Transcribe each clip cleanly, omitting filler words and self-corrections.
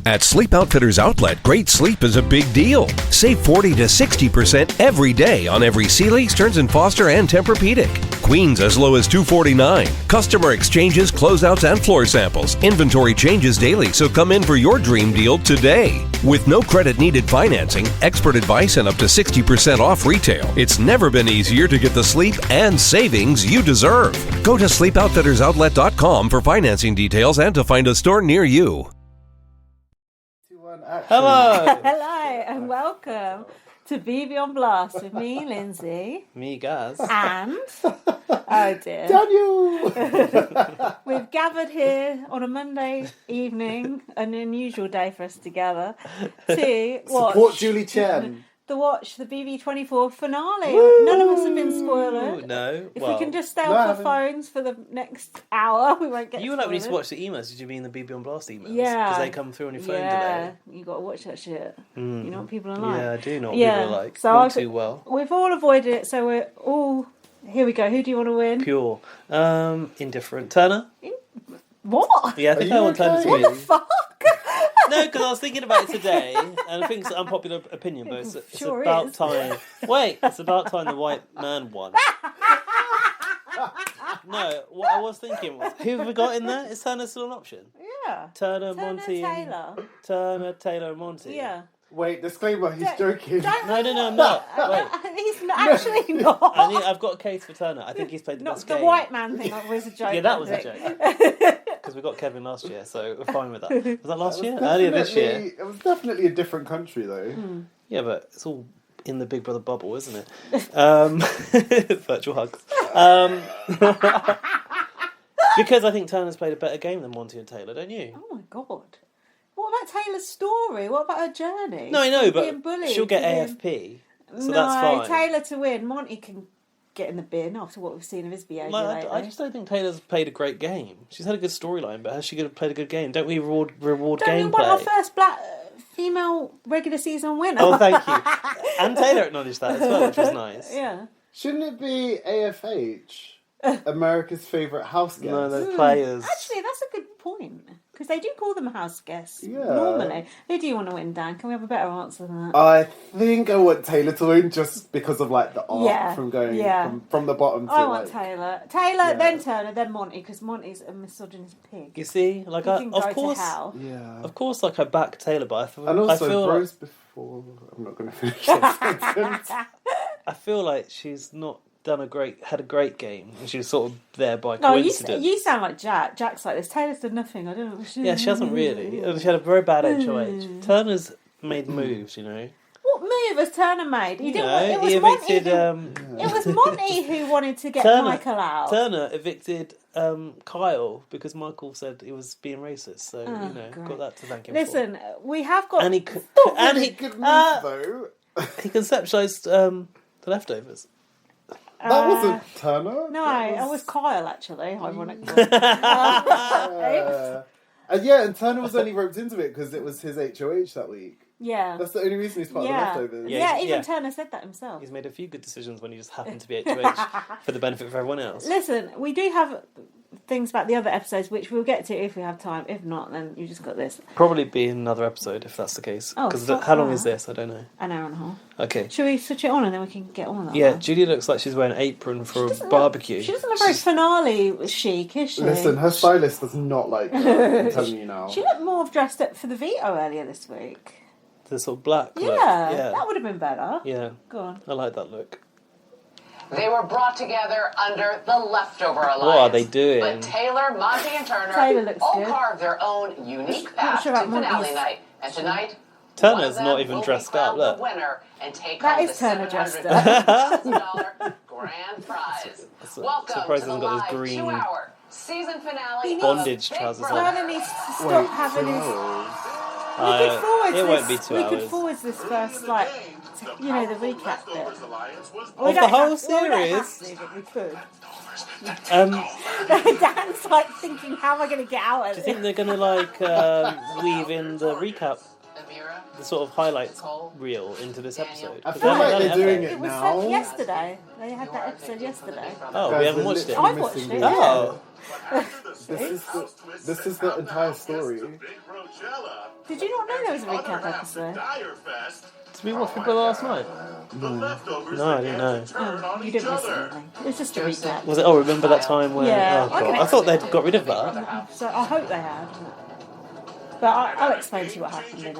At Sleep Outfitters Outlet, great sleep is a big deal. Save 40 to 60% every day on every Sealy, Stearns & Foster, and Tempur-Pedic. Queens as low as $249. Customer exchanges, closeouts, and floor samples. Inventory changes daily, so come in for your dream deal today. With no credit needed financing, expert advice, and up to 60% off retail, it's never been easier to get the sleep and savings you deserve. Go to sleepoutfittersoutlet.com for financing details and to find a store near you. Hello! Hello and welcome to BB on Blast with me, Lindsay. Me, Gaz. And, oh dear, Daniel! we've gathered here on a Monday evening, an unusual day for us to gather, to watch... Support Julie Chen. To watch the BB24 finale. Woo! None of us have been spoiled. No. If we can just stay off our phones for the next hour, we won't get You were spoiled. like, we need to watch the emails. Did you mean the BB on Blast emails? Yeah. Because they come through on your phone Yeah, today. you got to watch that shit. You know what people are like. Yeah, I do know what people are like. So Not too well. We've all avoided it, so we're all... Here we go. Who do you want to win? Pure. Indifferent. Turner? What? Yeah, I think Are I you want Turner okay? to What win. the fuck? No, because I was thinking about it today, and I think it's an unpopular opinion, but it's Sure about is. time. Wait, it's about time the white man won. No, what I was thinking was, who have we got in there? Is Turner still an option? Yeah. Turner, Monte, Taylor. Turner, Taylor, and Monte. Yeah. Wait, disclaimer, he's joking. No, I'm not. Wait. He's not, actually not. I've got a case for Turner. I think he's played the Not best the game. white man thing. That was a joke. Yeah, that was I a think. joke. Because we got Kevin last year, so we're fine with that. Was that last year? Earlier this year. It was definitely a different country, though. Yeah, but it's all in the Big Brother bubble, isn't it? Virtual hugs. Because I think Turner's played a better game than Monte and Taylor, don't you? Oh my god. What about Taylor's story? What about her journey? No, I know, Being but bullied she'll get to AFP, so no, that's fine. Taylor to win. Monty can get in the bin after what we've seen of his behaviour lately. I just don't think Taylor's played a great game. She's had a good storyline, but has she played a good game? Don't we reward Don't you want our gameplay? first black female regular season winner? Oh, thank you. And Taylor acknowledged that as well, which was nice. Yeah. Shouldn't it be AFH? America's favourite house guest? No, they're players. Actually, that's a good point. Because they do call them house guests Yeah. normally. Who do you want to win, Dan? Can we have a better answer than that? I think I want Taylor to win just because of like the art Yeah, from going yeah. from the bottom to I want like... Taylor. Yeah. Then Turner, then Monty, because Monty's a misogynist pig. You see, like He can go of course, to hell. Yeah. of course, like I back Taylor, but And also, I feel Rose before... I'm not going to finish that sentence. I feel like she's not had a great game, and she was sort of there by No, coincidence. you sound like Jack. Jack's like this. Taylor's done nothing. I don't know. Yeah, she hasn't really. She had a very bad HOH. Turner's made moves, you know. What move has Turner made? He didn't. No, It was he Monty. evicted. It was Monty who wanted to get Turner- Michael out. Turner evicted Kyle because Michael said he was being racist. So great. got that to thank him Listen, we have got. And he Good move, though. he conceptualized the leftovers. That wasn't Turner. No, That it was Kyle actually. Ironically. And yeah, and Turner was only roped into it because it was his HOH that week. Yeah. That's the only reason he's part Yeah. of the leftovers. Yeah, even yeah. Turner said that himself. He's made a few good decisions when he just happened to be HOH for the benefit of everyone else. Listen, we do have things about the other episodes, which we'll get to if we have time. If not, then you just got this. Probably be another episode if that's the case. Oh, Because fuck how long that. is this? I don't know. An hour and a half. Okay. Should we switch it on and then we can get on with that? Yeah, one? Judy looks like she's wearing an apron for a Doesn't barbecue. Look, she doesn't look very finale chic, is she? Listen, her stylist does not like her. I'm telling you now. She looked more dressed up for the veto earlier this week. The sort of black look. Yeah, that would have been better. Yeah, Go on. I like that look. They were brought together under the Leftover Alliance. What are they doing? But Taylor, Monte, and Turner Taylor looks all good. carved their own unique Not path sure to about finale Monte's. night. And tonight, Turner's one of them not even will be dressed crowned up, look. the winner and take That home is the Turner dressed $750,000 grand prize. Welcome surprised to the he hasn't got live those green 2-hour season finale bondage of Big trousers on. Brother. Turner needs to stop having his... We could forward it won't be 2 We could hours. forward this first, like, the recap bit. Of the whole series? We could. Do Dan's like thinking, how am I going to get out of you this? think they're going to weave in the recap? The Bureau the sort of highlights reel into this episode? I feel like they're doing it It was now. sent yesterday. They had that episode yesterday. Oh, Guys, we haven't they're watched it. literally I've watched missing it, the- Oh, This is the entire story. Did you not know there was a recap episode? did we watch Big Brother last night? No, I didn't know. Oh, you didn't miss anything. It was just a recap. Was it? Oh, remember that time when? Yeah, oh I can god, I thought they'd got rid of that. So I hope they had. But I'll explain to you what happened in it.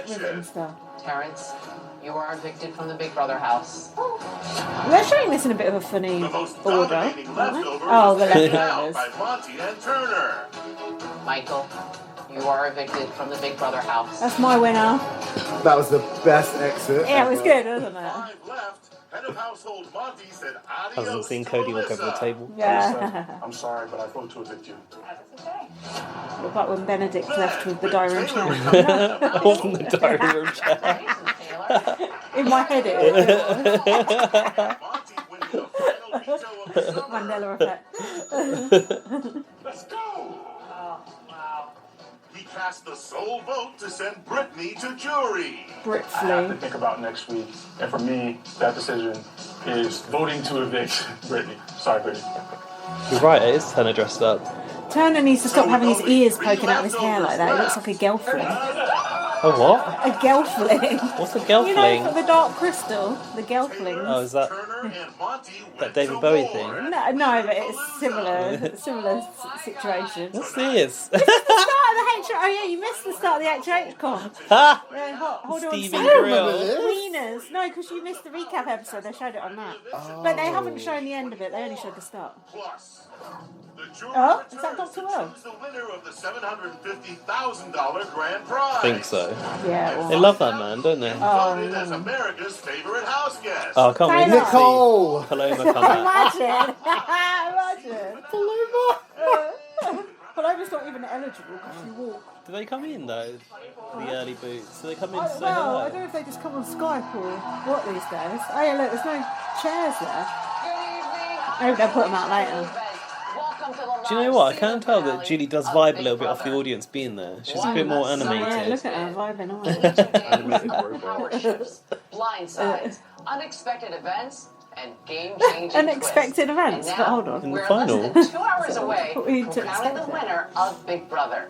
With it and stuff. Terrence, you are evicted from the Big Brother house. They're showing this in a bit of a funny order, aren't they? Oh, the leftovers. Monte and Turner. Michael, you are evicted from the Big Brother house. That's my winner. That was the best exit. Yeah, it was ever. good, wasn't it? 5 left. Head of household Monte said I adios haven't seen to Cody walk over the Melissa. table. Yeah. I'm sorry, but I vote to evict you. What about when Benedict left with the diary room chair? All from the diary room chair. Taylor, In my head it is. Monte winning the final veto of the summer. Mandela effect. Let's go. He cast the sole vote to send Brittany to jury. I have to Britsley. think about next week. And for me, that decision is voting to evict Brittany. Sorry, Brittany. You're right, it is Turner dressed up. Turner needs to stop having his ears poking out of his hair like that. He looks like a gelfling. Oh, what? A gelfling. What's a You know, gelfling? for the Dark Crystal, the gelflings. Oh, is that Turner and Monte that went David to Bowie war. thing? No, but it's similar situation. What's this? Start of the H. Oh yeah, you missed the start of the HH con. Ha! Yeah, hold on. Stevie Sorry. Grill. Wieners. No, because you missed the recap episode. They showed it on that. But they haven't shown the end of it. They only showed the start. Plus, the jury Oh, is returns that Dr. to Will? choose the winner of the $750,000 grand prize. I think so. Yeah. They love that man, don't they? Voted as America's favorite house guest. Oh, I can't wait to Taylor. see Nicole! Paloma come back. Imagine. Imagine. Paloma's not even eligible because she walked. Do they come in though? The early boots. Do they come in to say Well, I hello? don't know if they just come on Skype or what these days. Oh yeah, look, there's no chairs there. Maybe they'll put them out later. Do you know what? I can tell that Julie does vibe a little bit off the audience being there. She's a bit more Yeah, animated. look at her vibing on. power shifts, blindsides, unexpected events, and game-changing Unexpected twists. events, And but now, hold on. In the we're final. less than 2 hours away What were you from to crowning the expect? winner of Big Brother.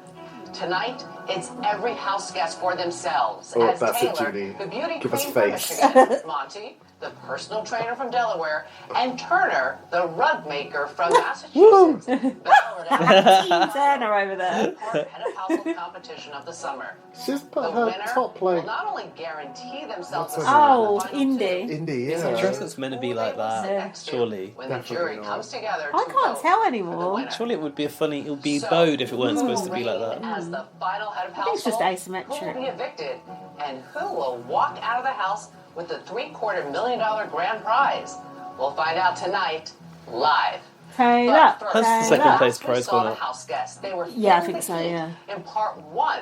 Tonight, it's every house guest for themselves. Oh, as that's it, Taylor, Judy. the beauty Give us queen from face. Michigan, Monte, the personal trainer from Delaware, and Turner, the rug maker from Massachusetts. battled it out Team Turner over there. for head of household competition of the summer. She's The put her winner top will like not only guarantee themselves a What's spot in the Oh, final indie. two, indie, It's a yeah. dress that's meant to be like that, surely. when the Definitely jury not. comes together I to can't vote tell for the anymore. winner. Surely it would be a funny. It would be So, bowed if it weren't who will supposed to be like reign that. As the final head of I think it's just household, asymmetric. who will be evicted, and who will walk out of the house with the $750,000 grand prize? We'll find out tonight, live. Taylor. But first, How's the second Taylor. place we prize saw gone the up? house guests. They were Yeah, I feeling think the so, heat yeah. in part 1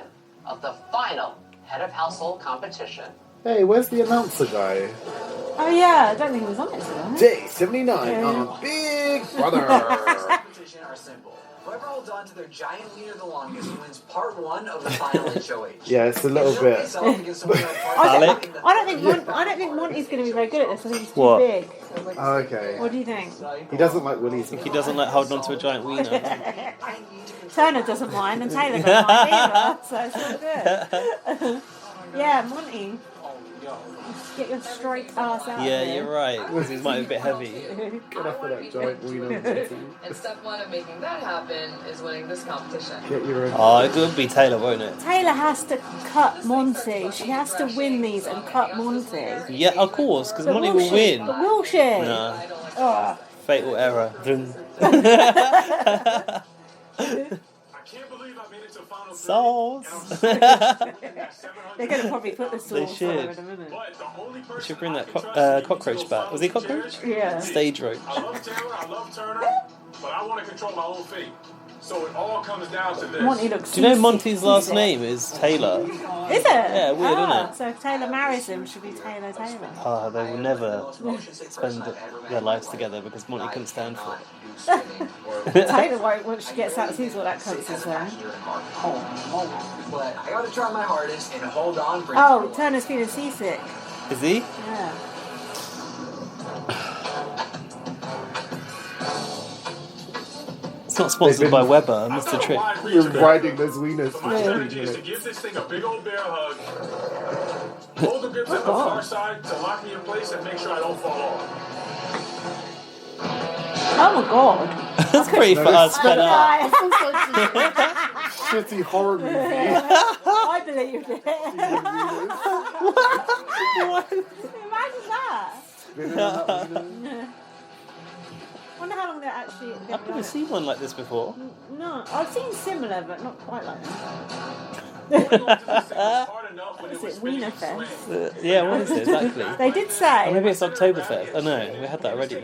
of the final head of household competition. Hey, where's the announcer guy? Oh yeah, I don't think he was on it today. Day 79 on Big Brother. Competition are simple. Whoever holds on to their giant wiener the longest wins part 1 of the final HOH. Yeah, it's a little If they're bit. faced off against someone like Alec? I don't think Monty's going to be very good at this. I think he's too What? big. Oh, okay. What do you think? He doesn't like Willie's. He doesn't like holding on to a giant wiener. Turner doesn't mind, and Taylor doesn't mind either, so it's all good. Yeah, Monty. Get your straight ass out Yeah, of here. you're right. Because he might be a bit heavy. Get off of that giant wiener. And step 1 of making that happen is winning this competition. Get your own. Oh, it would be Taylor, won't it? Taylor has to cut Monty. She has to win these and cut Monty. Yeah, of course, because But Monty will will she? win. But will she? Nah, Oh. fatal error. Vroom. I can't believe I made it to final three, Sauce. and I'm They're going to probably put the They sauce on her should. in a minute. But the only person Should bring I that can trust cockroach is back. Was he a cockroach? Yeah. Stage roach. I love Taylor, I love Turner, but I want to control my own fate. So it all comes down to this. Monty looks Do you know seasick- Monty's last seasick. name is Taylor? Is it? Yeah, weird, isn't it? So if Taylor marries him, should be Taylor Taylor. Ah, they will never spend their lives together because Monty couldn't stand for it. spinning. Or Taylor won't once she gets out sees what that cunt is saying. But I gotta try my hardest and hold on for Oh, dear Turner's feeling seasick. Is he? Yeah. It's not sponsored by Weber, Mr. Trick. We're riding those wieners for My 3 strategy is to minutes. give this thing a big old bear hug, hold the grips at the far side to lock me in place and make sure I don't fall off. Oh my god. That's pretty fast sped up. Shitty horror movie. I believed it. Imagine that. Wonder how long they're actually. I've never seen one like this before. No, I've seen similar, but not quite like that. Is it Wiener Fest? Yeah, what is it exactly? They did say. Or maybe it's Oktoberfest. Oh no, we had that already. Do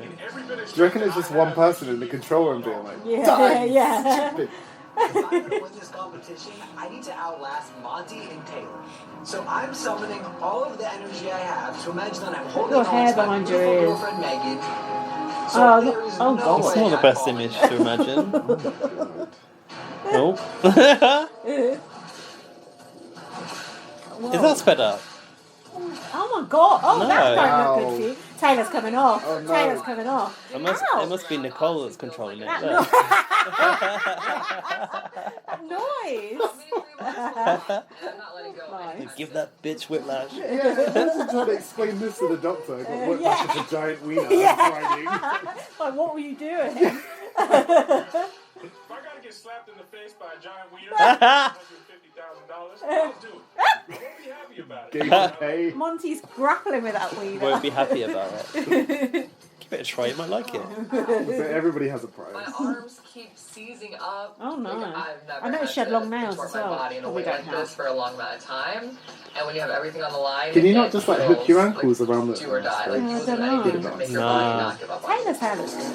you reckon it's just one person in the control room being like, Yeah, die, yeah. stupid. If I'm gonna win this competition, I need to outlast Monte and Taylor. So I'm summoning all of the energy I have to imagine that I'm holding Your hair on to my behind your beautiful ears. girlfriend Megan. So Oh, there is oh no God. It's way not the I best fall. image to imagine. No. Is that sped up? Oh my god! Oh, No. that don't look Ow. good for you. Taylor's coming off. Oh, no. Taylor's coming off. It must be Nicole that's controlling it. Look. That noise. I'm not letting go. Nice. Give that bitch whiplash. Yeah, imagine trying to explain this to the doctor. I got whipped yeah. like a giant wiener. Yeah. Riding. Like, what were you doing? If I gotta get slapped in the face by a giant wiener, $150,000, I'll do it. I won't be happy about it. Gave her pay. Monty's grappling with that wiener. Won't be happy about it. Give it a try, you might like it. So everybody has a My prize. arms keep seizing up. Oh, no. Like, I've never I noticed had she had to long nails contort as my well. body in a Probably way don't like have. this for a long amount of time. And when you have everything on the line, Can you it not just like hook your ankles like, around the do or die. Like, I you don't do know. anything to make your Nah. body not give up on you. Taylor's hair looks good.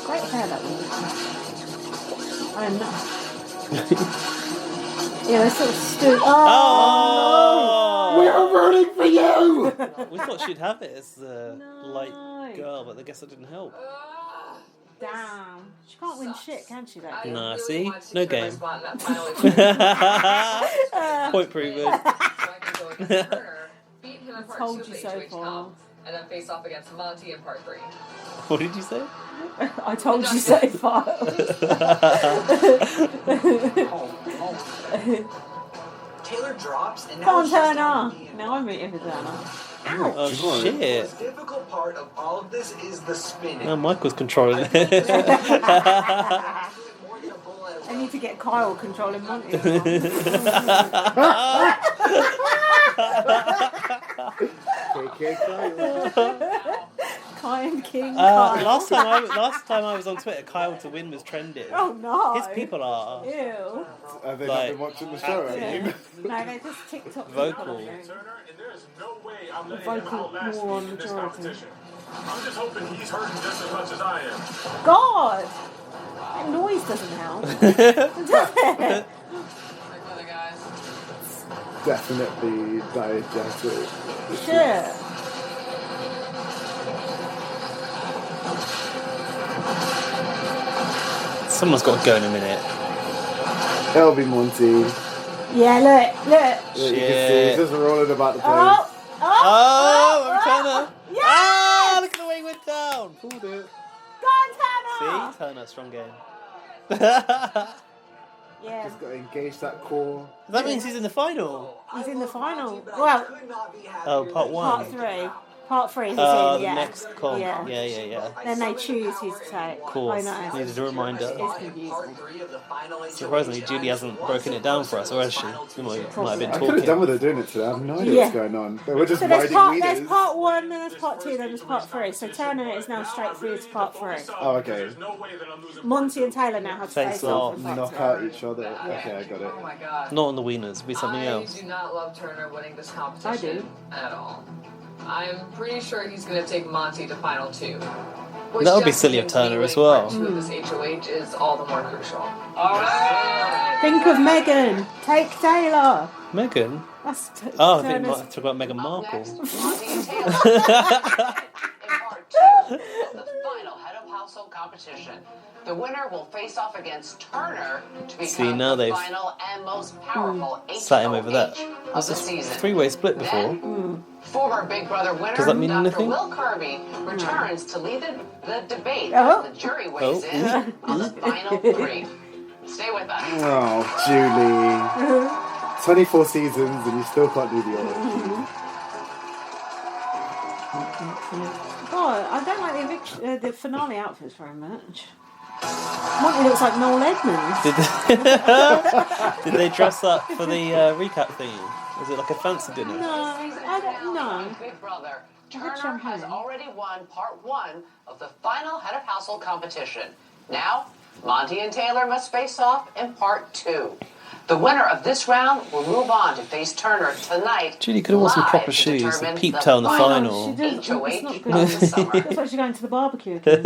Great hair, that one. I know. Yeah, they sort of stood. Oh! We are rooting for you! We thought she'd have it as a No. light girl, but I guess that didn't help. Damn. She can't win shit, can she, though? I Nah, really see? wanted to No secure my game. spot in that final equation. Point proven. So I can go against Turner, beat him in part Told 2 of you the so HOH far. comp, and then face off against Monte in part 3. What did you say? I told you so far. Taylor drops and now Come on, it's just Turner. on me and Now I'm rooting for Turner. Oh The shit. most difficult part of all of this is the spinning. No, Michael's controlling it. I need to get Kyle controlling Monty. Kyle King. Kyle. last time I was on Twitter, Kyle to win was trending. Oh no. His people are Ew. Have they not Like, been watching the show? Have Yeah. you? No, they're just TikTok Vocal. people, I think. Turner, and there is no way I'm letting Vocal him outlast moron me in this majority. competition. I'm just hoping he's hurting just as much as I am. God! That noise doesn't help. Does it? Like other guys. Definitely diegetic. Shit. Someone's got to go in a minute. It'll be Monty. Yeah, look. Yeah, you can see Shit. he's just rolling about the place. Oh! Oh, I'm Turner. Yes! Ah, look at the way he went down. Pulled it. Go on, Turner! See, Turner, strong game. Yeah, Just got to engage that core. That means he's in the final. he's in the final. But I Well, could not be happier Oh, part that one. part 3. Part 3 he's The in, yeah. next comp. Yeah. Yeah. Then they choose whose to take. Course. I know. Needed a reminder. It's confusing. Surprisingly, Julie hasn't broken it down for us, or has she? You might have been I could have talking. done with her doing it today. I have no idea Yeah. what's going on. They were just So there's riding there's wieners. part 1, then there's part 2, then there's part 3. So Turner is now straight through to part 3. Oh, okay. There's no way that I'm losing. Monty and Taylor now have to Thanks face a lot. off in part Knock 2. out each other. Okay, I got it. Oh my god. Not on the wieners, be something I else. do not love Turner winning this competition I do. at all. I'm pretty sure he's going to take Monte to final 2. Which That would be just silly of means Turner me as winning well. part 2 of this HOH is all the more crucial. Alright! Think of Megan. Take Taylor. Megan? That's Oh, I think Turner's. talk about Meghan Markle. Next, Monte and Taylor. In part 2 of the final head of household competition. The winner will face off against Turner to See, become now the they've final and most powerful sat him over there. HOH Was of the this season. three-way split before? Then, former Big Brother winner Does that mean Dr. anything? Will Kirby returns to lead the debate Oh. as the jury weighs Oh. in on the final three. Stay with us. Oh, Julie. 24 seasons and you still can't do the honors. Oh, I don't like the finale outfits very much. Monte looks like Noel Edmonds. Did they dress up for the recap thingy? Was it like a fancy dinner? No, I don't know. Big Brother. Good Turner champagne. has already won part one of the final head of household competition. Now, Monte and Taylor must face off in part two. The winner of this round will move on to face Turner tonight. Julie could have worn some live proper to shoes, a determine peep toe in the Oh, final. she did. It's HOH not of good. the summer. Looks like she's going to the barbecue again.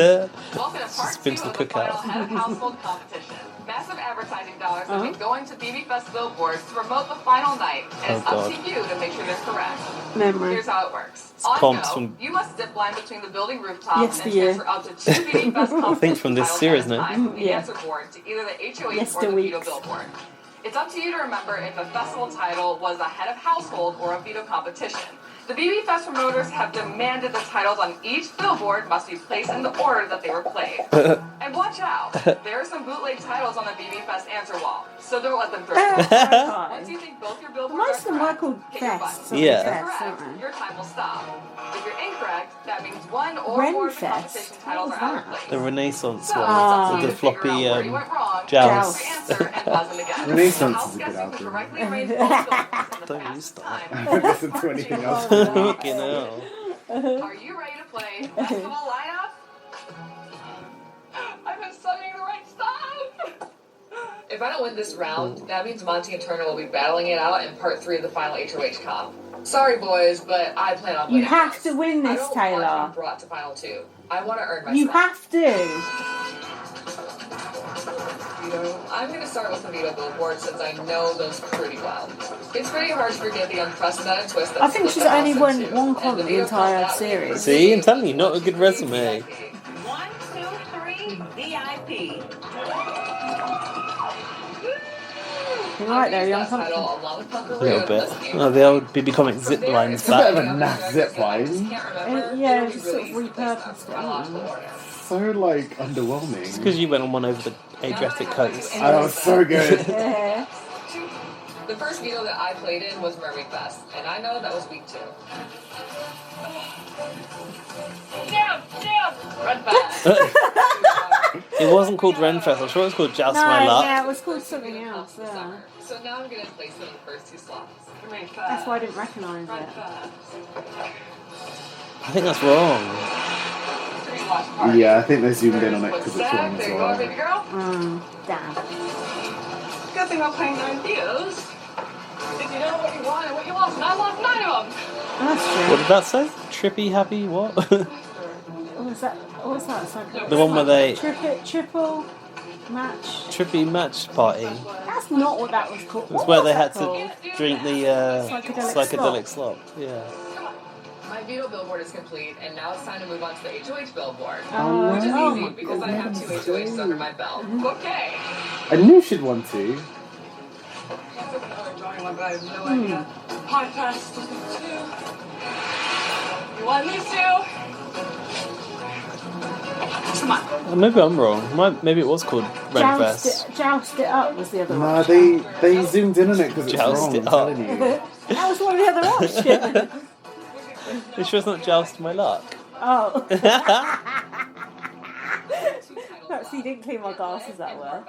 Welcome to part She's been 2 to of the the final cookout. head of household competition. Massive advertising dollars have been going to BB Fest billboards to promote the final night, and it's Oh, up God. to you to make sure they're correct. Memory. Here's how it works. On comps go, from- you must zip line between the building rooftops Yes, and dear. transfer up to 2 BB Fest competition from this titles series, at a no? time from the Yeah. answer board to either the HOH Yes, or the the veto weeks. billboard. It's up to you to remember if the festival title was a head of household or a veto competition. The BB Fest promoters have demanded the titles on each billboard must be placed in the order that they were played. And watch out, there are some bootleg titles on the BB Fest answer wall, so don't let them through. Once you think both your billboards Most are of them were correct, called hit your Fests. button. So Yeah. If you're Fests, correct, aren't they? your time will stop. If you're incorrect, that means one or Ren more of the Fest? competition titles What are was out of that? place. The Renaissance So, one it's up to with you the to figure floppy out where you went wrong, joust. check your answer, and pause it again. Renaissance House is a good guessing album. correctly arranged both billboards in the Don't fastest use that. time. I haven't listened to anything else. Fucking hell. Are you ready to play festival lineup? I've been studying the right stuff. If I don't win this round, that means Monte and Turner will be battling it out in part 3 of the final HOH comp. Sorry, boys, but I plan on winning. You have this. to win I this, don't Taylor. want to be brought to final 2. I want to earn my You spot. have to. Veto. I'm going to start with the veto billboard since I know those pretty well. It's pretty hard to forget the unprecedented twist that I think split she's the only house won in two. one And comp the veto entire comes out series. with See, I'm telling you, not a good resume. 1, 2, 3, VIP. You're right there, young That title pumpkin. along with A little bit. This game. Oh, the old BB comic zip lines It's a bit of back. a naff zip line. Yeah, it's sort of repurposed it, haven't they? So, like, underwhelming. Because you went on one over the Adriatic coast. And that was so good. Yeah. The first veto that I played in was Mermaid Fest, and I know that was week 2. Red Fest. It wasn't called Renfest. I'm sure it was called Joust No, My Luck. yeah, it was called something else. Yeah. So now I'm gonna place them in the first 2 slots. That's why I didn't recognise Red it. Fest. I think that's wrong. Yeah, I think they zoomed in on it because it's wrong as There you go, well. baby girl. Damn. Good thing I'm playing 9 views. Did you know what you want and what you lost? And I lost 9 of them. That's What true. did that say? Trippy, happy, what? What was that? What was that? It's like The one where they- triple match. Trippy match party. That's not what that was called. It was What where was they that had called? to drink the psychedelic slop. Yeah. My veto billboard is complete, and now it's time to move on to the HOH billboard. Oh, Which is oh easy my because I have 2 HOHs under my belt. Okay. I knew she'd won too. Drawing one, but I have no idea. Podcast 2. You want these 2? Come on. Maybe I'm wrong. Maybe it was called Renfest. Joust it up was the other No, option. they zoomed in on it because it's Joust wrong. it I'm up. telling you. That was one of the other options. You sure it's not Joust My Luck? Oh. So you didn't clean my glasses that well.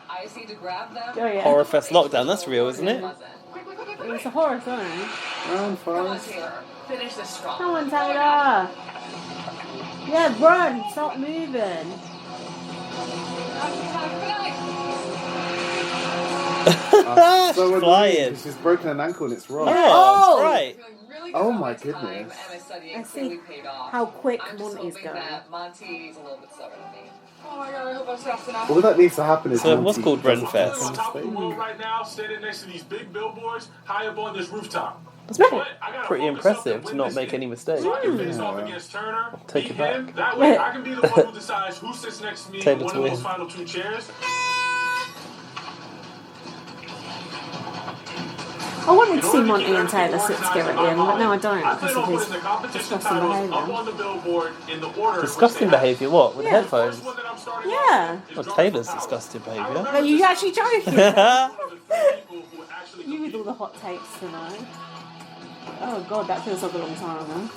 I just need to grab them. Oh yeah. Horrorfest Lockdown, that's real, isn't it? It was a horror film. Round Come on, 5. Taylor. Finish this strong. Come on, Taylor. Yeah, run. Stop moving. So annoying, Flying. 'cause she's broken an ankle and it's wrong. Oh, Oh! that's right. Oh my goodness. I see how quick I'm just Monte's hoping going. that Monte's a little bit slower than me. Oh my god, I hope that's fast enough. All that needs to happen is So it was Monte called doesn't Renfest. make a On top of the mistake. world right now, standing next to these big billboards, high up on this rooftop. That's But I gotta pretty focus up impressive and to win not this make game. any mistakes. So I can face off against Turner, Take beat it back. him. That way, I can be the one who decides who sits next to me Taylor in one to of those win. final 2 chairs. I wanted to see Monte and Taylor sit together again, but no, I don't I plan because on of putting his the competition disgusting titles up behaviour. on the billboard in the order in which Disgusting they happen. behaviour, what? With Yeah. headphones? First one that I'm starting Yeah. off is Well, Drawing Taylor's for Power. disgusting I behaviour. remember Are you this actually joking? one of the 3 people who actually You with all the hot takes tonight. Oh god, that feels like a long time ago.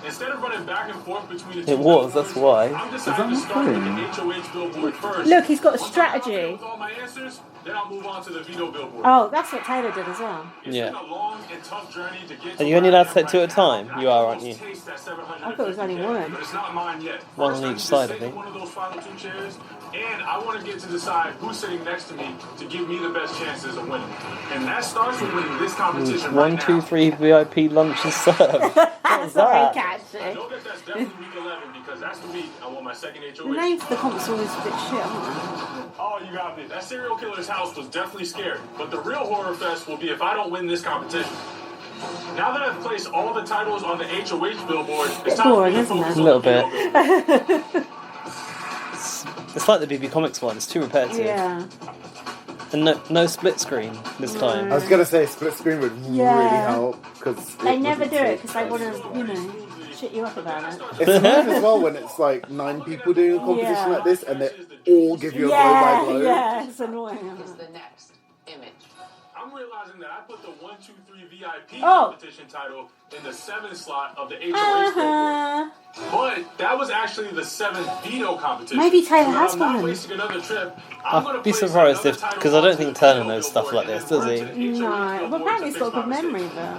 Instead of running back and forth between the two It was, that's why. I'm deciding to start with the HOH billboard first. Look, he's got a Once I'm strategy. confident with all my answers, then I'll move on to the veto billboard. Oh, that's what Taylor did as well. It's Yeah. been a long and tough journey to get Are to you only where I allowed to am take 2 right at a time? now. You are, aren't you? I can almost taste that I thought it was only 750K, one. but it's not mine yet. One First, on I each need to side, I sit in think. one of those final 2 chairs, and I want to get to decide who's sitting next to me to give me the best chances of winning. And that starts with winning this competition right 1, now. 2, 3 VIP lunches served. What was Sorry, that? I catchy. know that that's definitely week 11 because that's the week I want my second The HOH. names for the comps are always a bit shit, aren't Oh, you got me. That serial killer's house was definitely scary. But the real horror fest will be if I don't win this competition. Now that I've placed all the titles on the HOH billboard, it's time boring, for me to isn't focus it? on A little the veto billboard. they? It's like the BB Comics one, it's too repetitive. Yeah. And no split screen this time. I was gonna say split screen would Yeah. really help because They never do it because they want to, you know, shit you up about it. It's annoying as well when it's like 9 people doing a competition Yeah. like this and they all give you a blow by Yeah, blow. yeah, it's annoying. Is the next image. I'm realizing that I put the 1, 2, 3 VIP Oh. competition title in the 7th slot of the HOH billboard. But that was actually the 7th veto competition. Maybe Taylor So that has I'm not one. wasting another trip. I'm gonna I'd be place surprised another if, title because I don't onto think the Turner veto knows stuff billboard like and this, then does run he? to the HOH No, but billboard apparently to he's fix got my good mistake. memory, but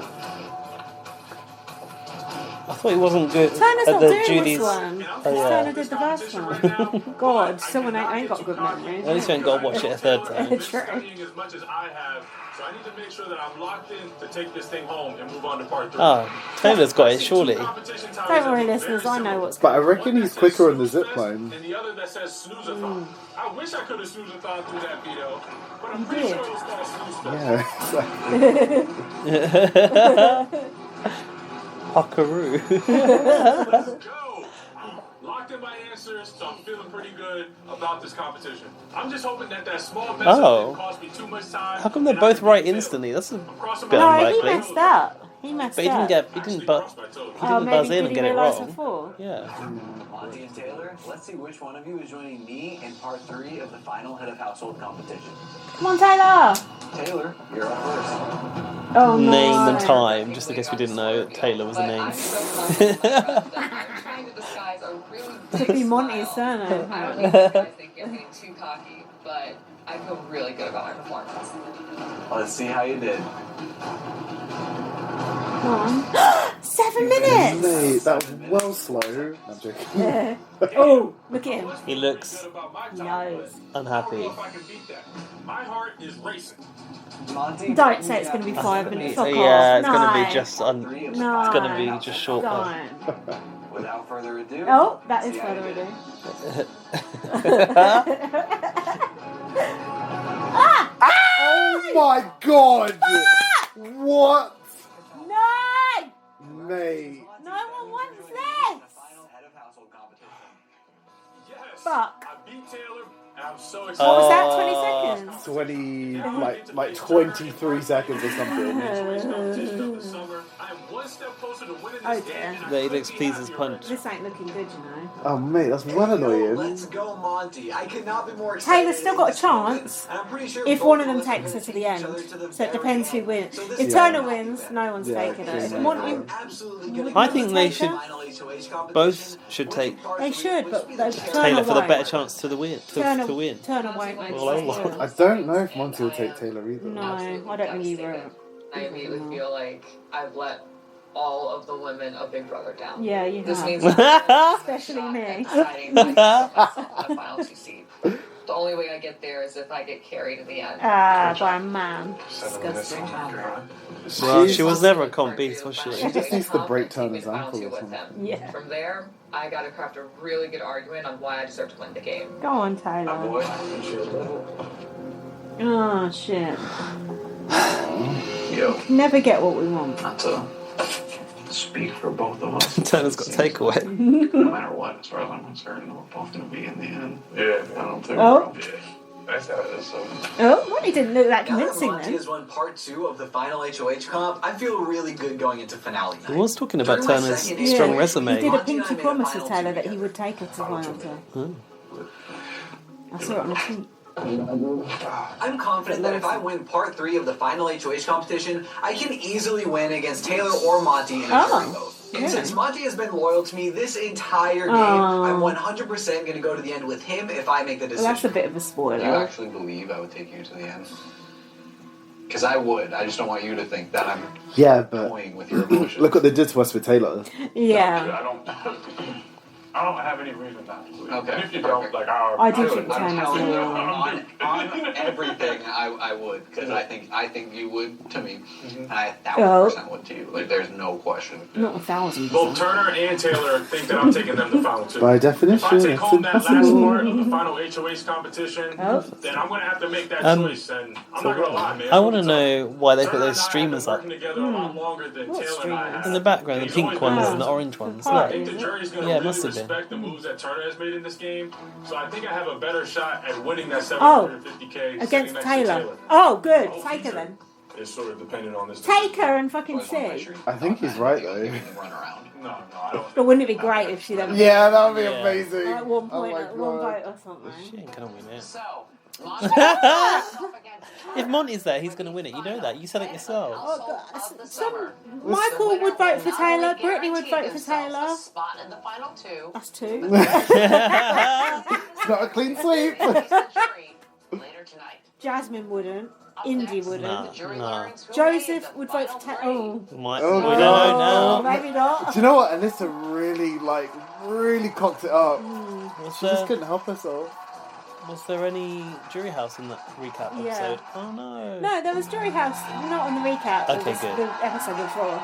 I thought he wasn't good Turner's at not the doing Julie's. this one. Oh, yeah. Turner did the first one. God, someone ain't got good memory. At least you ain't got to watch it a third time. Been True. studying as much as I have, so I need to make sure that I'm locked in to take this thing home and move on to part 3. Oh, Taylor's got it, surely. Don't worry, listeners, I know what's But I going on. reckon he's quicker on the zip line. And the other that says snooze-a-thon. I wish I could have snooze-a-thon through that veto, but I'm You pretty did. sure it was called snooze-fest. Yeah, exactly. Huckaroo. Let's go! Locked in my answers, so I'm feeling pretty good about this competition. I'm just hoping that that small mess Oh. didn't cost me too much time. How come they're and I both can right get instantly? That's a I'm crossing bit my No, he unlikely. messed up. He messed But he up. didn't get, he Actually didn't, crossed my toes. he Oh, didn't buzz maybe in did and he get it realise wrong. before? Yeah. Monte and Taylor, let's see which one of you is joining me in part 3 of the final head of household competition. Come on, Taylor. Taylor, you're up first. Oh no. Name and time, just in case we didn't know Taylor was a name. I'm trying to disguise a really Could be Monte's surname. I don't think you guys think I'm getting too cocky, but I feel really good about my performance. Let's see how you did. Come on. 7 minutes. Mate, that was well slow. I'm joking. Yeah. Oh, look at him. He looks Knows. unhappy. If I can beat that. My heart is racing. Monte, Don't say it's going to be 5 minutes. Fuck Yeah, off. it's gonna No. be just No. it's gonna be just short. Don't. Without further ado. Oh, that is see how further you did. ado. Oh my god! What? No! Mate. No one wants this! Final head of household competition. Yes! Fuck. I beat Taylor, and I'm so What excited. was that, 20 seconds? 20, like 23 seconds or something. Competition of the summer. I am one step closer to winning Oh this dear. game, and I There he couldn't looks be pleased as happier. punch. This ain't looking good, you know. Oh mate, that's well annoying. Let's go, Monte. I could not be more excited. Taylor's still got a chance And I'm pretty sure if both one of them us are takes her gonna to the take each end. other to the So it very depends who end. wins. So this If is Turner gonna be wins, fair. no one's Yeah, taking her. If exactly. Monte, I'm absolutely gonna I give think you they the should- final HOH competition. both should take They should, but Which they- be the Taylor for the won't. better chance to the win. Turner, To win. Turner won't make Well, it. I don't know if Monte will take Taylor either. No, I don't think he will. I immediately feel like I've let all of the women of Big Brother down. Yeah, you This have. means Especially me. deciding myself the final 2 seed. The only way I get there is if I get carried in the end. Ah, by a man. Disgusting. Well, she was never a comp beast, was she? She just needs to break Turner's ankle or something. Yeah. From there, I gotta craft a really good argument on why I deserve to win the game. Go on, Taylor. Boy, Oh, shit. Yo, Never get what we want. not to speak for both of us. Turner's got takeaway. No matter what, as far as I'm concerned, we're both going to be in the end. yeah. I don't think Oh. we're That's how it is. So. Oh, Monte didn't look that Now that convincing Monte then. has won part 2 of the final HOH comp, I feel really good going into finale night. He was talking about During my Turner's second strong HOH, resume. He did a Monte and I pinky made a promise to final Taylor two that he together. would take her to final two. I saw it on a tweet. I'm confident that if I win part 3 of the final HOH competition, I can easily win against Taylor or Monte in a jury vote. And since Monte has been loyal to me this entire game, I'm 100% going to go to the end with him if I make the Well, decision. that's a bit of a You spoiler. actually believe I would take you to the end? Because I would. I just don't want you to think that I'm Yeah, but toying with your emotions. look what they did to us with Taylor. Yeah. I don't have any reason not to believe. Okay. And if you don't, like, I do think I'm Taylor's telling you, loyal. on everything, I would, because I think you would to me, and I 1,000% would to you. Like, there's no question. Not 1,000%. both Turner and Taylor think that I'm taking them to final two. By If definition, I take it's home that last impossible. part of the final HOH competition, then I'm going to have to make that choice. And I'm not going to lie, man. I want to know why they put Turner those and I streamers have up been working together a lot longer than What Taylor and I streamers? have. in the background. The He's pink always ones been and the there. orange ones. I Look. think the jury's going to Yeah, it really must have been. respect the moves that Turner has made in this game. So I think I have a better shot at winning that Oh, 750K against sitting next to Taylor. Oh, good. Oh, Take her future. then. It's sort of dependent on this. Take her and fucking I just wanna make see. sure you I think he's right though. run around. No, I don't. But wouldn't it be great if she then Yeah, that would be Yeah. amazing. at one Oh point, my at one God. vote or something? She ain't gonna win it. So, Monte If Monty's there, he's gonna win it. You know that. You said it yourself. Michael would vote for Taylor. Brittany would vote for Taylor. Spot in the final two. That's two. It's not a clean sweep. Later tonight. Jasmine wouldn't. Indy wouldn't. No. Joseph would vote for Taylor. Oh. Might, Oh, we don't God. know now. Maybe not. Do you know what? Alyssa really cocked it up. Was She just there, couldn't help herself. was there any jury house in that recap Yeah. episode? Oh no. No, there was Jury House, not on the recap. It Okay, was good. the episode before.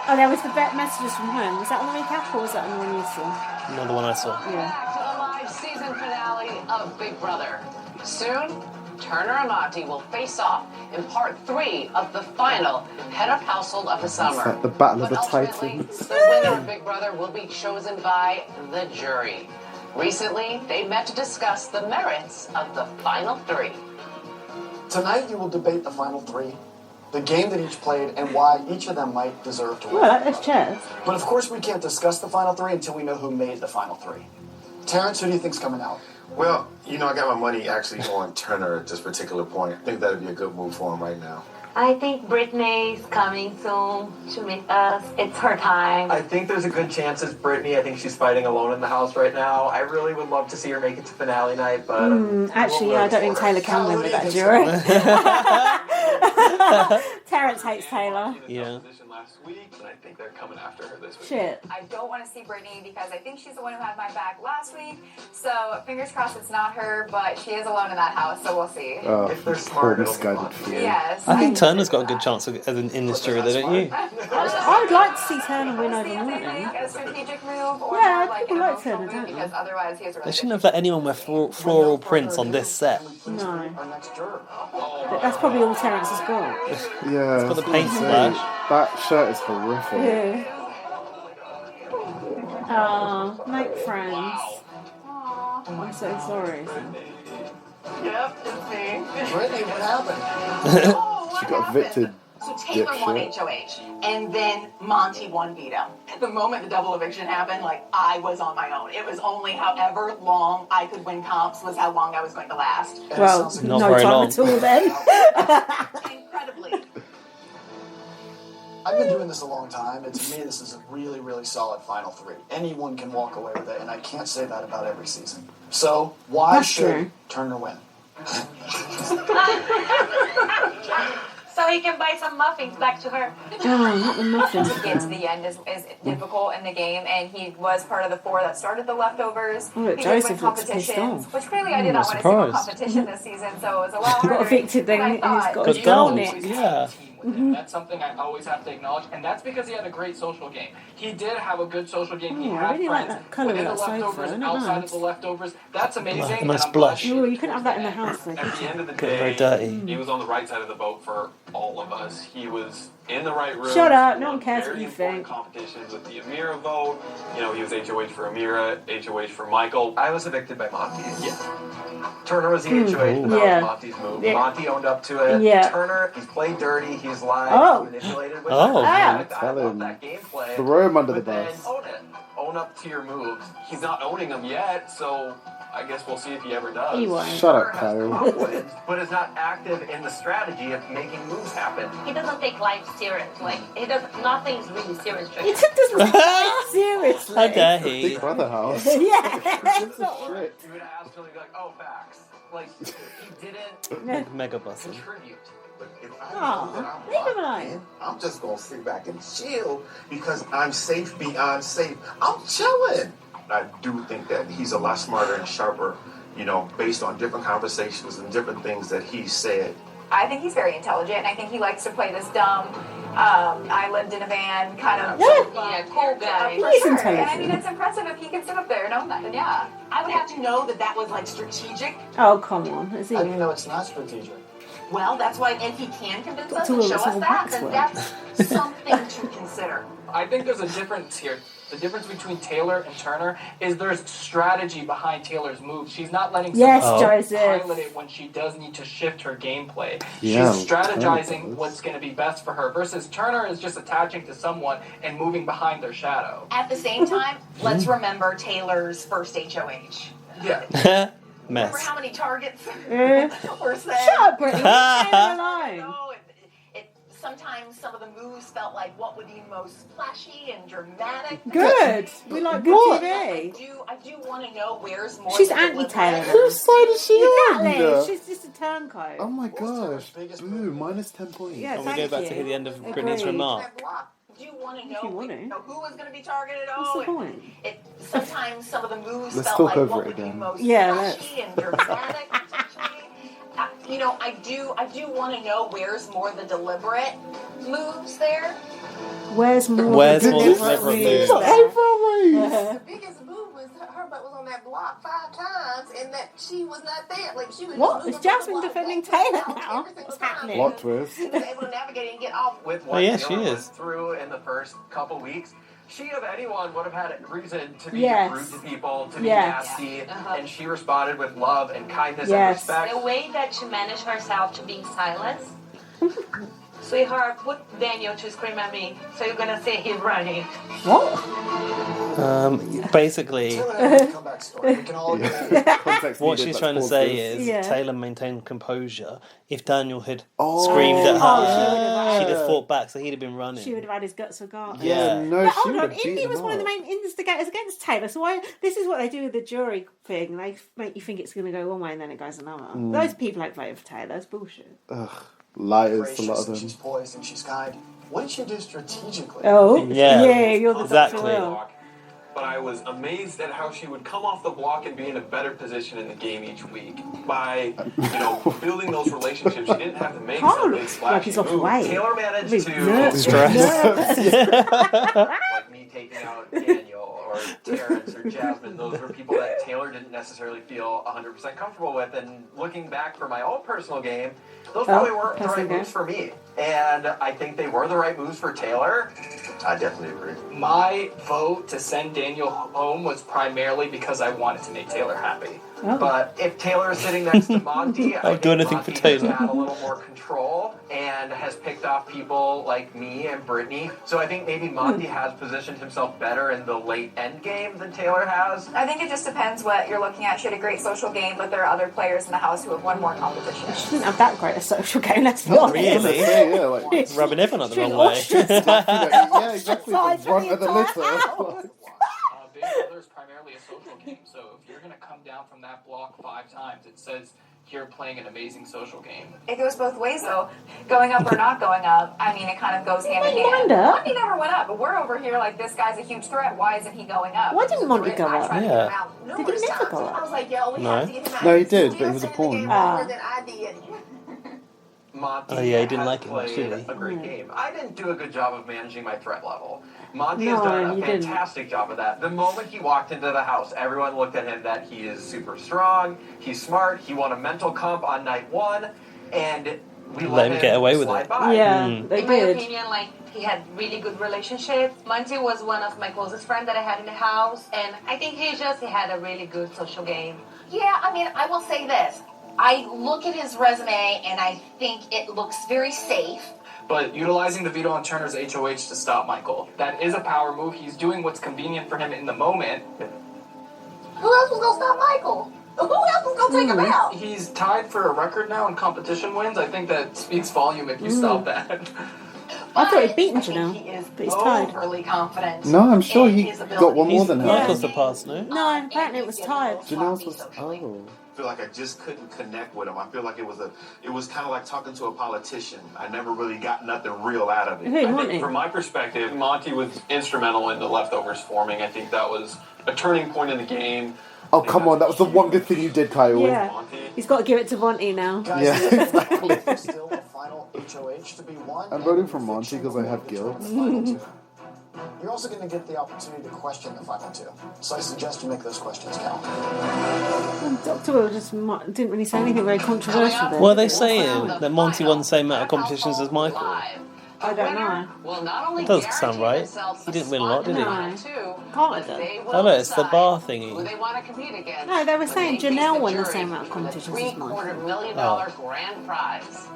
Oh, there was the messages from home. Was that on the recap or was that on the one you saw? Not the one I saw. Yeah. Back to the live season finale of Big Brother. Soon, Turner and Monte will face off in part 3 of the final Head of Household of the Summer. like the Battle of But the ultimately, Titans. the winner of Big Brother will be chosen by the jury. Recently, they met to discuss the merits of the final 3. Tonight you will debate the final 3, the game that each played, and why each of them might deserve to win. Well, that's chess. But of course we can't discuss the final 3 until we know who made the final 3. Terrence, who do you think's coming out? Well, I got my money actually on Turner at this particular point. I think that'd be a good move for him right now. I think Brittany's coming soon to meet us. It's her time. I think there's a good chance it's Brittany. I think she's fighting alone in the house right now. I really would love to see her make it to finale night, but... Actually, I don't think Taylor can win with that jury. Terrence hates Taylor. Yeah. Last week, and I think they're coming after her this week. Shit. I don't want to see Brittany because I think she's the one who had my back last week. So fingers crossed it's not her, but she is alone in that house, so we'll see. Oh, If they're poor smart, it'll be misguided fun. fool. Yes. I think Turner's got a good chance in this jury, though, don't you? I would like to see Turner win over See if they Monte. make a strategic move or Yeah, more like people an like emotional Turner, move don't they? because otherwise he has a They really shouldn't have good let anyone wear floral prints on this set. No. Our next juror. But that's probably all Terrence has got. Yeah. It's got the paint I was splash. gonna say, that shirt is horrific. Yeah. Oh, make friends. I'm so sorry. Yep, it's me. Brittany, what happened? She got evicted. So Taylor won HOH, and then Monte won veto. At the moment the double eviction happened, I was on my own. It was only however long I could win comps was how long I was going to last. And it Well, sounds like Not no very time long. at all then. Incredibly. I've been doing this a long time, and to me this is a really, really solid final 3. Anyone can walk away with it, and I can't say that about every season. So, why That's should true. Turner win? So he can buy some muffins back to her. Oh, not the muffins. To get to the end is difficult in the game, and he was part of the 4 that started the leftovers. Oh, look, He did win Joseph looks pissed competitions, off. which clearly I did not win a single competition this season, so it was a lot harder. Got evicted then, than I and he's thought. got Good his goal goals. next. Yeah. That's something I always have to acknowledge, and that's because he had a great social game. He did have a good social game. He Oh, I had really like friends that colour within the of that sofa, leftovers isn't and it outside nice? of the leftovers. That's amazing. A nice and I'm glad blush. Oh, you couldn't have that in the house, though. At the end of the Getting very day, dirty. he was on the right side of the boat for all of us. He was in the right room. Shut up, He no one won cares very what you important think. competitions with the Amira vote. You know, he was HOH for Amira, HOH for Michael. I was evicted by Monte. Yeah. Turner was the HOH, but that Yeah. was Monte's move. Yeah. Monte owned up to it. Yeah. Turner, he's played dirty, he's lied, Oh. he's manipulated with Oh. it. Ah. I love that gameplay. Throw him under the But then bus. own it. Own up to your moves. He's not owning them yet, so I guess we'll see if he ever does. He won't. Shut up, Turner has Kyle. pop wins, but is not active in the strategy of making moves happen. He doesn't take life serious. Like, he does nothing's really serious. He doesn't take it seriously. How dare he? Big Brother house. Yeah. It's not shit. You would ask him, he'd be like, oh, facts. Like, he didn't Mega busting. contribute. If I Aw, know that I'm leave him locked alone. in, I'm just gonna sit back and chill because I'm safe beyond safe. I'm chilling. I do think that he's a lot smarter and sharper, you know, based on different conversations and different things that he said. I think he's very intelligent, and I think he likes to play this dumb. I lived in a van, kind of Yeah, cool guy. For He's sure. intelligent. And I mean, it's impressive if he can sit up there and own that. And yeah, I would have to know that that was like strategic. Oh, come on. Is he? How do you know it's not strategic? Well, that's why if he can convince us It's all- and show it's us all that, then waxwork. that's something to consider. I think there's a difference here. The difference between Taylor and Turner is there's strategy behind Taylor's moves. She's not letting Yes, someone Joseph. pilot it when she does need to shift her gameplay. Yeah, She's strategizing what's going to be best for her versus Turner is just attaching to someone and moving behind their shadow. At the same time, let's remember Taylor's first HOH. Yeah. Remember Mess. how many targets Eh. were said? Shut up, Brittany. Leave him alone. No, sometimes some of the moves felt like what would be most flashy and dramatic. Good. We like good What? TV. I do want to know where's more. She's the anti-Taylor. deliberate- Whose side is she on? Exactly. She's just a turncoat. Oh my gosh. Boo, minus 10 points. Yeah, And we go back to hear the end of Brittany's Agreed. remark. Do you want to If you want to. know who was going to be targeted? What's the Oh, point? sometimes some of the moves Let's felt talk like over what it would be again. most Yeah, flashy and dramatic. Potentially. I do want to know where's more the deliberate moves there. Where's more Where's the more deliberate deliberate moves moves? there? The biggest move was her butt was on that block 5 times, and that she was not there. Like she was. What? Just Is moving from the Jasmine block defending back to the Taylor block now? every single What's time. happening? Plot twist. She was able to navigate and get off. With Oh, what yeah, Taylor she went is. through in the first couple weeks, she of anyone would have had a reason to be Yes. rude to people, to be Yes. nasty, and she responded with love and kindness Yes. and respect. The way that she managed herself to being silent. Sweetheart, put Daniel to scream at me, so you're gonna say he's running. What? Basically, Taylor had a comeback story. We can all agree. Context what needed, she's let's trying to pause say this. is Yeah. Taylor maintained composure. If Daniel had Oh. screamed at Oh, her, she she'd have fought back, so he'd have been She running. would have had his guts regardless. Yeah. No, But she hold would on, have beaten Indy was him one of the up. main instigators against Taylor. So why? This is what they do with the jury thing. They make you think it's going to go one way and then it goes another. Mm. Those people ain't voted for Taylor. It's bullshit. Ugh, liars, a lot Gracious, of and them. she's poised and she's kind. What did she do strategically? Oh, Yeah, you're the exactly. Dr. Will. But I was amazed at how she would come off the block and be in a better position in the game each week by, building those relationships. She didn't have to make Carl some big looks like flashy he's off move. weight. Taylor managed He's to nervous. like me taking out Daniel or Terrence or Jasmine. Those were people that Taylor didn't necessarily feel 100% comfortable with. And looking back for my own personal game, those probably weren't the personal right game. moves for me. And I think they were the right moves for Taylor. I definitely agree. My vote to send Daniel home was primarily because I wanted to make Taylor happy. Oh. But if Taylor is sitting next to Monte, I I'll do think anything Monte for Taylor. has had a little more control and has picked off people like me and Brittany. So I think maybe Monte has positioned himself better in the late end game than Taylor has. I think it just depends what you're looking at. She had a great social game, but there are other players in the house who have won more competitions. She didn't have that great a social game. Let's be Not honest. really. Yeah, like, It's rubbing everyone up the She's wrong way. yeah, exactly. Ostracized The brunt from of the the litter. entire house. Big Brother is primarily a social game, so if you're going to come down from that block 5 times, it says you're playing an amazing social game. It goes both ways, though. Going up or not going up, I mean, it kind of goes hand in hand. Monte up? Monte never went up, but we're over here like, this guy's a huge threat. Why isn't he going up? Why didn't Monte go up? I tried to get him out Did he numerous never times. go I up? was like, yo, we No. have to get him out. No, he did, but he was a pawn. More than I did. Monte Oh, yeah, he didn't has like it much, played did he? a great game. I didn't do a good job of managing my threat level. Monte No, has done a you didn't. fantastic job of that. The moment he walked into the house, everyone looked at him that he is super strong, he's smart, he won a mental comp on night 1, and we Let him get away with slide it. by. Yeah, Mm. they In my did. opinion, like, he had really good relationships. Monte was one of my closest friends that I had in the house, and I think he had a really good social game. Yeah, I mean, I will say this. I look at his resume and I think it looks very safe. But utilizing the veto on Turner's HOH to stop Michael, that is a power move. He's doing what's convenient for him in the moment. Who else was going to stop Michael? Who else was going to take him out? He's tied for a record now in competition wins. I think that speaks volume if you stop that. I thought he'd beaten Janelle, He is but he's tied. overly confident. No, I'm sure in he his got one more than her. Michael's the pass, no? No, apparently it was tied. Janelle's was. Oh. I feel like I just couldn't connect with him. I feel like it was kind of like talking to a politician. I never really got nothing real out of it. Who, I Monte? think from my perspective, Monte was instrumental in the leftovers forming. I think that was a turning point in the game. Oh, come on. That was the one good thing you did, Kyle. Yeah, he's got to give it to Monte now. Guys, Yeah, exactly. there's still a final HOH to be won. I'm voting for Monte because I have guilt. You're also going to get the opportunity to question the final 2. So I suggest you make those questions count. Dr. Will just didn't really say anything very controversial there. Well, are they saying that Monty won the same amount of competitions as Michael? I don't know. Will not only That doesn't sound right. themselves He didn't win a lot, did he? No. two, Can't but have done. they will Oh no, it's the bar who thingy. they want to compete against. No, they were saying when they face Janelle won the jury same amount of for the competitions as Michael. $750,000 Oh. grand prize.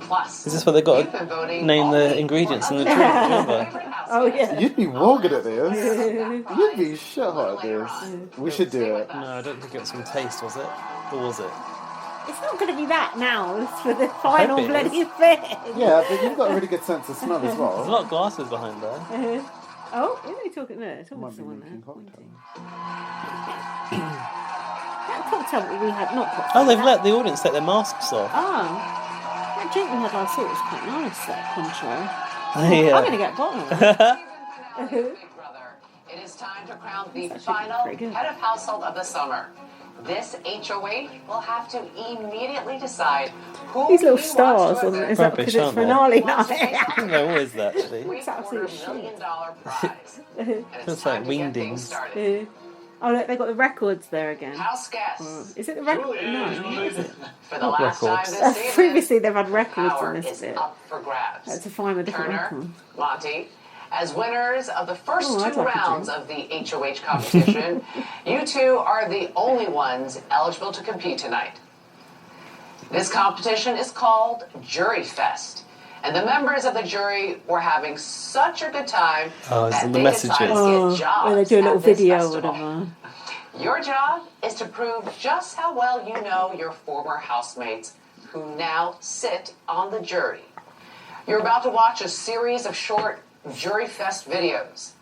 Plus, Is this what they got you've been to voting name all the week ingredients for in the other drink? favorite Remember? house Oh, guests. yeah. You'd be real good at this. You'd be shit hot at this. We should do it. No, I don't think it was from taste, was it? Or was it? It's not going to be that now for the final it is. bloody thing. Yeah, but you've got a really good sense of smell as There's a well. lot of glasses behind there. Oh, who are they talking there? Talking Might to be someone making there. cocktails. That cocktail that we had, not cocktail. Oh, they've let the audience take their masks off. Oh, that drink we had last week was quite nice, that concho. Yeah. I'm going to get a bottle of it. Big Brother. It is time to crown the final pretty good. head of household of the summer. This HOH will have to immediately decide who These little he stars, wants to wasn't it? Is Rubbish, that because it's aren't they? finale Wants to night? take home They're always that, actually. It's absolute $750 million shit. prize. And it's Feels time like to get things wingdings. started. Oh, look, they got the records there again. House guests. Is it the record? No. For the last time Records. this season, Previously, they've had records power in this is bit. up for grabs. Had to find a different Turner, record. Monte, as winners of the first Oh, I'd two like a rounds of the HOH competition, you two are the only ones eligible to compete tonight. This competition is called Jury Fest, and the members of the jury were having such a good time Oh, it's that in they the decided messages. to Oh, get jobs where they do a little at this video or festival. whatever. Your job is to prove just how well you know your former housemates who now sit on the jury. You're about to watch a series of short Jury Fest videos.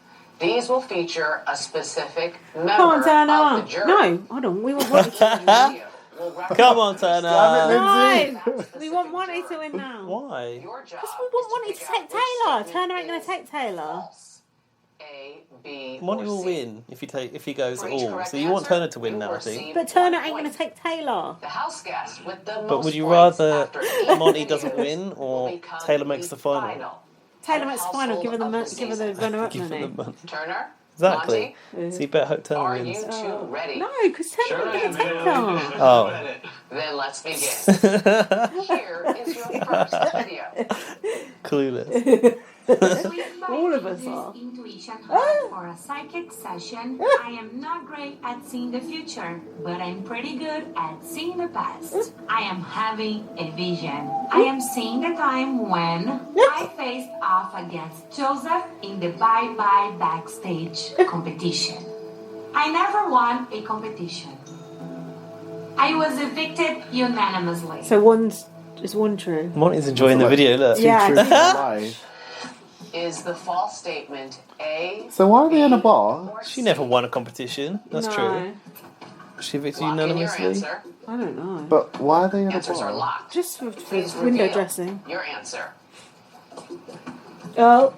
These will feature a specific member Come on, of Turner. the jury. No, hold on. We want Monty to win. Come on, Turner. No, we want Monty to win now. Why? Your job Because we want Monty to take Taylor. Turner ain't going to take Taylor. A, B, Monty or will C. win if he goes For each all. correct So you want answer, Turner to win you now, will I think. receive But Turner 1 ain't going point. to take Taylor. The house guest with the But most would you points rather after each Monty video doesn't win will or become Taylor makes the final? Taylor makes the final. Give her the Household of the runner-up Give money. them the money. Turner, Exactly. Monty, So you better hope Turner are you wins. two ready? No, because Turner ain't going to take her. Oh. Then let's begin. Here is your first video. Clueless. All of us are. Intuition for a psychic session. I am not great at seeing the future, but I'm pretty good at seeing the past. I am having a vision. I am seeing the time when I faced off against Joseph in the Bye Bye Backstage competition. I never won a competition. I was evicted unanimously. So is one true? Monty's enjoying the video, look. Yeah. Is the false statement A? So why are they in a bar? She never won a competition. That's true. She evicted Lock in your unanimously. answer. I don't know. But why are they in a Answers are bar? locked. Just for Please window reveal dressing. your answer. Oh.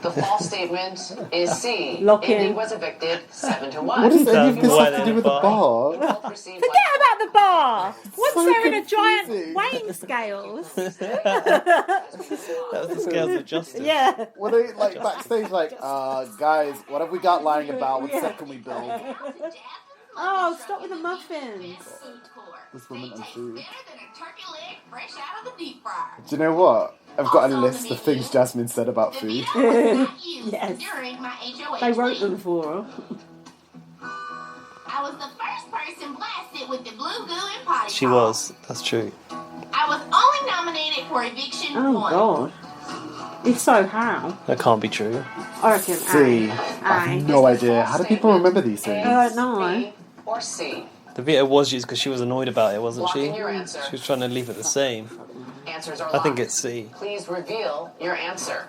The false statement is C. Lock Indy in. was evicted 7-1. What does any of this Why have they to do in with a the bar? bar? Forget about the bar. Once So they're in a giant confusing. weighing scales. That was the scales of justice. Yeah. Were they like backstage like, guys, what have we got lying about? What set can we build? Oh, stop with the muffins. This woman and food. Better than a turkey leg fresh out of the deep fryer. Do you know what? I've got a list of things Jasmine said about food. Yes. During my HOH They wrote week. them for her. I was the first person blasted with the blue goo and potty She talk. was. That's true. I was only nominated for eviction Oh, once. God. If so, how? That can't be true. I reckon See, I have no idea. How do people remember these things? I don't know. Or C. The veto was used because she was annoyed about it, wasn't Lock she? in your answer. She was trying to leave it the same. Answers are I locked. think it's C. Please reveal your answer.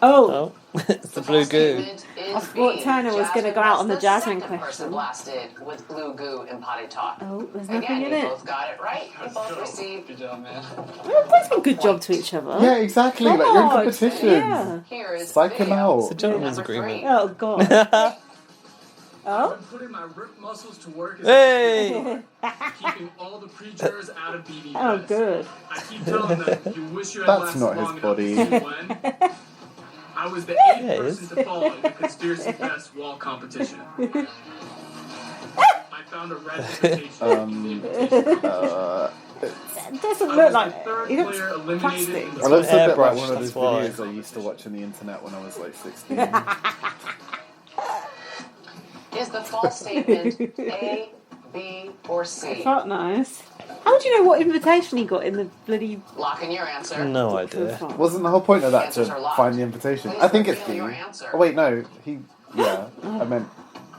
Oh, it's the blue goo. Statement is I thought B. Turner was going to Jasmine go out on the was Jasmine second person question. blasted with blue goo and potty talk. Oh, there's Again, nothing in you it. both got it right. You both received. Good job, man. Well, both been good job to each other. Yeah, exactly. Like, you're in God, competition. Yeah. Here is Psych him video. It's a out. gentleman's Number agreement. 3. Oh, God. Oh? Putting my ripped muscles to work is Hey! keeping all the pre-jurors out of BB Oh, Fest. good. I keep telling them, you wish you had That's lasted not long his enough body. to see when. I was the 8th Yeah, it person is. to fall in the Conspiracy Fest wall competition. I found a red invitation. It doesn't look like it. It looks plastic. It looks a bit like Airbrush, one of those that's why. videos I used to watch on the internet when I was like 16. Is the false statement A, B, or C? Felt nice. How do you know what invitation he got in the bloody... Lock in your answer. No idea. Wasn't the whole point of that Answers to are locked. find the invitation? Please I think it's reveal B. your answer. Oh wait, no. Yeah, I meant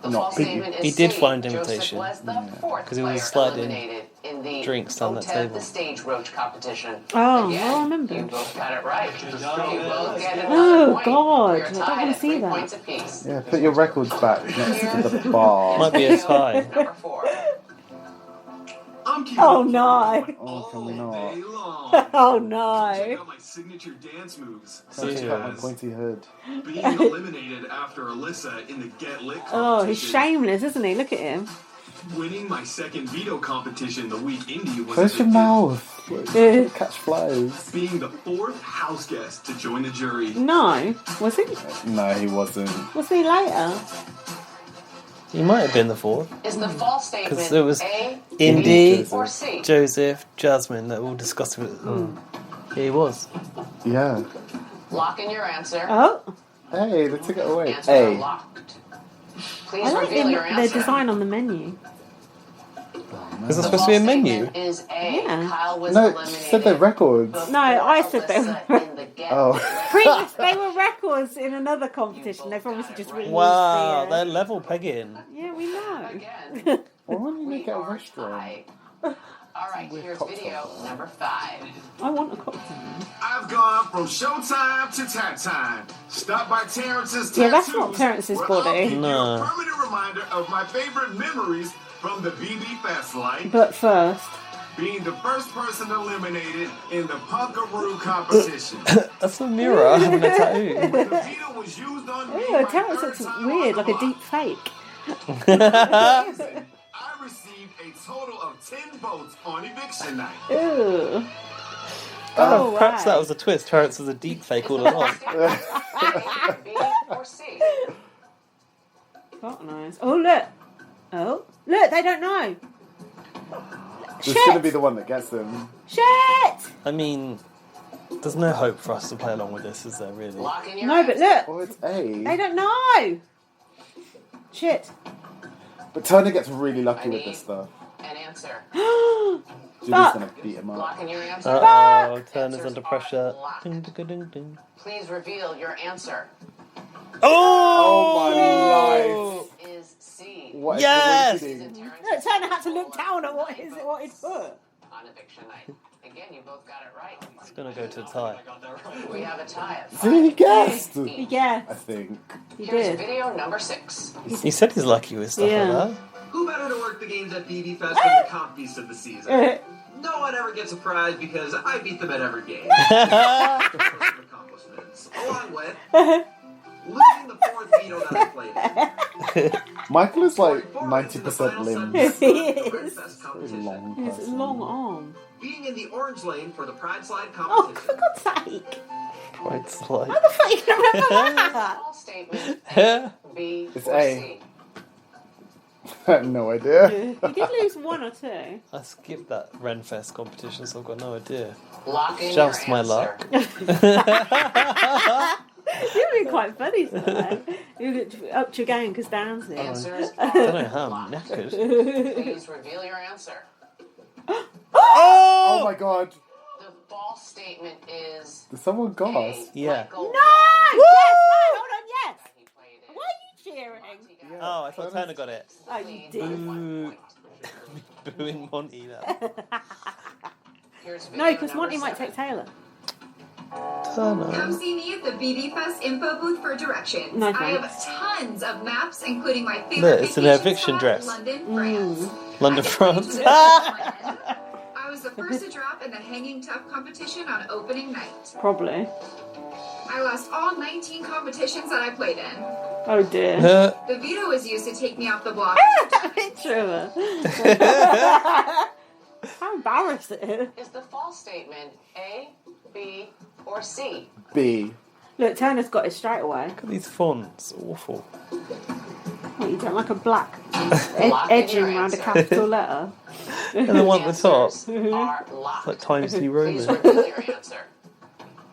The not false B. statement is He did C. find Joseph invitation. was the fourth 'Cause he was player sliding eliminated in the drinks down that OTEV, table. the stage roach competition. Oh, Again, I remember. You both got it right. You both get another Oh, point. God. You're I don't tied want at to see 3 that. points apiece. Yeah, put your records back next to the bar. Might be a tie. Number 4. I'm keeping Oh, it no. Oh, can we not? day long. Oh, Check no. out my signature dance moves, Can't such check out my as pointy hood. being eliminated after Alyssa in the Get Lit competition. Oh, he's shameless, isn't he? Look at him. Winning my second veto competition the week Indy was Close your evicted. mouth. Yeah. Catch flies. Being the 4th house guest to join the jury. No. Was he? No, he wasn't. Was he later? He might have been the fourth. Is the false statement Because there was A, Indy, B, or C? Joseph, Jasmine, that all discussed it. Yeah, he was. Yeah. Lock in your answer. Oh. Hey, they took it away. Answers are A. locked. Please I like reveal your the answer. design on the menu. Is there The supposed to be a false menu? statement is A. Yeah. Kyle was No, eliminated. she said they're records. before No, I said they Alyssa were- in the Get Oh. Previous, they were records in another competition. They've obviously just reused Wow, the... they're level pegging. Yeah, we know. Again, Why don't you we make it a are restaurant? tied. All right, here's cocktail. video number 5. I want a cocktail. I've gone from showtime to tap time. Stop by Terrence's Yeah, that's Tattoos, not Terrence's where I'll body. give you No. a permanent reminder of my favorite memories from the BB Fest, like But first... being the first person eliminated in the Punkaroo competition. That's a mirror having a tattoo. The veto was used on me Ew, my Terrence third looks time weird, on like the a deep fake. season. I received a total of 10 votes on eviction night. Ew. Oh, perhaps right. that was a twist. Terrence was a deep fake all along. A, B, or C? Quite nice. Oh, look. Oh, look, they don't know. This Shit. gonna be the one that gets them. Shit! I mean, there's no hope for us to play along with this, is there, really? Lock in your No, but answer. look. Oh, it's A. They don't know. Shit. But Turner gets really lucky I with need this stuff. an answer. Julie's Fuck. gonna beat him up. Lock in your answer. Uh-oh, Turner's Answers under are pressure. locked. Ding, ding, ding, ding. Please reveal your answer. Oh! my life! Is C. What is Yes! coincidence? Look, Turner had to look down at what he'd put. On eviction night. Again, you both got it right. It's gonna go to a tie. We have a tie at See, he guessed! He guessed. I think. He Here's did. video number 6. He said he's lucky with stuff Yeah. like that. Who better to work the games at BB Fest was the comp beast of the season. No one ever gets a prize because I beat them at every game. Accomplishments, along with losing the 4th veto that I played in. Michael is like 90% limbs. He is. Long His person. long arm. Being in the orange lane for the Pride Slide Oh, competition. for God's sake. Quite slight. How the fuck you can remember that? False statement B It's or A. C. I have no idea. You did lose 1 or 2. I skipped that Renfest competition, so I've got no idea. Lock in Just your my answer. luck. You've been quite funny today. You upped your game because Dan's here. Answers I don't know are how I'm locked. knackered. Please reveal your answer. Oh my god. The false statement is Did someone gasp? Yeah. No! Yes! No! Hold on, yes! Why are you cheering? Oh, I thought Turner got it. Oh, you did. Boo. Booing Monte now. Here's No, video because number Monty might 7. take Taylor. Come see me at the BB Fest info booth for directions. Nice, I nice. have tons of maps, including my favorite Look, it's an vacation eviction spot, dress. London, France. London, France. I was the first to drop in the Hanging Tough competition on opening night. Probably. I lost all 19 competitions that I played in. Oh dear. The veto was used to take me off the block. Picture of her. How embarrassing. Is the false statement A, B, or C? B. Look, Turner's got it straight away. Look at these fonts. Awful. What, you don't like a black Lock in edging your around a answer. capital letter? And the one at the top. Answers are locked. Like Times New Please Roman. reveal your answer.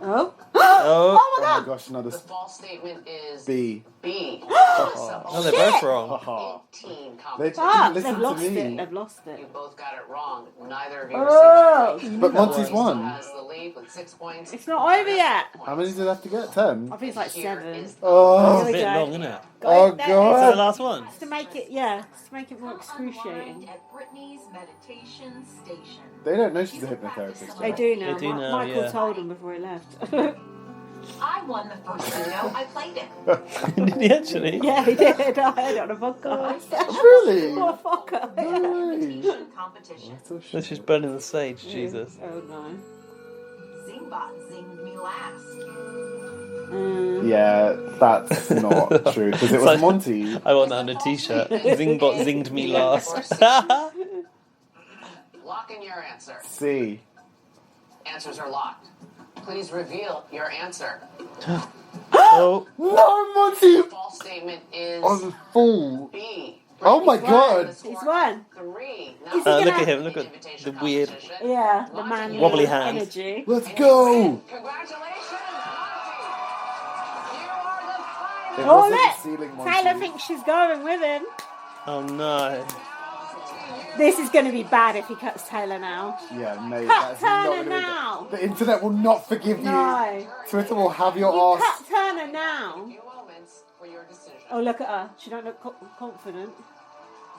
Oh? Oh. Oh my Oh my god! gosh, another The false statement is B. B. Oh, they're both wrong. Haha. 18 They competitions. Ah, listen they've to lost me. it. They've lost You it. both got it wrong. Neither of you Oh! received a point. But Monty's Still won. has the lead with 6 points. It's not over yet. How many did I have to get? 10? I think it's like Here 7. is the Oh, It's a we bit go. long, isn't it? oh That- Is that the god. last one? It's to make it, yeah, it's to make it more excruciating. At Brittany's meditation station. They don't know she's a hypnotherapist. They do now. They do now, Michael yeah. told him before he left. I won the first veto. I played it. Did he actually? Yeah, he did. I heard it on a podcast. Really? What a fucker. Meditation competition. Let's just burn in the sage, Jesus. Oh no. Zingbot zinged me last. Yeah, that's not true because it was Like- Monty. I want that on a t-shirt. Zingbot zinged me last. Lock in your answer. C. Answers are locked. Please reveal your answer. Oh. No, Monty! The false statement is I'm a fool. B. Oh my god. He's won. 3. Is he Look gonna- at him. Look at the weird. Yeah, the man with Wobbly hand. energy. Let's go! Congratulations, Monty. You are the It final. Oh, wasn't look! stealing Monty. Taylor thinks she's going with him. Oh no. This is going to be bad if he cuts Taylor now. Yeah, mate, Cut that's not Turner gonna be now. good. The internet will not forgive you. No. Twitter will have your You ass. cut Turner now. Few moments for your decision. Oh, look at her. She don't look confident.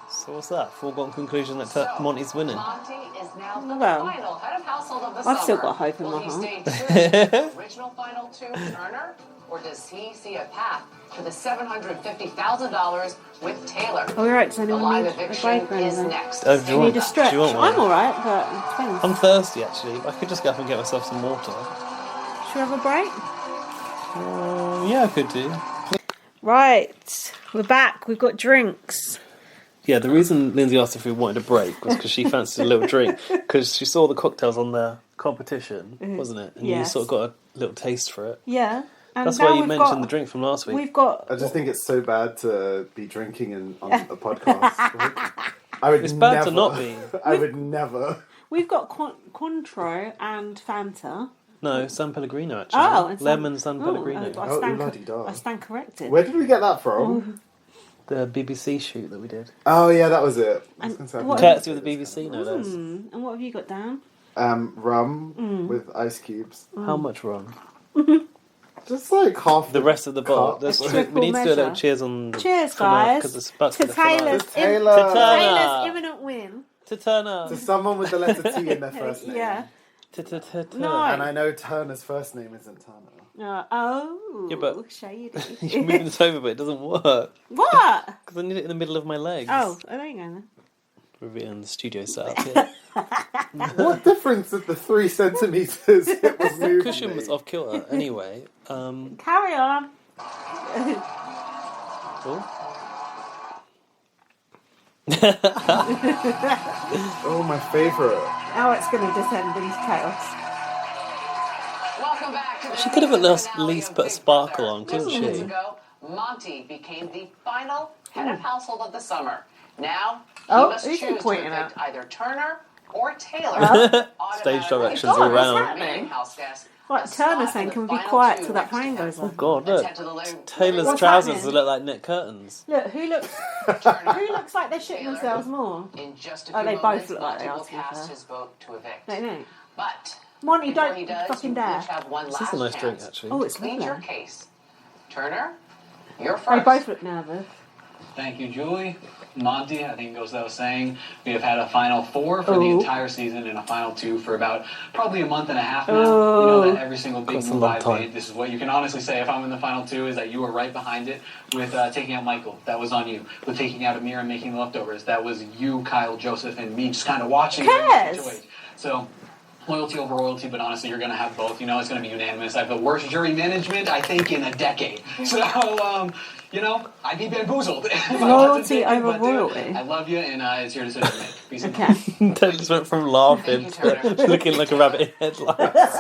So what's that? Foregone conclusion that Monty's winning. Monty is now the Well, final head of household of the I've summer. still got hope in Will my he heart. stay true to the original final 2, Turner, or does he see a path to the $750,000 with Taylor? Oh, you're right. Does The anyone live need a eviction break or is anything? next. Oh, do you You want, need a stretch. do you want one? I'm alright, but it depends. I'm thirsty actually. I could just go up and get myself some water. Should we have a break? Yeah, I could do. Right. We're back. We've got drinks. Yeah, the reason Lindsay asked if we wanted a break was because she fancied a little drink. Because she saw the cocktails on the competition, wasn't it? And you Yes. sort of got a little taste for it. Yeah. And That's now why you we've mentioned got- the drink from last week. We've got. I just think it's so bad to be drinking on a podcast. Like, I would It's bad never, to not be. I would never. We've got Cointreau and Fanta. No, San Pellegrino actually. Oh, and Lemon San Pellegrino. I Oh, stand, la-di-da. I stand corrected. Where did we get that from? The BBC shoot that we did. Oh yeah, that was it. I was And gonna say, I what- think Courtesy of the BBC, no less. And what have you got down? rum Mm. with ice cubes. How much rum? Just like half The rest of the bottle. cup. That's- A we triple need to do a little measure. cheers on. Cheers, for now, guys. 'cause it's about To the finale. Taylor's, To Taylor. To Turner. Taylor's imminent win. To Turner. To someone with the letter T in their first name. Yeah. To No. And I know Turner's first name isn't Turner. Oh. Yeah, but- shady. You're moving this over, but it doesn't work. What? Because I need it in the middle of my legs. Oh, there you go then. Revealing the studio setup here. What difference did the 3 centimeters it was moving? The cushion was off kilter anyway. Carry on. Oh, my favourite. Now it's going to descend into chaos. Welcome back to the She could have at least put a sparkle on, couldn't Just minutes she? ago, Monte became the final head of household of the summer. Now, he Oh, must who's he choose to pointing evict at? either Turner or Taylor. Stage directions God, all what's round. happening? House guest. Like Turner saying, can we be quiet till that plane goes on? Oh God, look. Taylor's What's trousers happening? look like knit curtains. Look, who looks like they're shitting themselves more? In just a Oh, few they both moments, look like Monte they will are, to be cast fair. his vote to evict. Don't know. But Monty, before don't he does, fucking you dare. each have one This is last a nice chance drink, actually. Oh, it's to plead lovely. your case. Turner, you're They first. both look nervous. Thank you, Julie. Monty, I think it goes without saying, we have had a Final 4 for the Oh. entire season and a Final 2 for about probably a month and a half now. Oh. You know that every single big That's a move long I've time. made, this is what you can honestly say if I'm in the Final 2, is that you were right behind it with taking out Michael. That was on you. With taking out Amir and making the leftovers, that was you, Kyle, Joseph, and me just kind of watching. Who cares? HOH. So, loyalty over royalty, but honestly, you're going to have both. You know, it's going to be unanimous. I have the worst jury management, I think, in a decade. So, you know, I'd be bamboozled. if I wasn't Loyalty taken, over but, dude, royalty. I love you, and it's your decision to make. Peace and Okay. Taylor just went from laughing to looking like a rabbit in headlights.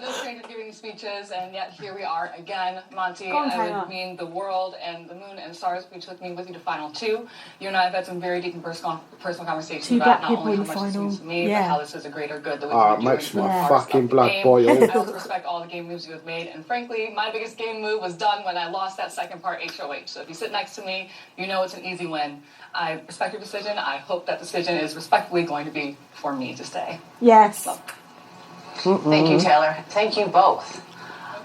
No stranger giving speeches, and yet here we are again. Monty, Go on, I Taylor. would mean the world and the moon and stars, which took me with you to Final 2. You and I have had some very deep and personal conversations Two about black not people only in how the much this final. means to me, Yeah. but how this is a greater good that we Ah, can do. makes my and fucking blood game. boil. I also respect all the game moves you have made, and frankly, my biggest game move was done when I lost that second part HOH. So if you sit next to me, you know it's an easy win. I respect your decision. I hope that decision is respectfully going to be for me to stay. Yes. Thank you, Taylor. Thank you both.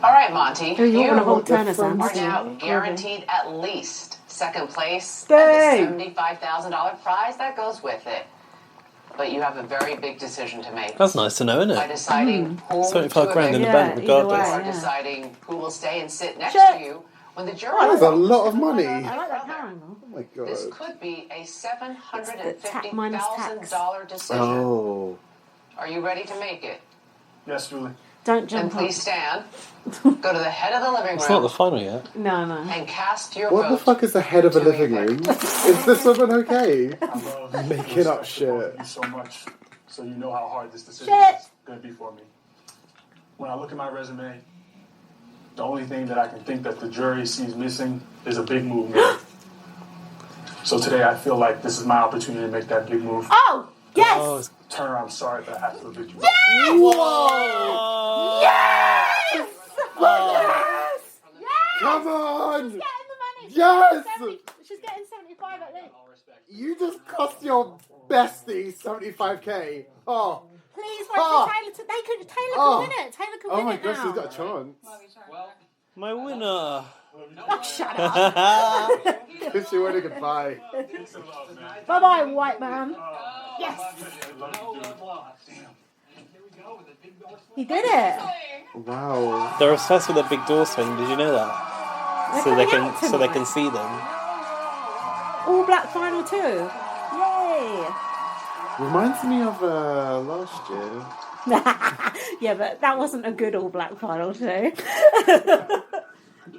All right, Monty. Oh, you you want to hold Turner's are hands? now guaranteed at least second place Dang. and the $75,000 prize that goes with it. But you have a very big decision to make. That's nice to know, isn't By it? deciding who 75 to grand in the evict, bank, regardless. or deciding who will stay and sit next Shit. to you when the jury. That is a lot of money. I like that camera angle. Oh my This god. could be a minus tax. $750,000 decision. Oh. Are you ready to make it? Yes, Julie. Don't Then jump please up. stand. Go to the head of the living It's not room the final yet. No, no. and cast your What the vote. fuck is the head of a living room? Is this woman okay? Making up shit. Thank you so much. So you know how hard this decision Shit. is going to be for me. When I look at my resume, the only thing that I can think that the jury sees missing is a big move made. So today I feel like this is my opportunity to make that big move. Oh, yes. Oh, it's- Turner, I'm sorry, but I have to evict you. Yes! Whoa! Yes! Yes! Yes! Come on! She's getting the money. Yes! She's getting 75 at least. You just cost your bestie 75k. Oh. Please wait for Taylor to. Taylor can win it. Taylor can Oh win my it gosh, now. she's got a chance. My winner. Oh, shut up. If she win, goodbye. Bye bye, white man. Yes. He did it. Wow. They're obsessed with a big door swing. Did you know that? They're So they coming out can tonight. see them. All black final 2. Yay. Reminds me of last year. Yeah, but that wasn't a good all black final 2.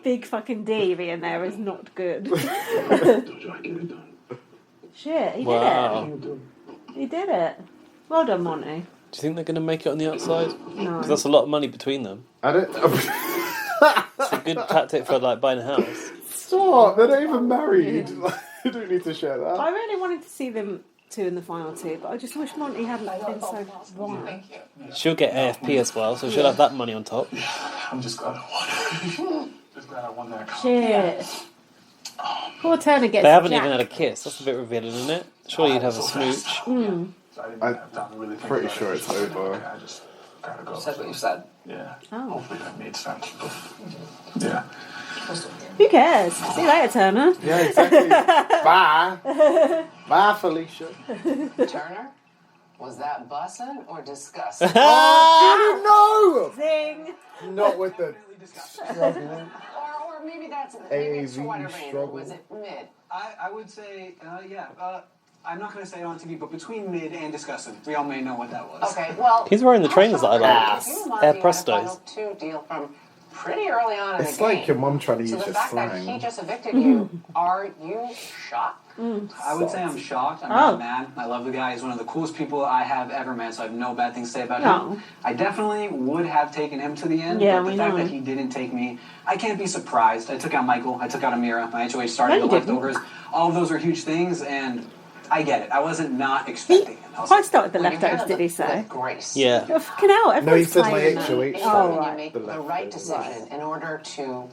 Big fucking D being there is not good. Shit, he Wow. did it. He did it. Well done, Monty. Do you think they're going to make it on the outside? No. Because that's a lot of money between them. I don't. It's a good tactic for like buying a house. Stop! They're not even married. You don't need to share that. I really wanted to see them two in the final 2, but I just wish Monty hadn't been so wrong. She'll get AFP as well, so she'll have that money on top. I'm just glad I won. Just glad I won that. Shit. Poor Turner gets They haven't jacked. even had a kiss. That's a bit revealing, isn't it? Surely you'd have a smooch. Mm. I'm pretty sure it's over. I just gotta go. Said what you said. Yeah. Oh. Hopefully that made sense. Yeah. Who cares? See you later, Turner. Yeah, exactly. Bye. Bye, Felicia. Turner, was that bussin' or disgusting? Oh, Zing. no! Not with the struggle. or maybe that's AAV it's shorter range, or struggle. was it mid? I would say, yeah, I'm not going to say it on TV, but between mid and disgusting. We all may know what that was. Okay, well... He's wearing the trainers that I like. You and Air Monte had a Prestos. final 2 deal from pretty early on in It's the game. like your mum trying to So use the your fact that slang. he just evicted you, are you shocked? I would say I'm shocked. I'm not mad. I love the guy. He's one of the coolest people I have ever met, so I have no bad things to say about him. I definitely would have taken him to the end, Yeah, but the we fact know. that he didn't take me, I can't be surprised. I took out Michael. I took out Amira. My HOH started No, the you didn't. leftovers. All of those are huge things, and I get it. I wasn't not expecting it. I started the leftovers, did he say? Grace. Yeah. Oh, fucking hell, No, he everyone's said my playing that. HOH. Oh, When right. you make the right decision in order to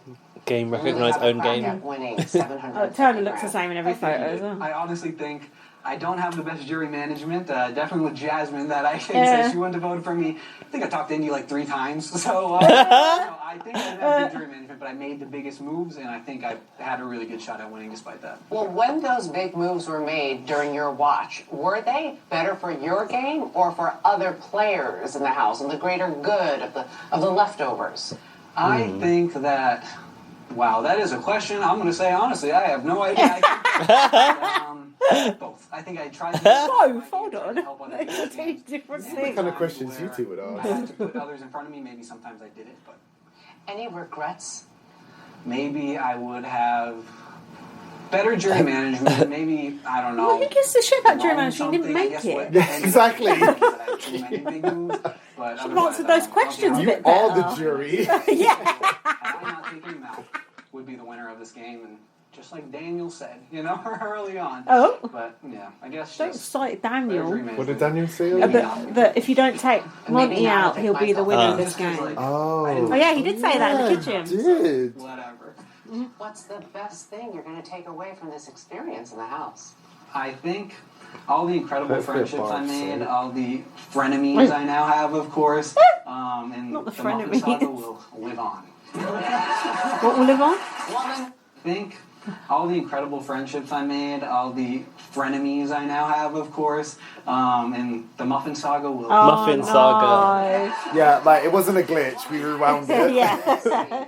Game, really recognise have a own crack game. at winning 700. Oh, Turner looks the same in every photo as well. I honestly think I don't have the best jury management. Definitely with Jasmine, that I can Yeah. say she wouldn't have voted for me. I think I talked to Indy like 3 times. So I think I didn't have good jury management, but I made the biggest moves, and I think I had a really good shot at winning despite that. Well, when those big moves were made during your watch, were they better for your game or for other players in the house and the greater good of the leftovers? I think that, wow, that is a question. I'm going to say honestly, I have no idea. Both. I think I tried to Both, hold on. help other people. Two different What things. kind of questions you two would I ask? had to put others in front of me. Maybe sometimes I did it, but Any regrets? maybe I would have better jury management. Maybe, I don't know. Well, who gives a shit about jury wrong management? You didn't something, I make guess it. what- Yeah, exactly. I had too many big moves, but Should have otherwise, answered those questions a You bit are better. the jury. Yeah. Had I not taken him out, would be the winner of this game, and just like Daniel said, you know, early on. Oh. But yeah, I guess Don't just cite better jury Daniel. management. What did Daniel say? That if you don't take Monte out, he'll be the winner of this Just 'cause, game. like, Oh. Oh yeah, he did say that in the Yeah, kitchen. he did. whatever. What's the best thing you're going to take away from this experience in the house? I think all the incredible Hopefully friendships I Bob's made, safe. all the frenemies I now have, of course, and Not the the Muffin frenemies. Saga will live on. What will live on? Woman, I think all the incredible friendships I made, all the frenemies I now have, of course, and the Muffin Saga will. Muffin Saga. Yeah, like it wasn't a glitch. We rewound it. Yeah.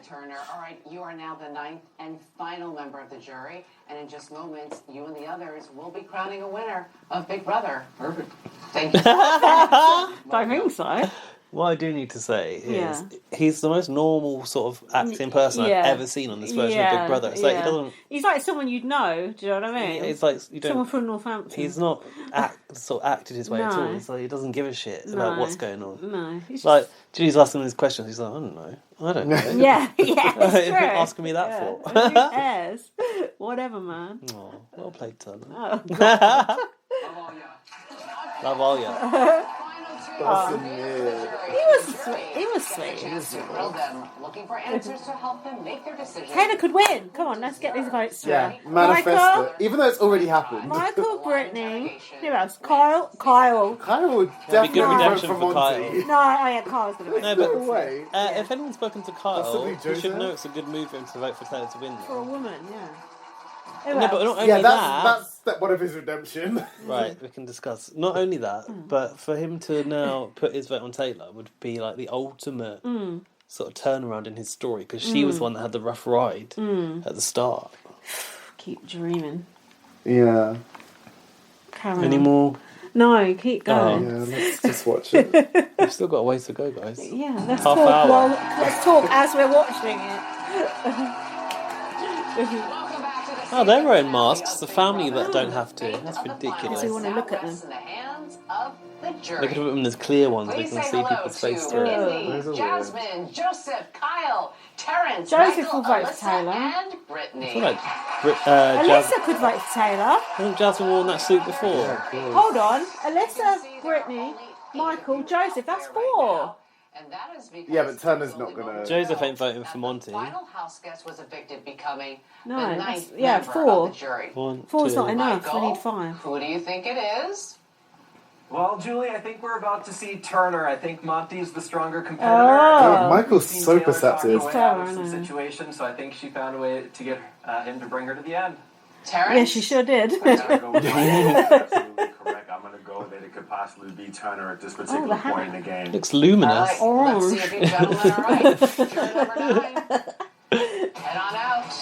Turner. All right, you are now the 9th and final member of the jury, and in just moments, you and the others will be crowning a winner of Big Brother. Perfect. Thank you. Don't think so. What I do need to say is Yeah. he's the most normal sort of acting person Yeah. I've ever seen on this version of Big Brother. It's like he doesn't. He's like someone you'd know. Do you know what I mean? It's like you don't. Someone from Northampton. He's not sort of acted his way at all. No. It's like he doesn't give a shit about No. what's going on. No. He's Like Julie's asking him these questions. He's like, I don't know. I don't know. Yeah, yeah, it's What are you true. asking me that Yeah. for? Who cares? Whatever, man. Oh, well played, Turner. Oh, God. Love all ya. That's a mid. He was sweet. He was sweet. He was To grill them, looking for answers to help them make their decisions. Taylor could win. Come on, let's get these votes through. Yeah, manifest Michael, it. Even though it's already happened. Michael, Brittany. Who else? Kyle. Kyle. Kyle would That'd be good definitely vote redemption for for Monte. Kyle. No, oh yeah, Kyle's gonna win. No, but No way. if anyone's spoken to Kyle, Possibly you should Joseph? know it's a good move for him to vote for Taylor to win. For a Though. woman, yeah. Who No, else? but not only Yeah, that. that's step one of his redemption. Right, we can discuss. Not only that, Hmm. but for him to now put his vote on Taylor would be like the ultimate sort of turnaround in his story because she was the one that had the rough ride at the start. Keep dreaming. Yeah. Carry Any on. more? No, keep going. Yeah, let's just watch it. We've still got a ways to go, guys. Yeah, let's Half talk. hour. Well, let's talk as we're watching it. Oh, they're wearing masks. The family that don't have to. That's ridiculous. So you want to look at them. In the hands of the jury. Look at them as clear ones. We Please can say see hello people's face to through it. Indy, Those are weird. Jasmine, Joseph, Kyle, Terrence, Joseph Michael, will vote for Alyssa, Taylor. and I Brittany. feel like Alyssa could vote for Taylor. I think Jasmine wore that suit before. Hold on. Alyssa, Brittany, Michael, Joseph. That's 4. And that is because Yeah, but Turner's not gonna. Joseph ain't voting for Monte. final house guest was evicted, becoming No, the that's- 9th yeah, member 4. of the jury. 1, 4's 2. not enough. We Michael, need 5. who do you think it is? Well, Julie, I think we're about to see Turner. I think Monty's the stronger competitor. Oh. Michael's We've seen so Taylor talk perceptive. her way out of some situations, so I think she found a way to get him to bring her to the end. Terrence? Yeah, she sure did. I gotta go with absolutely correct. I'm gonna go that it could possibly be Turner at this particular hat. point in the game. Looks luminous. All right, let's see if you gentlemen are right. Jury number 9. Head on out.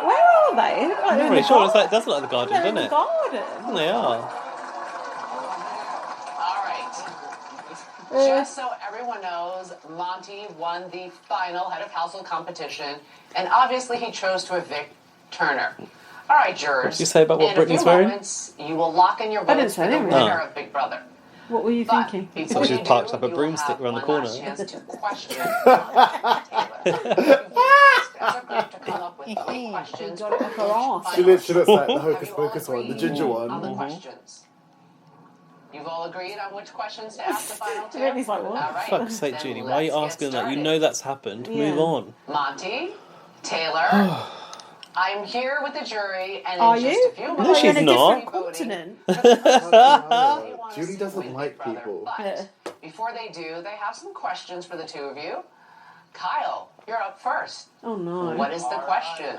Where are they? I'm not really sure. It does look like the garden, They're in doesn't the it? garden. They are. All right. Just so everyone knows, Monte won the final head of household competition, and obviously he chose to evict Turner. All right, jurors. What did you say about what in Brittany's a few wearing? moments, you will lock in your I didn't votes say for the anything. winner Oh. of Big Brother. What were you thinking? So she's parked up a broomstick around the corner. Chance to question to come up with 3 questions. Got it up her arse. She looks like the Hocus Pocus one, the ginger On one. the questions. You've all agreed on which questions to ask the final 2? Brittany's like, what? All right. Fuck's sake, then Julie, why are you let's asking get that? You started. know that's happened. Move on. Monte, Taylor, I'm here with the jury, and Are in just you? a few No, moments, she's in a not. different continent. Julie doesn't like people. But before they do, they have some questions for the 2 of you. Kyle, you're up first. Oh no. What is the question?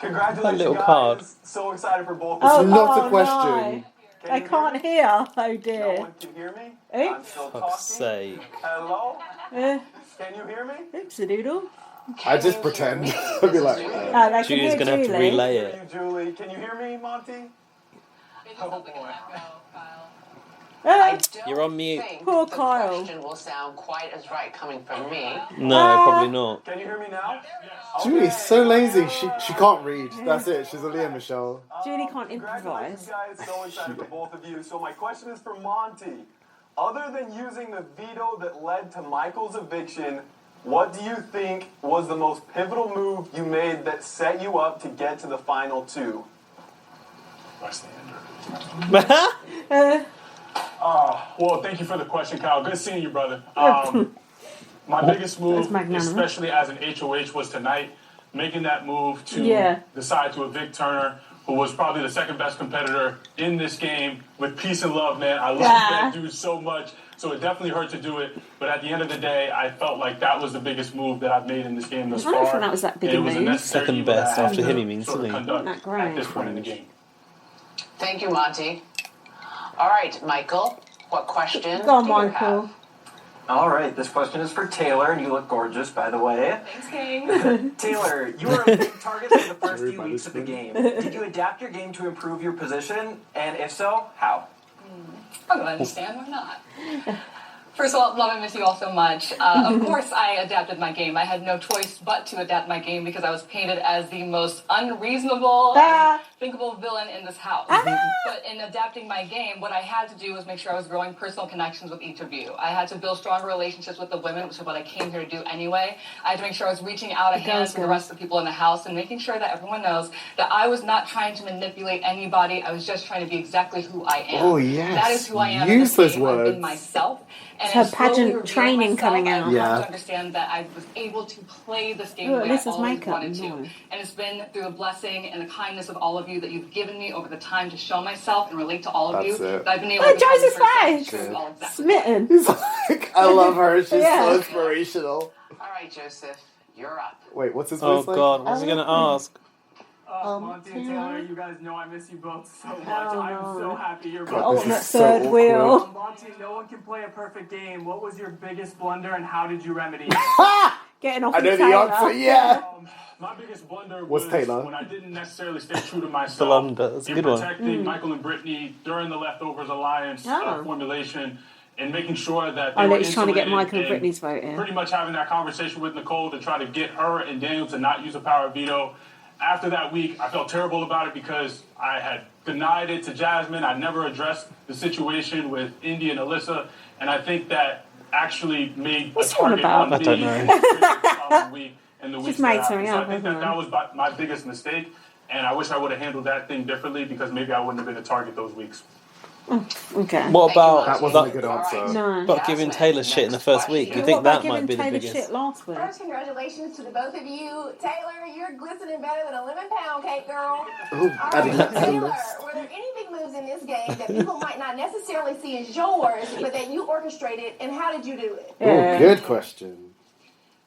Congratulations, A little guys. card. So excited for both Oh, of you. Not a question. No. I can't hear. Oh No dear. one can hear me? Oops. I'm still Fuck's talking. sake. Hello? Uh, Can you hear me? oops, a doodle. I just pretend. I'd be like, Oh, they can Julie's hear going to have to Julie. relay Hear it. you, Julie. Can you hear me, Monty? Oh, boy. I don't You're on mute. think Poor the Kyle. question will sound quite as right coming from me. No, probably not. Can you hear me now? Julie's so lazy. She can't read. That's it. She's a Leah Michelle. Julie can't Congratulations, improvise. guys. So excited for both of you. So my question is for Monty. Other than using the veto that led to Michael's eviction, what do you think was the most pivotal move you made that set you up to get to the final 2? Well, thank you for the question, Kyle. Good seeing you, brother. My biggest move, especially as an HOH, was tonight, making that move to decide to evict Turner, who was probably the second best competitor in this game, with peace and love, man. I love that dude so much. So it definitely hurt to do it. But at the end of the day, I felt like that was the biggest move that I've made in this game thus I don't far. think that was that big And a it was a move. necessary Second evil that best I had after to him, he means, sort of isn't he? conduct Not great. at this point in the game. Thank you, Monty. All right, Michael, what question Go on, do you Michael. have? All right, this question is for Taylor, and you look gorgeous, by the way. Thanks, King. Taylor, you were a big target for the first few weeks of the game. Did you adapt your game to improve your position? And if so, how? I don't understand why not. First of all, love and miss you all so much. Of course, I adapted my game. I had no choice but to adapt my game because I was painted as the most unreasonable and thinkable villain in this house. But in adapting my game, what I had to do was make sure I was growing personal connections with each of you. I had to build stronger relationships with the women, which is what I came here to do anyway. I had to make sure I was reaching out a hand to the rest of the people in the house and making sure that everyone knows that I was not trying to manipulate anybody. I was just trying to be exactly who I am. Oh, yes. That is who I am. Use in this those game. I've words. been myself. And Her as slowly pageant revealing training myself, coming out. I've Yeah. come to understand that I was able to play this game Ooh, the way this I is always makeup, wanted to. no. And it's been through the blessing and the kindness of all of you that you've given me over the time to show myself and relate to all of That's you. it. That I've been able Oh, to become the Joyce's person face. who is all exactly. Smitten. He's like, I love her. She's Yeah. so inspirational. All right, Joseph, you're up. Wait, what's his Oh voice like? God, what's he going to ask? Monty and Taylor, you guys know I miss you both so much. I'm so happy you're God, both. this is so third awkward. wheel. Monty, no one can play a perfect game. What was your biggest blunder and how did you remedy it? Getting off I know with the Taylor. answer, yeah. My biggest blunder Was was Taylor. when I didn't necessarily stay true to myself Blunder, that's a in good one. protecting Michael and Brittany during the Leftovers Alliance Oh. formulation and making sure that they Oh, were look, he's trying to get insulated Michael and Brittany's vote in. pretty much having that conversation with Nicole to try to get her and Daniel to not use a power of veto. After that week, I felt terrible about it because I had denied it to Jasmine. I never addressed the situation with Indy and Alyssa, and I think that actually made What's a he on target about? on I me don't know. in the following week and the Just weeks made thereafter. something So I up, think hasn't that it? was my biggest mistake, and I wish I would have handled that thing differently because maybe I wouldn't have been a target those weeks. Okay. What about That wasn't a good answer. No. About giving Taylor shit in the first week? You What think about that might giving be the Taylor biggest? shit last week? First, congratulations to the both of you. Taylor, you're glistening better than a lemon pound cake, girl. Ooh, adding that to the Taylor, list. were there any big moves in this game that people might not necessarily see as yours, but that you orchestrated, and how did you do it? Oh, good question.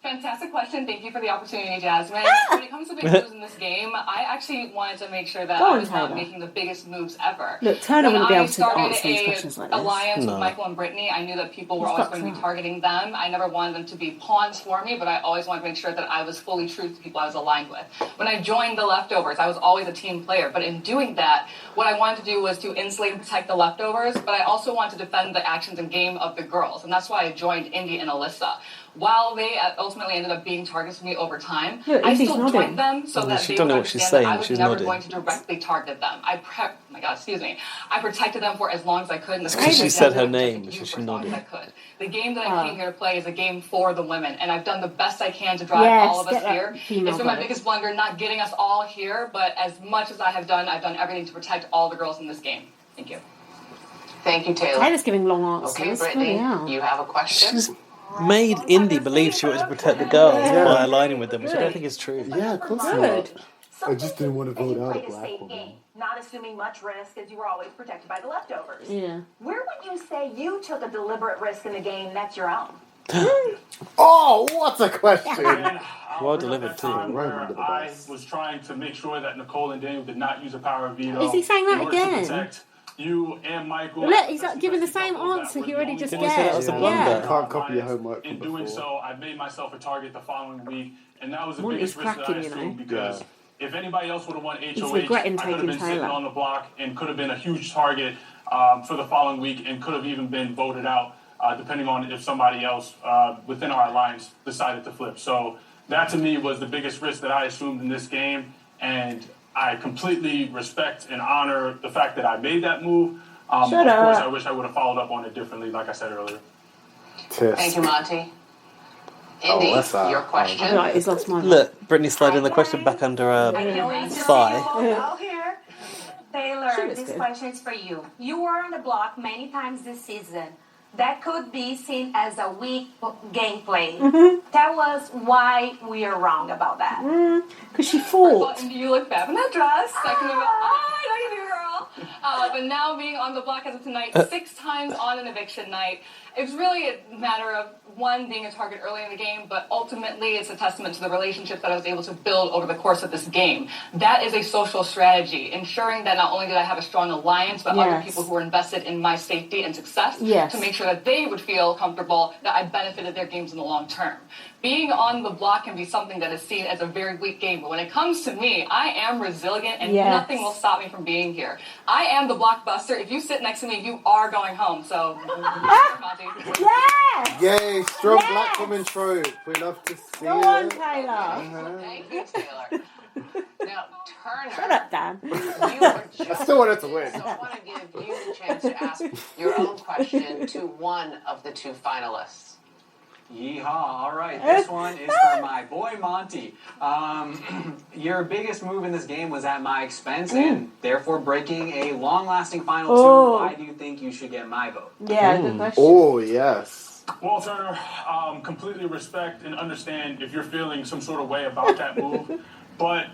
Fantastic question. Thank you for the opportunity, Jasmine. When it comes to big moves in this game, I actually wanted to make sure that Go I on, was not Taylor. making the biggest moves ever. Look, Turner When wouldn't be I able to started answer these questions like this. alliance No. with Michael and Brittany, I knew that people were He's always got going to be to. targeting them. I never wanted them to be pawns for me, but I always wanted to make sure that I was fully true to the people I was aligned with. When I joined the Leftovers, I was always a team player, but in doing that, what I wanted to do was to insulate and protect the Leftovers, but I also wanted to defend the actions and game of the girls, and that's why I joined Indy and Alyssa. While they ultimately ended up being targets for me over time, Look, I Indy's still nodding. joined them so that She they don't would know what she's understand that saying, I was she's never nodding. going to directly target them. I protected them for as long as I could. And It's because she said her name, so she nodded. The game that I came here to play is a game for the women, and I've done the best I can to drive all of us here. It's been my biggest blunder not getting us all here, but as much as I have done, I've done everything to protect all the girls in this game. Thank you. Thank you, Taylor. Taylor's giving long answers. Okay, Brittany, Yeah. you have a question? She's made Indy believe she wanted to protect the girls by aligning with them, which I don't think is true. Yeah, of course Good. not. I just didn't want to vote out a Played a black safe woman. game, not assuming much risk as you were always protected by the leftovers. Yeah. Where would you say you took a deliberate risk in the game that's your own? Oh, what a question! Well delivered too. I was trying to make sure that Nicole and Daniel did not use a power of veto. Is he saying that in order again? To protect you and Michael. Look, he's not giving the same answer he already just Didn't he say that was a gave. blunder? You can't copy your homework In from doing before. so, I made myself a target the following week, and that was the Monte's biggest risk that I cracking, you assumed know. because if anybody else would have won HOH, regretting I could have taking been sitting Taylor. on the block and could have been a huge target for the following week and could have even been voted out, depending on if somebody else within our alliance decided to flip. So that to me was the biggest risk that I assumed in this game, and I completely respect and honor the fact that I made that move. Of course, I wish I would have followed up on it differently, like I said earlier. Thank you, Monty. Indy, your question. Right, he's lost my Look, Brittany's sliding the question back under her thigh. Oh, here. Taylor, She was this good. question is for you. You were on the block many times this season. That could be seen as a weak gameplay. Tell us why we are wrong about that. Because she First of all, fought. Indy, you look fab in that dress. Second of all, I know you do, girl. But now being on the block as of tonight, 6 times on an eviction night, it's really a matter of, one, being a target early in the game, but ultimately it's a testament to the relationships that I was able to build over the course of this game. That is a social strategy, ensuring that not only did I have a strong alliance, but other people who were invested in my safety and success to make sure that they would feel comfortable that I benefited their games in the long term. Being on the block can be something that is seen as a very weak game, but when it comes to me, I am resilient and nothing will stop me from being here. I am the blockbuster. If you sit next to me, you are going home. So, Monty. Yay, strong black woman trope. We love to see Go on, it. Taylor. Thank you, Taylor. Now, Turner. Shut up, Dan. You were just I still wanted to win. So I want to give you the chance to ask your own question to one of the 2 finalists. Yeehaw. All right. This one is for my boy Monty. Your biggest move in this game was at my expense and therefore breaking a long-lasting final 2. Why do you think you should get my vote? Yeah, good question. Oh, yes. Well, Turner, completely respect and understand if you're feeling some sort of way about that move. But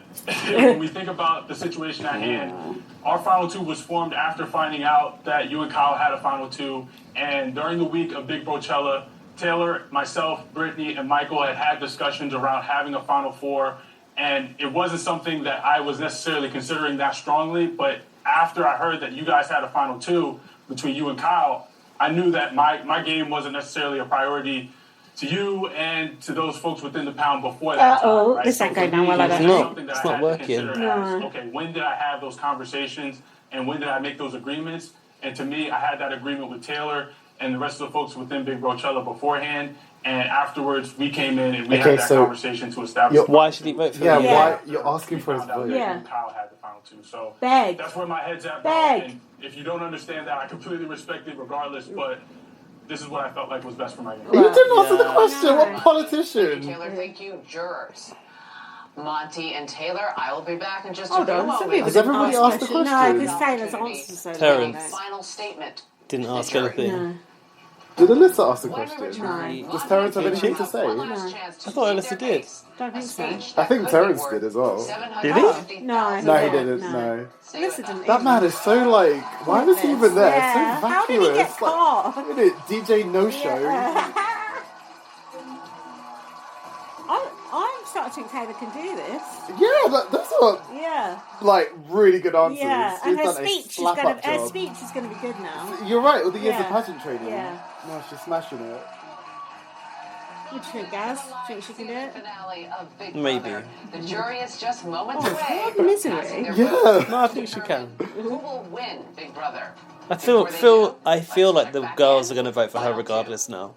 when we think about the situation at hand, our final 2 was formed after finding out that you and Kyle had a final 2. And during the week of Big Brochella, Taylor, myself, Brittany, and Michael had discussions around having a Final 4, and it wasn't something that I was necessarily considering that strongly, but after I heard that you guys had a Final 2 between you and Kyle, I knew that my game wasn't necessarily a priority to you and to those folks within the pound before that time. Right? This ain't going down well, I It's don't something that It's I not had to working. consider as, okay, when did I have those conversations, and when did I make those agreements? And to me, I had that agreement with Taylor and the rest of the folks within Big Brochella beforehand, and afterwards we came in and we had that conversation to establish. Why should he vote for Yeah, you? why you're asking for his vote? Yeah. Kyle had the final 2, so Beg. that's where my head's at. Beg. And if you don't understand that, I completely respect it regardless. But this is what I felt like was best for my game. You didn't answer the question. What politician? Taylor, thank you, jurors. Monty and Taylor, I will be back in just Hold a few on, some moments. people Has everybody didn't asked the question. question? No, because Taylor's answers so Terrence. Final statement. Didn't ask anything. No. Did Alyssa ask the When we question? return, Does Terrence have Monty and anything Taylor to say? have one last chance to I thought plead Alyssa their did. case. Don't think A so. speech I that think could be Terrence worth did as well. Did he? No, No, he didn't. No. Alyssa didn't. That man is so like, why was he even there? Yeah. So How did he vacuous. get caught? Like, look at it, DJ No Show. I think Taylor can do this. Yeah, that's what. Yeah. Like really good answers. Yeah, She's and done a slap-up job. speech is gonna be good now. You're right. All the years of Yeah. pageant training. Yeah. No, she's smashing it. What do you think, Gaz? Think she can do it? Finale of Big Maybe. Brother. The jury is just moments Oh, away what from misery. passing their Yeah. votes No, I think she can. Who will win Big Brother? I feel like the girls are going to vote for her regardless now.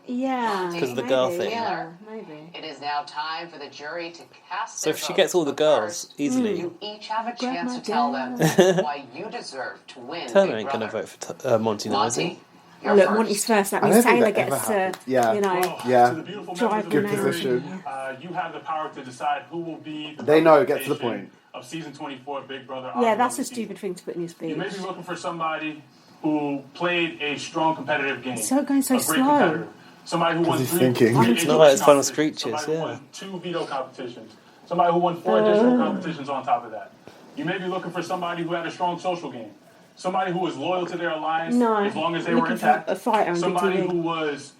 Yeah. Because of the girl thing. Yeah, maybe. It is now time for the jury to cast So their if she votes. gets all the But girls first, easily, you each have a Grab chance my to tell them dad. why you deserve to win Turner Big ain't going to Brother. vote for Monte now, is he? You're Look, first. Monty's first. That I means don't think Taylor that ever gets to, happened. Yeah. you know, Yeah. To the beautiful drive members of Good the jury, position. you have the power to decide who will be the They know it gets to the representation point. of season 24 of Big Brother. yeah, Our that's a Beloved stupid thing to put in your speech. You may be looking for somebody who played a strong competitive game. It's so going so a great slow. competitor. Somebody who won he's three thinking. three It's not like his final competitions. screeches, Somebody who yeah. won 2 veto competitions. Somebody who won 4 additional competitions on top of that. You may be looking for somebody who had a strong social game. Somebody who was loyal to their alliance No, as long as they were looking for intact. a fighter on Somebody BTV. who was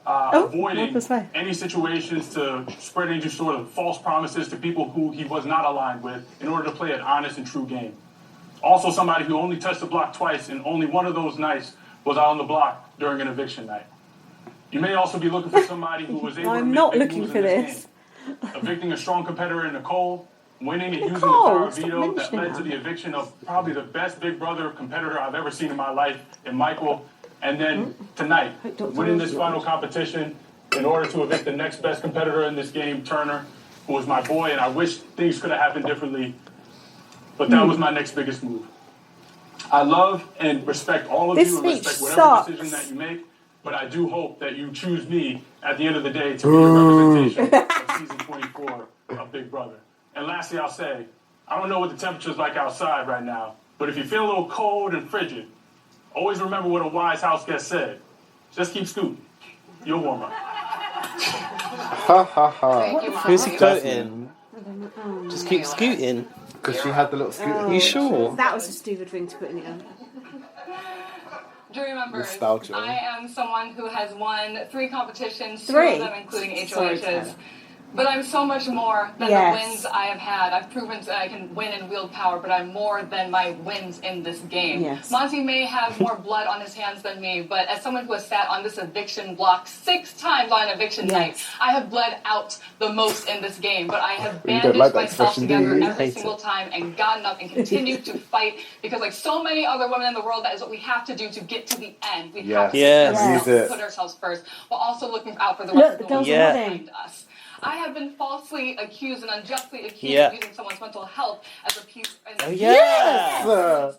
what avoiding was that? any situations to spreading just sort of false promises to people who he was not aligned with in order to play an honest and true game. Also somebody who only touched the block twice and only one of those nights was out on the block during an eviction night. You may also be looking for somebody who was able to I'm make not big looking moves for in this this. game. Evicting a strong competitor in Nicole, winning and using the Nicole, power of stop veto that mentioning led to her. the eviction of probably the best Big Brother competitor I've ever seen in my life, in Michael. And then tonight, winning this final competition in order to evict the next best competitor in this game, Turner, who was my boy, and I wish things could have happened differently. But that was my next biggest move. I love and respect all of This you and speech respect whatever sucks. decision that you make, but I do hope that you choose me at the end of the day to be a representation of season 24 of Big Brother. And lastly, I'll say, I don't know what the temperature's like outside right now, but if you feel a little cold and frigid, always remember what a wise house guest said. Just keep scooting. You'll warm up. Ha ha ha. Who's he quoting? Just keep scooting. Because she had the little scooter. You sure? That was a stupid thing to put in here. Jury members, Nostalgia. I am someone who has won 3 competitions, 2 3? of them including Sorry, HOHs. Tyler. But I'm so much more than Yes. the wins I have had. I've proven that I can win and wield power, but I'm more than my wins in this game. Yes. Monty may have more blood on his hands than me, but as someone who has sat on this eviction block 6 times on eviction night, I have bled out the most in this game. But I have You don't bandaged like that myself expression, do together you? every Hate single time and gotten up and continued to fight because, like so many other women in the world, that is what we have to do to get to the end. We have to Yes. put ourselves, Use it. put ourselves first, while also looking out for the Look, rest the of the girls world are behind us. I have been falsely accused and unjustly accused Yeah. of using someone's mental health as a piece. Oh, yeah. Yes!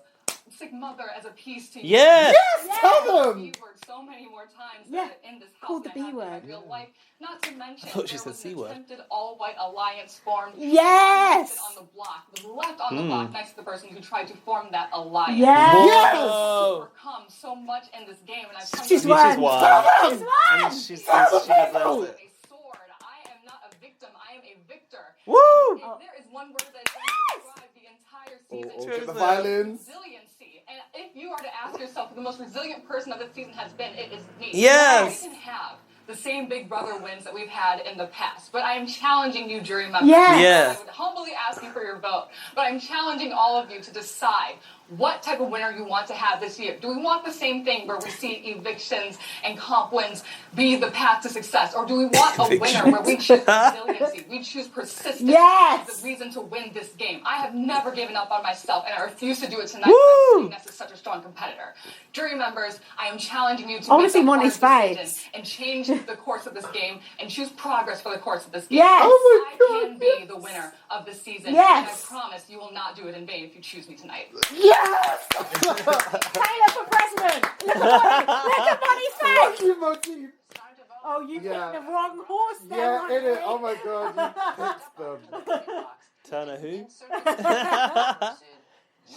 Sick mother as a piece to use. Yes! Yes! Tell them! B word so many more times Yeah. in this house Called the than I have B in my word. real life. Not to mention, I thought she there said was C an word. attempted all-white alliance formed. Yes! On the block, was left on the block next to the person who tried to form that alliance. Yes! Whoa! Overcome so much in this game, and I've come She's to won. She's won. She's won. And she deserves it. a sword. I am not a victim. I am a victor. Woo! If there is one word that can describe the entire season, Get the violins. resiliency. And if you are to ask yourself who the most resilient person of this season has been, it is me. Yes. We can have the same Big Brother wins that we've had in the past, but I am challenging you, jury members. Yes. Yes. I would humbly ask you for your vote, but I'm challenging all of you to decide what type of winner you want to have this year. Do we want the same thing where we see evictions and comp wins be the path to success? Or do we want a winner where we choose resiliency, we choose persistence Yes. as the reason to win this game? I have never given up on myself, and I refuse to do it tonight Woo! because I'm such a strong competitor. Jury members, I am challenging you to I wanna make see a hard Monty's decision face. and change the course of this game and choose progress for the course of this game. Yes. Oh my I can be the winner of this season. Yes. And I promise you will not do it in vain if you choose me tonight. Yes! Taylor for president. Look at Monty's face. Thank you, Monty. Oh, you Yeah. picked the wrong horse there, Yeah, Monty. in it. Oh my god, you picked them. Turner who?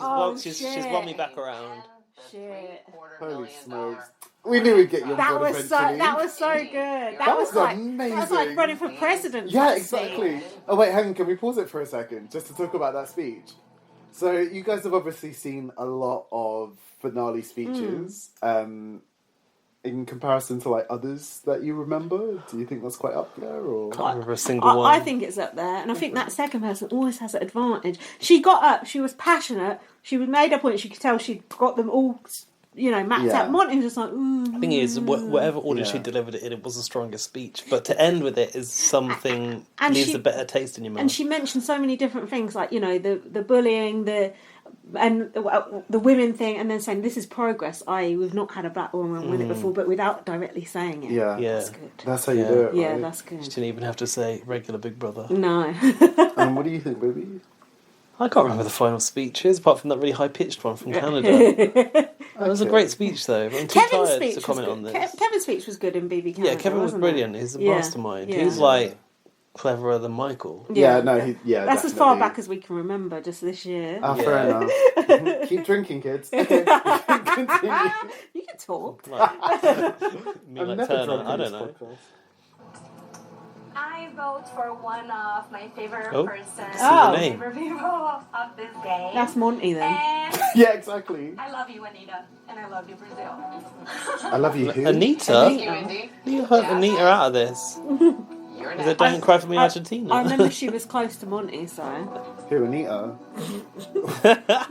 Oh, she's shit. won me back around. Shit. Holy smokes. We knew we'd get you on That board was so. eventually. That was so good. That was like amazing. That was like running for president. Yeah, that scene. exactly. Oh wait, hang on, can we pause it for a second just to talk about that speech? So you guys have obviously seen a lot of finale speeches. in comparison to like others that you remember? Do you think that's quite up there, or Can't remember a single one. I think it's up there, and I think that second person always has an advantage. She got up, she was passionate, she made her point, she could tell she'd got them all, mapped out. Monte was just like, The thing is, whatever order she delivered it in, it was the strongest speech. But to end with it is something leaves a better taste in your mouth. And she mentioned so many different things, like the bullying, the women thing, and then saying this is progress, i.e. we've not had a black woman win it before, but without directly saying it. Yeah. That's good. That's how you do it, Yeah, right? that's good. She didn't even have to say regular Big Brother. No. And what do you think, baby? I can't remember the final speeches, apart from that really high-pitched one from Canada. It was a great speech, though. But I'm too Kevin's tired speech to comment on was this. good. Kevin's speech was good in BB Canada. Yeah, Kevin was wasn't brilliant. it? He's a Yeah. mastermind. Yeah. He's like cleverer than Michael. Yeah, That's as far back as we can remember, just this year. Fair enough. Keep drinking, kids. Okay. Continue. You can talk. Me I've like never Turner, drunk I on don't this know. podcast. I vote for one of my favorite persons. the name. Favorite people of this game. That's Monte then. And Yeah, exactly. I love you, Anita, and I love you, Brazil. I love you, who? Anita? Thank you, Indy. You hurt Anita out of this. Is it Don't Cry For Me Argentina? I remember she was close to Monte, so. Who, Anita?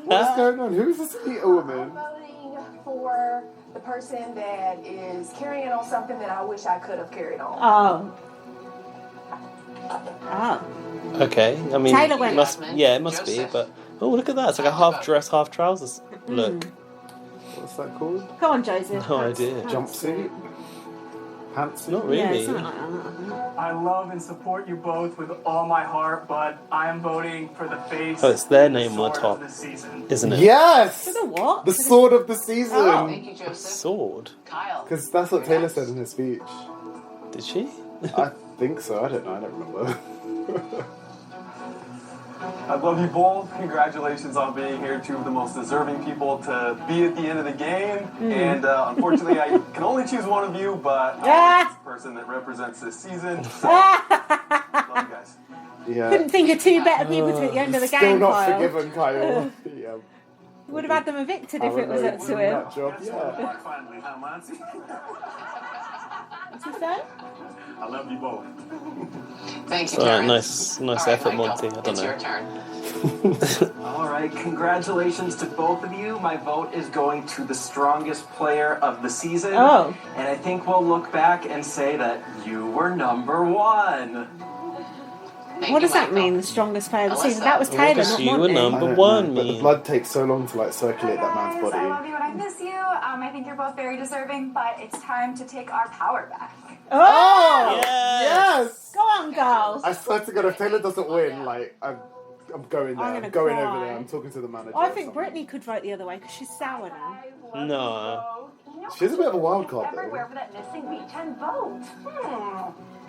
What's going on? Who's this Anita woman? Voting for the person that is carrying on something that I wish I could have carried on. Oh. Okay, I mean, Taylor went. it must be, but oh, look at that! It's like a half dress, half trousers look. What's that called? Come on, Joseph. No idea. Jumpsuit? Pantsuit? Not really. Yeah, something like that. I love and support you both with all my heart, but I am voting for the face. Oh, it's their name on the sword top, of the season. isn't it? Yes! For the what? The sword of the season! Oh. Thank you, Joseph. Sword? Kyle. Because that's what Taylor said in her speech. Did she? I think so. I don't know. I don't remember. I love you both. Congratulations on being here. Two of the most deserving people to be at the end of the game. And unfortunately, I can only choose one of you, but I'm the person that represents this season. So, love you guys. Yeah. Couldn't think of two better people to at the end of the game, Still not Kyle. forgiven, Kyle. Yeah. Would have had them evicted if it was up to him. That job, yeah. Finally, huh, Monty? What's he say? I love you both. Thank you, All right, Terrence. nice All effort, Michael, Monty. I don't it's know. your turn. All right, congratulations to both of you. My vote is going to the strongest player of the season. Oh. And I think we'll look back and say that you were number one. What does that mean, the strongest player of the season? That was Taylor, not you were Monte. number I don't one, know, but the me. blood takes so long to like circulate that man's I love body. you and I miss you. I think you're both very deserving, but it's time to take our power back. Oh! Yes! Go on, girls. I swear to God, if Taylor doesn't win, like I'm going there. I'm I'm gonna going cry. over there. I'm talking to the manager. I or think something. Brittany could vote the other way because she's sour now. No. She's a bit of a wild card though. Everywhere for that missing beach and vote.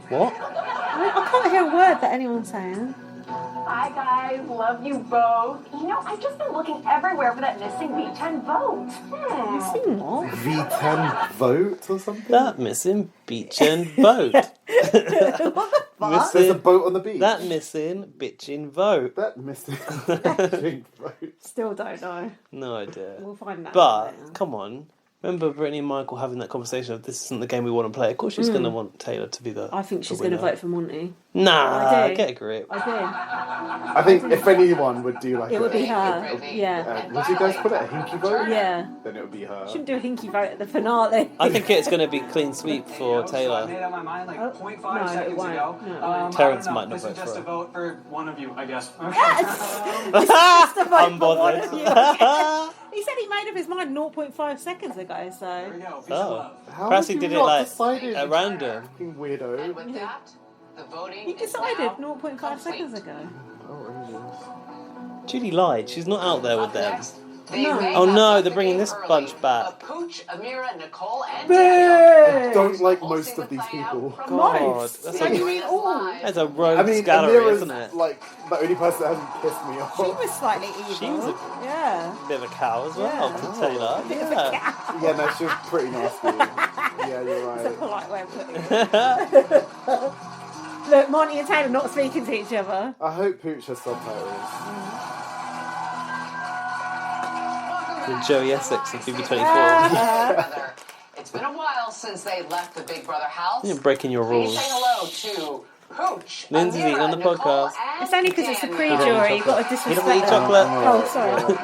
What? I can't hear a word that anyone's saying. Hi guys, love you both. I've just been looking everywhere for that missing beach and vote. Missing what? V10 vote or something? That missing beach and boat. There's a boat on the beach. That missing bitchin' vote. That missing bitchin' vote. Still don't know. No idea. We'll find that out But later. come on, remember Brittany and Michael having that conversation of this isn't the game we want to play. Of course, she's going to want Taylor to be the. I think she's the going to winner. vote for Monte. Nah, I do. get a grip. I do. I think if anyone would do like It would be a, her. Yeah. would you guys put it a hinky vote? Yeah. Then it would be her. Shouldn't do a hinky vote at the finale. I think it's going to be clean sweep for So I Taylor. made up my mind like 0.5 no, it seconds won't. ago. No, it I Terrence don't know. might not This is vote just for a vote for one of you, I guess. Unbothered. He said he made up his mind 0.5 seconds ago, so. There we go. Peace and Oh, love. How perhaps have he you did it not like decided? at random. Fucking weirdo. And with that, the voting He is decided now 0.5 complete. seconds ago. Judy lied. She's not out there with Up them. next, they No. may Oh have no, left they're the bringing game this early, bunch back. but Pooch, Amira, Nicole, and I Daniel. don't like We'll most see of the these play out people. from God, Most. that's What do you like mean all? that's a rogue I mean, gallery, Amira's isn't it? like the only person that hasn't pissed me off. She was slightly evil. She was a Yeah. bit of a cow as well, Yeah. to Taylor. Yeah. Yeah, no, she was pretty nasty. Yeah, you're It's a right. polite way of putting it. Look, Monte and Taylor not speaking to each other. I hope Pooch has subtitles. With Joey Essex of BB24. Weather. It's been a while since they left the Big Brother house, You're breaking your please rules. say hello to Pooch, Lindsay's eating on the Nicole, podcast. and It's only because it's a Daniel. pre-jury. You've got to He disrespect doesn't eat them. chocolate. Oh, sorry.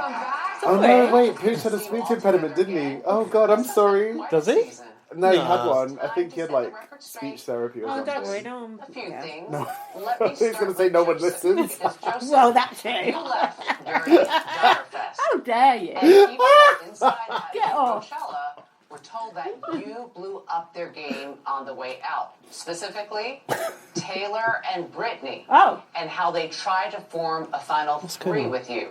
Oh no, wait, Pooch had a speech impediment, didn't he? Oh god, I'm sorry. Does he? No, he No. had one. I think he had like speech therapy or Oh, something. don't worry, no one. A few things. No. Let me He's start going to say with no one Joseph, listens. because Joseph, Well, that's you it. left during Firefest. How dare you? And people inside at Get off. Coachella were told that you blew up their game on the way out. Specifically, Taylor and Brittany. Oh. And how they tried to form a final three with you.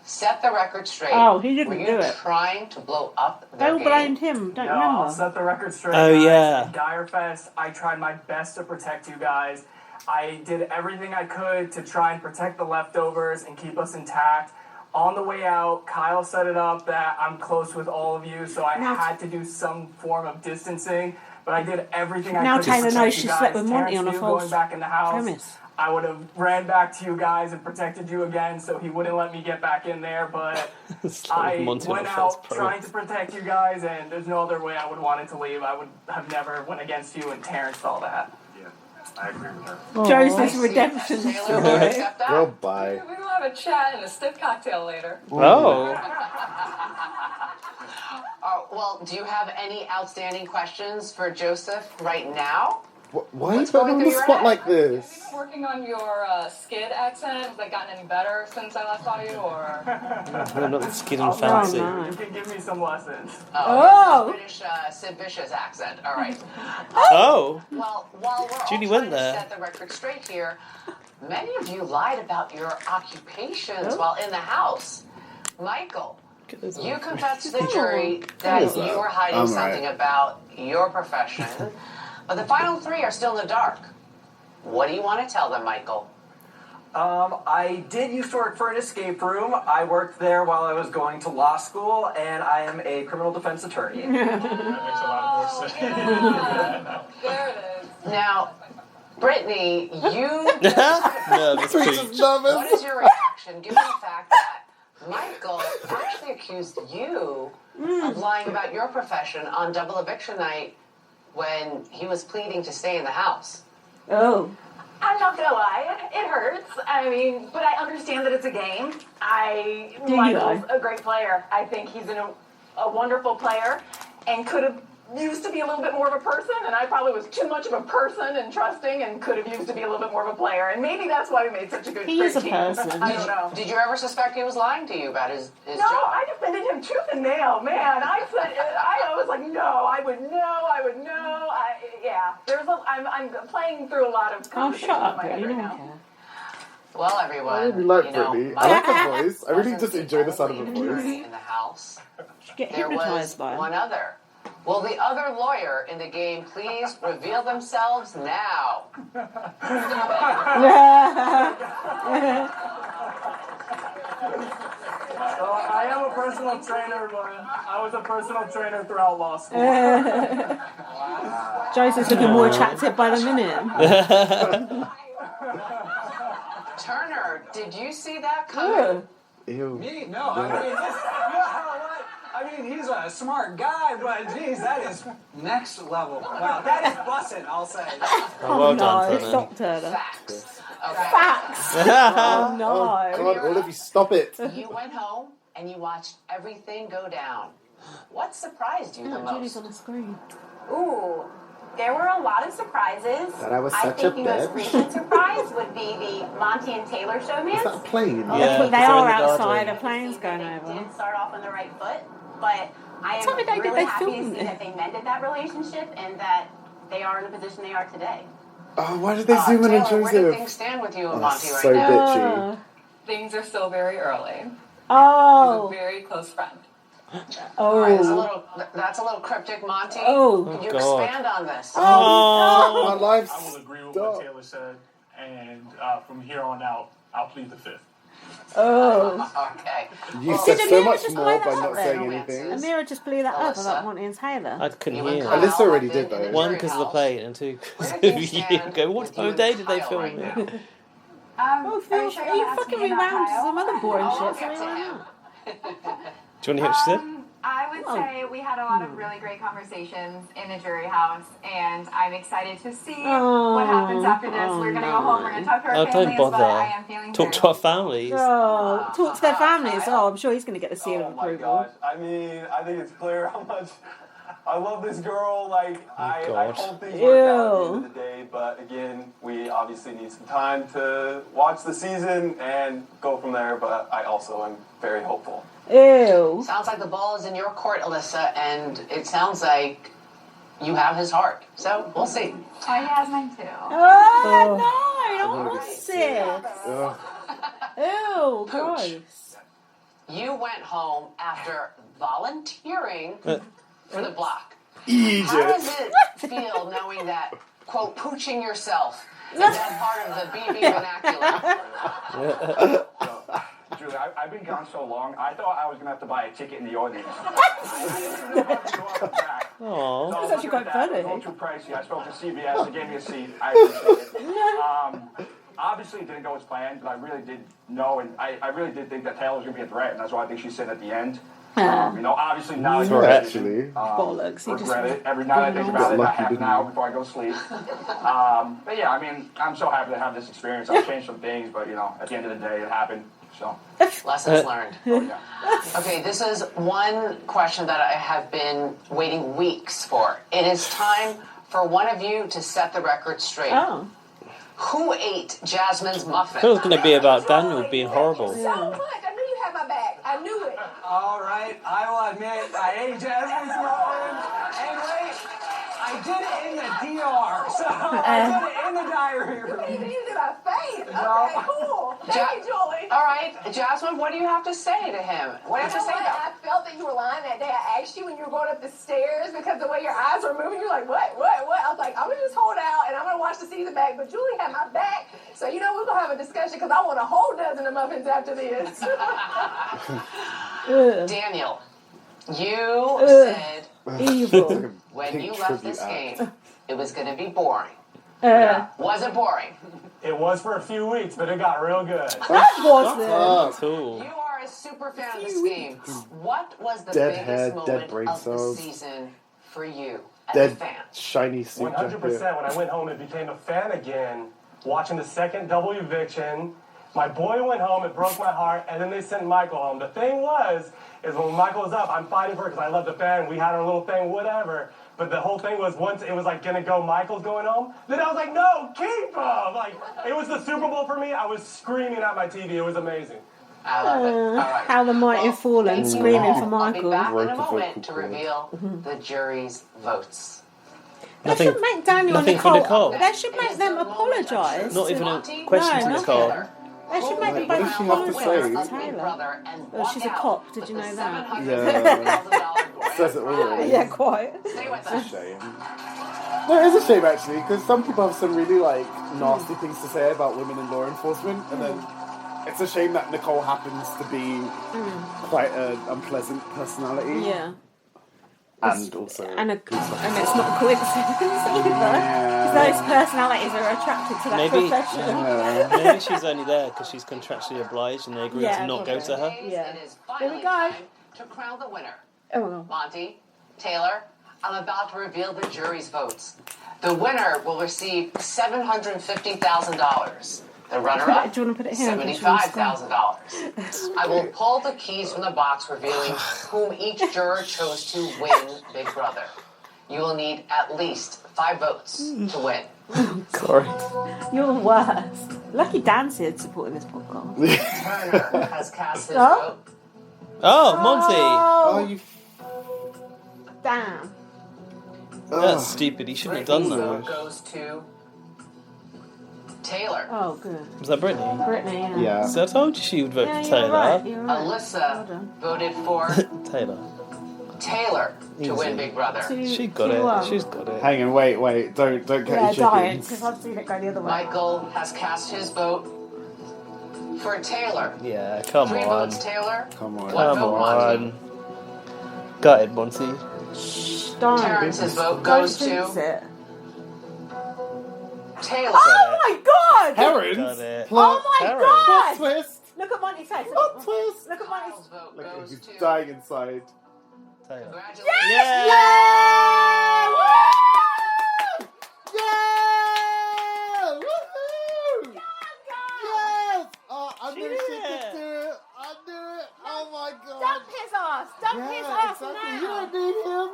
Set the record straight. Oh, he didn't Were you do it. trying to blow up their They all game? blamed him. Don't No, remember. I'll set the record straight. Oh, guys. yeah. In Firefest, I tried my best to protect you guys. I did everything I could to try and protect the leftovers and keep us intact. On the way out, Kyle set it up that I'm close with all of you, so I had to do some form of distancing. But I did everything I Now could Taylor to knows protect she you guys. slept with Monte Terrence on a knew false going back in the house. premise. I would have ran back to you guys and protected you again, so he wouldn't let me get back in there. But I Monte on went a false out premise. trying to protect you guys, and there's no other way I would want it to leave. I would have never went against you, and Terrence saw that. Yeah, I agree with her. Joseph's redemption story. Goodbye. We will have a chat and a stiff cocktail later. Oh. Well, do you have any outstanding questions for Joseph right now? Why are you putting on the spot like this? Working on your skid accent, has that gotten any better since I last saw you, or? We're not skin and Oh, fancy. no. You can give me some lessons. Oh! British Sid Vicious accent. All right. Oh. Well, while we're Judy all went trying there. to set the record straight here, many of you lied about your occupations while in the house. Michael, you confessed to the jury that you were hiding something about your profession, but the final three are still in the dark. What do you want to tell them, Michael? I did used to work for an escape room. I worked there while I was going to law school, and I am a criminal defense attorney. That makes a lot more sense. There it is. Now, Brittany, you... Nervous Pooch. What is your reaction, given the fact that Michael actually accused you of lying about your profession on double eviction night when he was pleading to stay in the house? Oh. I'm not gonna lie, it hurts. I mean, but I understand that it's a game. Michael's a great player. I think he's a wonderful player and could have used to be a little bit more of a person, and I probably was too much of a person and trusting and could have used to be a little bit more of a player, and maybe that's why we made such a good He is a team. person. I don't know. Did you ever suspect he was lying to you about his No, job? I defended him tooth and nail, man. I was like, no, I would know. I'm playing through a lot of Oh, conversations shut up, in my head Brittany. right You don't now. care. Well, I everyone, really like you know, Brittany. I like her voice. I really wasn't just enjoy the sound of the her only voice. attorney in the house. Get There was hypnotized by him. one other. Will the other lawyer in the game please reveal themselves now? So I am a personal trainer, but I was a personal trainer throughout law school. Joseph's looking more attractive by the minute. Turner, did you see that coming? Ew. Me? No. I mean, he's a smart guy, but geez, that is next level. Wow, that is bussin', I'll say. Well done, no, Turner. stop Turner. Facts. Okay. Facts. Oh no. Oh God, all of you, stop it. You went home and you watched everything go down. What surprised you the Julie's most? on the screen. Ooh, there were a lot of surprises. That I was I such a think the most bitch. recent surprise would be the Monte and Taylor Is that a showmance. plane? Yeah, They they're are in the outside. garden. A plane's going They over. didn't start off on the right foot, but I am What time of day did really they happy to film see it? that they mended that relationship and that they are in the position they are today. Oh, why did they zoom in on Taylor, where do Joseph? things stand with you and Oh, Monty right so now? bitchy. Things are still very early. He's a Oh. very close friend. All right, Oh. that's a little cryptic, Monty. Oh. Can you God. expand on this? Oh. My life's I will agree with stop. what Taylor said, and from here on out, I'll plead the fifth. Oh. Okay. You Well, said Did so Amira much just more play by that not up saying then? anything. Amira just blew that up Alyssa. about Monte and Taylor. I couldn't You and hear. Kyle Alyssa already have did, been in though. the One, jury because of the house. plane, and two, Where because do of things you. stand Go, what with time you of day and did they Kyle film right it? now? Oh, Phil, you sure you you're asking fucking me about rewound Kyle? some other boring Oh, shit. we'll So get we to went him. out. Do you want to hear what she said? I would say we had a lot of really great conversations in the jury house, and I'm excited to see what happens after this. We're going to go home, we're going to talk to our don't families, bother. but I am feeling Talk to our families. Oh, talk to their families. Oh, I'm sure he's going to get the seal of Oh my approval. gosh. I mean, I think it's clear how much I love this girl. Like, I hope things work out at the end of the day. But again, we obviously need some time to watch the season and go from there. But I also am very hopeful. Ew. Sounds like the ball is in your court, Alyssa, and it sounds like you have his heart. So we'll see. Oh, he has mine too. Oh, no, don't be sick. Ew, gross. You went home after volunteering for the block. Egypt. How does it feel knowing that, quote, pooching yourself is that part of the BB vernacular? Julie, I've been gone so long, I thought I was going to have to buy a ticket in the audience. Oh, that's actually quite funny. It was a little too pricey. I spoke to CBS. They gave me a seat. I appreciate it. Obviously, it didn't go as planned, but I really did know, and I really did think that Taylor was going to be a threat, and that's why I think she's sitting at the end. Obviously now bollocks. Regret it. Every night I think about it, half an hour before I go to sleep. But yeah, I mean, I'm so happy to have this experience. I've changed some things, but at the end of the day, it happened. So Lessons learned. Okay, this is one question that I have been waiting weeks for. It is time for one of you to set the record straight. Oh. Who ate Jasmine's muffin? I thought it was going to be about Daniel being horrible. So much. I knew you had my back. I knew it. All right, I will admit I ate Jasmine's muffin. And wait, I did it in the DR, so I did it in the diary room. You didn't use my face. No. Okay, cool. Thank you, Julie. All right, Jasmine, what do you have to say to him? What do you have to say about I felt that you were lying that day. I asked you when you were going up the stairs because the way your eyes were moving, you're like, what? I was like, I'm going to just hold out and I'm going to watch the season back. But Julie had my back. So, we're going to have a discussion because I want a whole dozen of muffins after this. Daniel, you said evil when you left this game, it was going to be boring. Was it boring? It was for a few weeks, but it got real good. That wasn't. You are a super fan of this game. What was the Dead biggest hair, moment dead brain of cells. the season for you as a Dead fan? shiny suit 100%. jacket. When I went home and became a fan again, watching the second double eviction, my boy went home, it broke my heart, and then they sent Michael home. The thing is when Michael was up, I'm fighting for it because I love the fan, we had our little thing, whatever. But the whole thing was once it was like gonna go, Michael's going home. Then I was like, no, keep him! Like, it was the Super Bowl for me. I was screaming at my TV. It was amazing. I love it. All right. How the mighty have fallen, screaming for Michael. I'll be back in a moment to reveal the jury's votes. They should make Daniel and nothing for Nicole. Nicole. They should make them apologise. Not even a question to Nicole. They should make them What both does she have to apologise say? to Taylor. Well, she's a cop. Did you know that? Yeah. Says it all. Yeah, quite. It's a shame. No, it's a shame actually, because some people have some really nasty things to say about women in law enforcement, and then it's a shame that Nicole happens to be quite an unpleasant personality. Yeah. And also, and it's not a coincidence either, because those personalities are attracted to that profession. Maybe she's only there because she's contractually obliged, and they agreed to not go to her. Yeah. It is There finally we go. time to crown the winner. Oh. Monte, Taylor, I'm about to reveal the jury's votes. The winner will receive $750,000. The runner-up, Do you want to put it here? $75,000. I will pull the keys from the box, revealing whom each juror chose to win Big Brother. You will need at least 5 votes to win. Sorry. You're the worst. Lucky Dan's here supporting this podcast. Turner has cast his vote. Oh, Monte. Oh, you. Damn. That's stupid. He shouldn't have done Vote that. goes to Taylor. Oh, good. Was that Brittany? Brittany, Yeah. So I told you she would vote for you're Taylor. right, you're right. Alyssa voted for Taylor. Taylor to Easy. win Big Brother. She got it. She's got it. Hang on, wait, don't get your don't, chickens. because I've seen it go the other way. Michael has cast his vote for Taylor. Yeah, come 3 on. votes Taylor. Come on. 1 vote Monte. on. Got it, Monty. Terence's vote goes to Taylor. Oh my god! Herons? Got it. Oh my Herons. god! Twist. Look at Monty's face. Plot twist. Look at Monty's. vote Look, goes he's to dying inside. Taylor. Congratulations. Yeah! Yeah! Woohoo! Yes! Oh, I knew she could do it. I knew it. Oh my god. Dump his ass. Dump his ass exactly. now. You don't need him.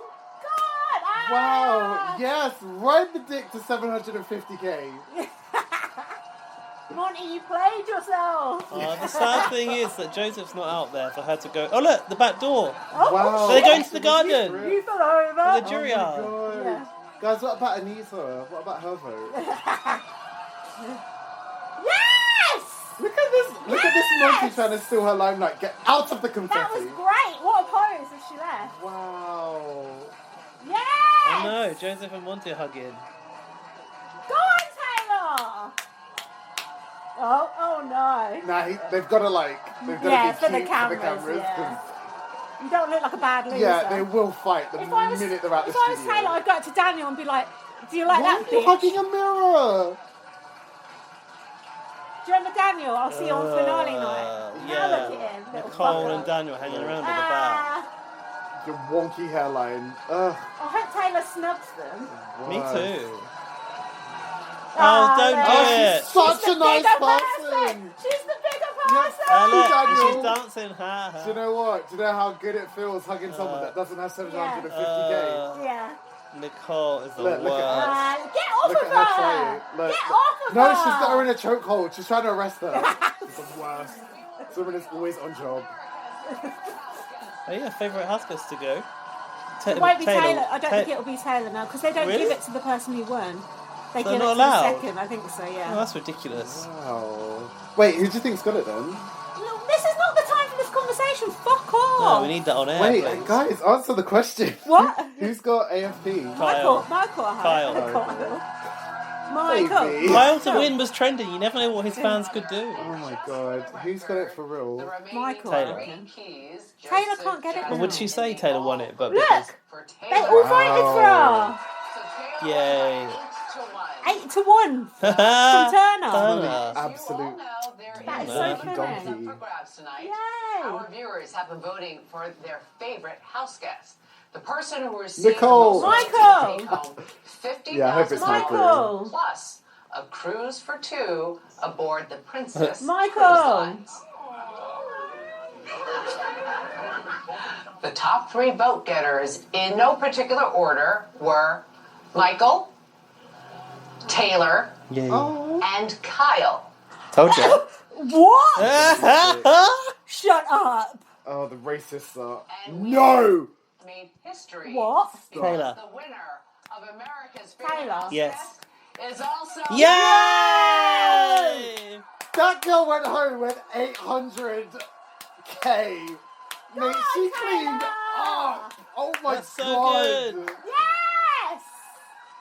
God. Wow. Yes. Ride the dick to 750k. Monty, you played yourself. The sad thing is that Joseph's not out there for her to go. Oh look, the back door. Wow. They're going to the garden. You thought over. For the jury are. Oh my god. Yeah. Guys, what about Anita? What about her vote? Yes! Look at this Monte trying to steal her limelight. Get out of the confetti. That was great. What a pose if she left. Wow. Yes! Oh no, Joseph and Monte are hugging. Go on, Taylor! Oh no. Nah, they've got to be for the cute cameras, for the cameras. yeah. You don't look like a bad loser. Yeah, they will fight the minute they're out the If I was studio. Taylor, I'd go up to Daniel and be like, do you like Why that are you bitch? hugging a mirror? Do you remember Daniel? I'll see you on finale night. Now look at him. little Nicole fucker. and Daniel hanging around at the back. Your wonky hairline. Ugh. I hope Taylor snubs them. Me Wow. too. Oh, don't do it. She's such She's a the nice bigger person. She's the bigger person. Look, Daniel. she's dancing. Ha, ha. Do you know what? Do you know how good it feels hugging someone that doesn't have 750k? Yeah. Nicole is the Look worst. Get off Look of at her her. trying. Look, Get off of no, her. she's got her in a chokehold. She's trying to arrest her. It's the worst. Someone is always on job. Oh yeah, favourite house guest to go. It won't be Taylor. I don't think it'll be Taylor now because they don't Really? give it to the person who won. They So give it not to the allowed? second. I think so. Yeah. Oh, that's ridiculous. Wow. Wait, who do you think's got it then? Look, this is not the time for this conversation. Fuck off. No, we need that on air. Wait, please. guys, answer the question. What? Who's got AFP? Michael. Kyle. Michael. Kyle to win was trending. You never know what his fans could do. Oh my god, who's got it for real? Michael. Taylor. Taylor can't get it. Well, would she say Taylor won it? But Look, because they all voted for her. yay, 8-1 from Turner. Absolute. That is so Donkey funny. donkey. For grabs tonight. Yay. Our viewers have been voting for their favorite house guest. The person who received Nicole. the most Michael. take home Yeah, I hope it's Michael. $50,000 plus a cruise for two aboard the Princess Michael. Cruise Lines. The top three vote getters, in no particular order, were Michael, Taylor, yay. and Kyle. Told you. What? Shut up. Oh, the racists are. No! Made history. What? Taylor. The winner of America's favorite Taylor. house Yes. guest is also Yay! That girl went home with 800k. Mate, she cleaned up. Oh my That's so god. good. Yes.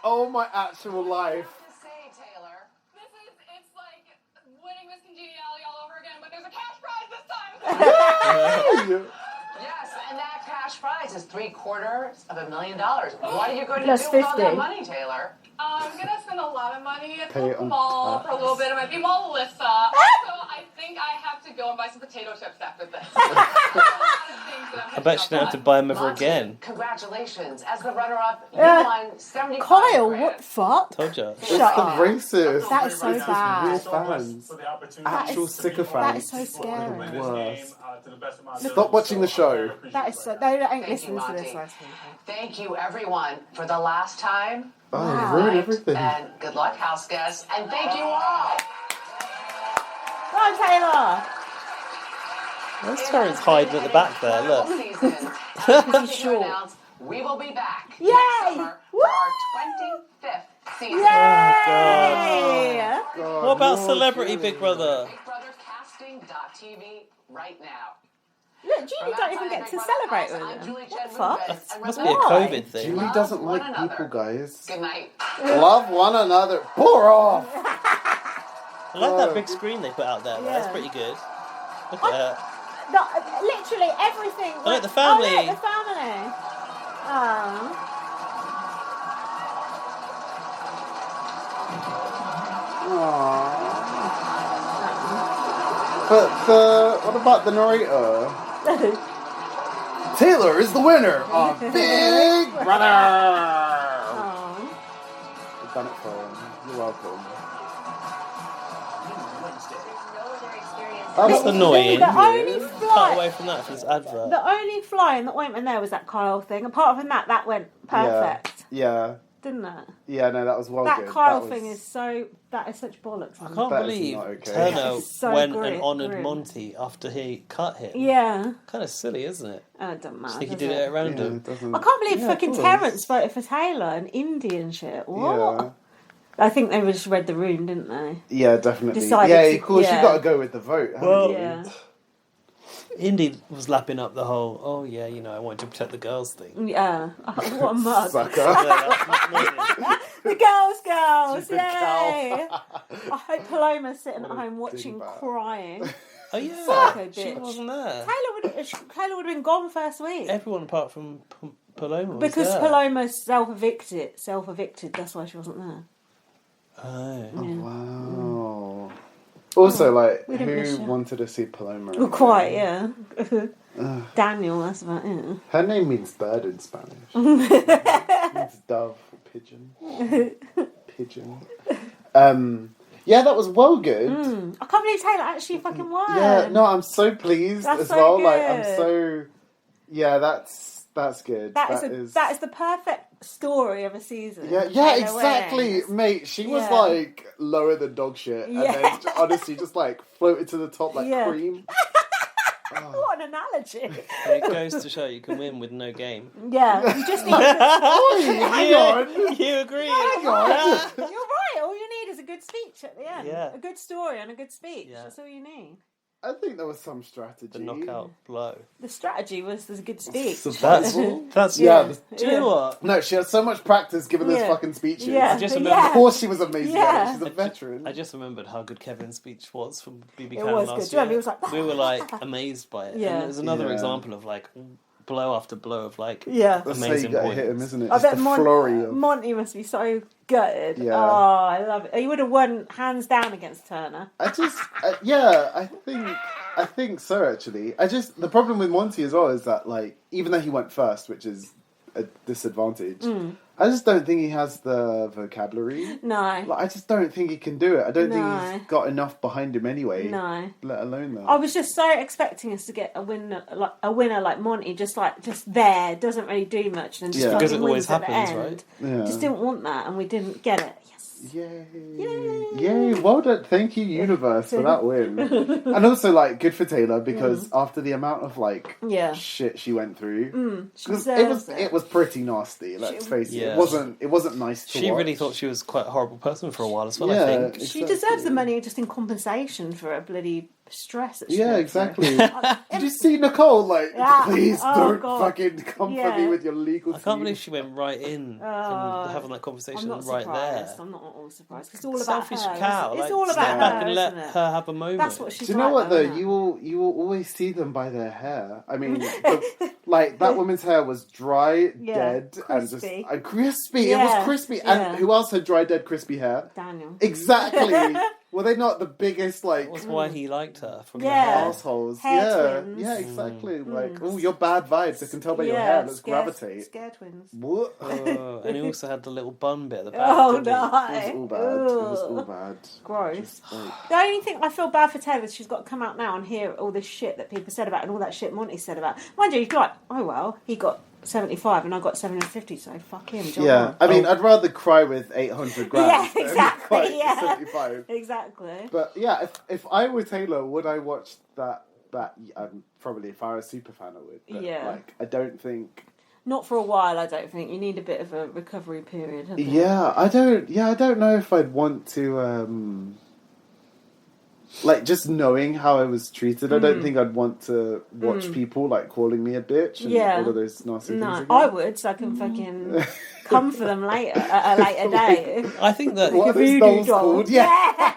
Oh my actual life. say, Taylor. It's like winning Miss Congeniality all over again, but there's a cash prize this time. Yes, and that cash prize is $750,000. What are you going to Plus do with all that 50. money, Taylor? I'm gonna spend a lot of money at Pay it the on mall tax. for a little bit. It might be Melissa. Also, I think I have to go and buy some potato chips after this. I bet she don't have to buy them ever Monte, again. Congratulations. As the runner-up, you Uh, won 75 Kyle, grand. what the fuck? Told you. It's Shut the up. racist. That is so Weird bad. fans. For the opportunity Actual to be sycophants. That is so scary. win this Worse. game, to the best of my Stop ability. watching the show. That is so. They ain't Thank you, listening to Monte. this. I think. Thank you, everyone, for the last time. Oh, Wow. you ruined everything. And good luck, house guests. And thank you all. Go on, Taylor. That's Terrence hiding at the back there. Look. Season. I'm happy to announce we will be back Yay! next summer for our 25th season. Yay! God, What about no, Celebrity Julie. Big Brother? BigBrotherCasting.tv right now. Look, Julie don't even get to celebrate with them. What the fuck? That must be a COVID thing. Julie doesn't One like another. people, guys. Good night. Love one another. Pour off. I like that big screen they put out there. Though. That's Yeah. pretty good. Look at her. No, literally everything. Oh, look, the family. Oh, look, the family. Oh. But what about the narrator? Taylor is the winner of Big Brother. We've done it for him. You're welcome. That's annoying. The only Cut fly, away from that for this advert. the only fly in the ointment there was that Kyle thing. Apart from that, that went perfect. Yeah. Didn't it? Yeah, no, that was well that good. Kyle that thing is so... That is such bollocks. I can't believe okay. Turner So went grim. and honoured Monte after he cut him. Yeah. Kind of silly, isn't it? Oh, it doesn't matter. I think he does did it at random. I can't believe Yeah, fucking of course. Terrence voted for Taylor and Indian shit. What? Yeah. I think they just read the room, didn't they? Yeah, definitely. Decided yeah, to- of course, yeah. you got to go with the vote. haven't Well, you? Yeah. Indy was lapping up the whole, oh yeah, you know, I wanted to protect the girls thing. Yeah. What a mug. Sucker. The girls, Stupid yay! cow. I hope Paloma's sitting at home watching, crying. Oh yeah, Psycho she bitch. wasn't there. Taylor would have been gone first week. Everyone apart from Paloma was Because there. Paloma self-evicted, that's why she wasn't there. Oh. Wow. Also, like, we didn't miss who you. wanted to see Paloma? Well, quite, yeah. Daniel, that's about it. Her name means bird in Spanish. It means dove or pigeon. Pigeon. Yeah, that was well good. I can't believe Taylor actually fucking won. Yeah, no, I'm so pleased That's as so well. Like, I'm good. so. Yeah, that's good. That is the perfect story of a season. Yeah, Taylor exactly, wins. mate. She was Yeah. like lower than dog shit, and then Yeah. honestly just like floated to the top like Yeah. cream. What an analogy. It goes to show you can win with no game. Yeah, you just need to... Hang on. You agree? Hang on. You're right. All you need is a good speech at the end. Yeah. A good story and a good speech. Yeah. That's all you need. I think there was some strategy. The knockout blow. The strategy was there's a good speech. That's yeah. Do you know what? No, she had so much practice giving those Yeah. fucking speeches. Yeah. I just remember. Of course, she was amazing. Yeah. At it. She's a veteran. I just remembered how good Kevin's speech was from BB It Can was last good. Do you year. remember? He was like, we were like amazed by it. Yeah. And it was another Yeah. example of like blow after blow of like Yeah. That's how you amazing got to points. hit him, isn't it? I Just bet the flurry of... Monte must be so gutted. Yeah. Oh, I love it. He would have won hands down against Turner. I think so. Actually, the problem with Monty as well is that like even though he went first, which is a disadvantage, I just don't think he has the vocabulary. No. Like, I just don't think he can do it. I don't No. think he's got enough behind him anyway. No. Let alone that. I was just so expecting us to get a winner like Monty, just there, doesn't really do much, and just Yeah. Because it fucking always wins at the happens, end. right? Yeah. Just didn't want that, and we didn't get it. Yes. Yay! Well done. Thank you, universe, for that win. And also, like, good for Taylor because after the amount of like Yeah. shit she went through, She 'cause deserves it was pretty nasty. Let's face it. Yeah. It wasn't nice to She watch. really thought she was quite a horrible person for a while as well, I Yeah, think. She exactly. deserves the money just in compensation for her bloody stress. That she Yeah, went through. exactly. Did you see Nicole? Like, Yeah. please Oh, don't God. fucking come for Yeah. me with your legal. I can't team. believe she went right in and having that conversation I'm not right surprised. there. I'm not at all surprised. It's all about Selfish her. cow. It's like, all step about back her, and let isn't it? her have a moment. That's what she's Do you know like, what though? isn't it? You will always see them by their hair. I mean, like that woman's hair was dry, Yeah, dead, and just crispy. crispy. It Yeah, was crispy. yeah. And who else had dry, dead, crispy hair? Daniel. Exactly. Were they not the biggest like That's why he liked her from the Yeah. hair. assholes? Hair Yeah, twins. yeah, exactly. Like, oh, you're bad vibes. I can tell by your Yeah, hair. Let's scare- gravitate. Scare twins. What? Oh, and he also had the little bun bit at the back. Oh didn't he? no! It was all bad. It was all Ugh. bad. Gross. Just, like, The only thing I feel bad for Taylor is she's got to come out now and hear all this shit that people said about and all that shit Monty said about. Mind you, you're like, oh well, he got 75 and I got 750, so fuck him. do you yeah, want? I mean, I'd rather cry with 800 grams Yeah, than exactly, fight yeah. 75. Exactly. But yeah, if I were Taylor, would I watch that? Probably if I was a super fan, I would. But, Yeah. like, I don't think. Not for a while, I don't think. You need a bit of a recovery period. haven't you? Yeah, I don't know if I'd want to. Like, just knowing how I was treated, I don't think I'd want to watch people like calling me a bitch and Yeah. all of those nasty things. No, again. I would, so I can fucking come for them later at a later date. I think that What are those Voodoo dolls doll. called? Yeah.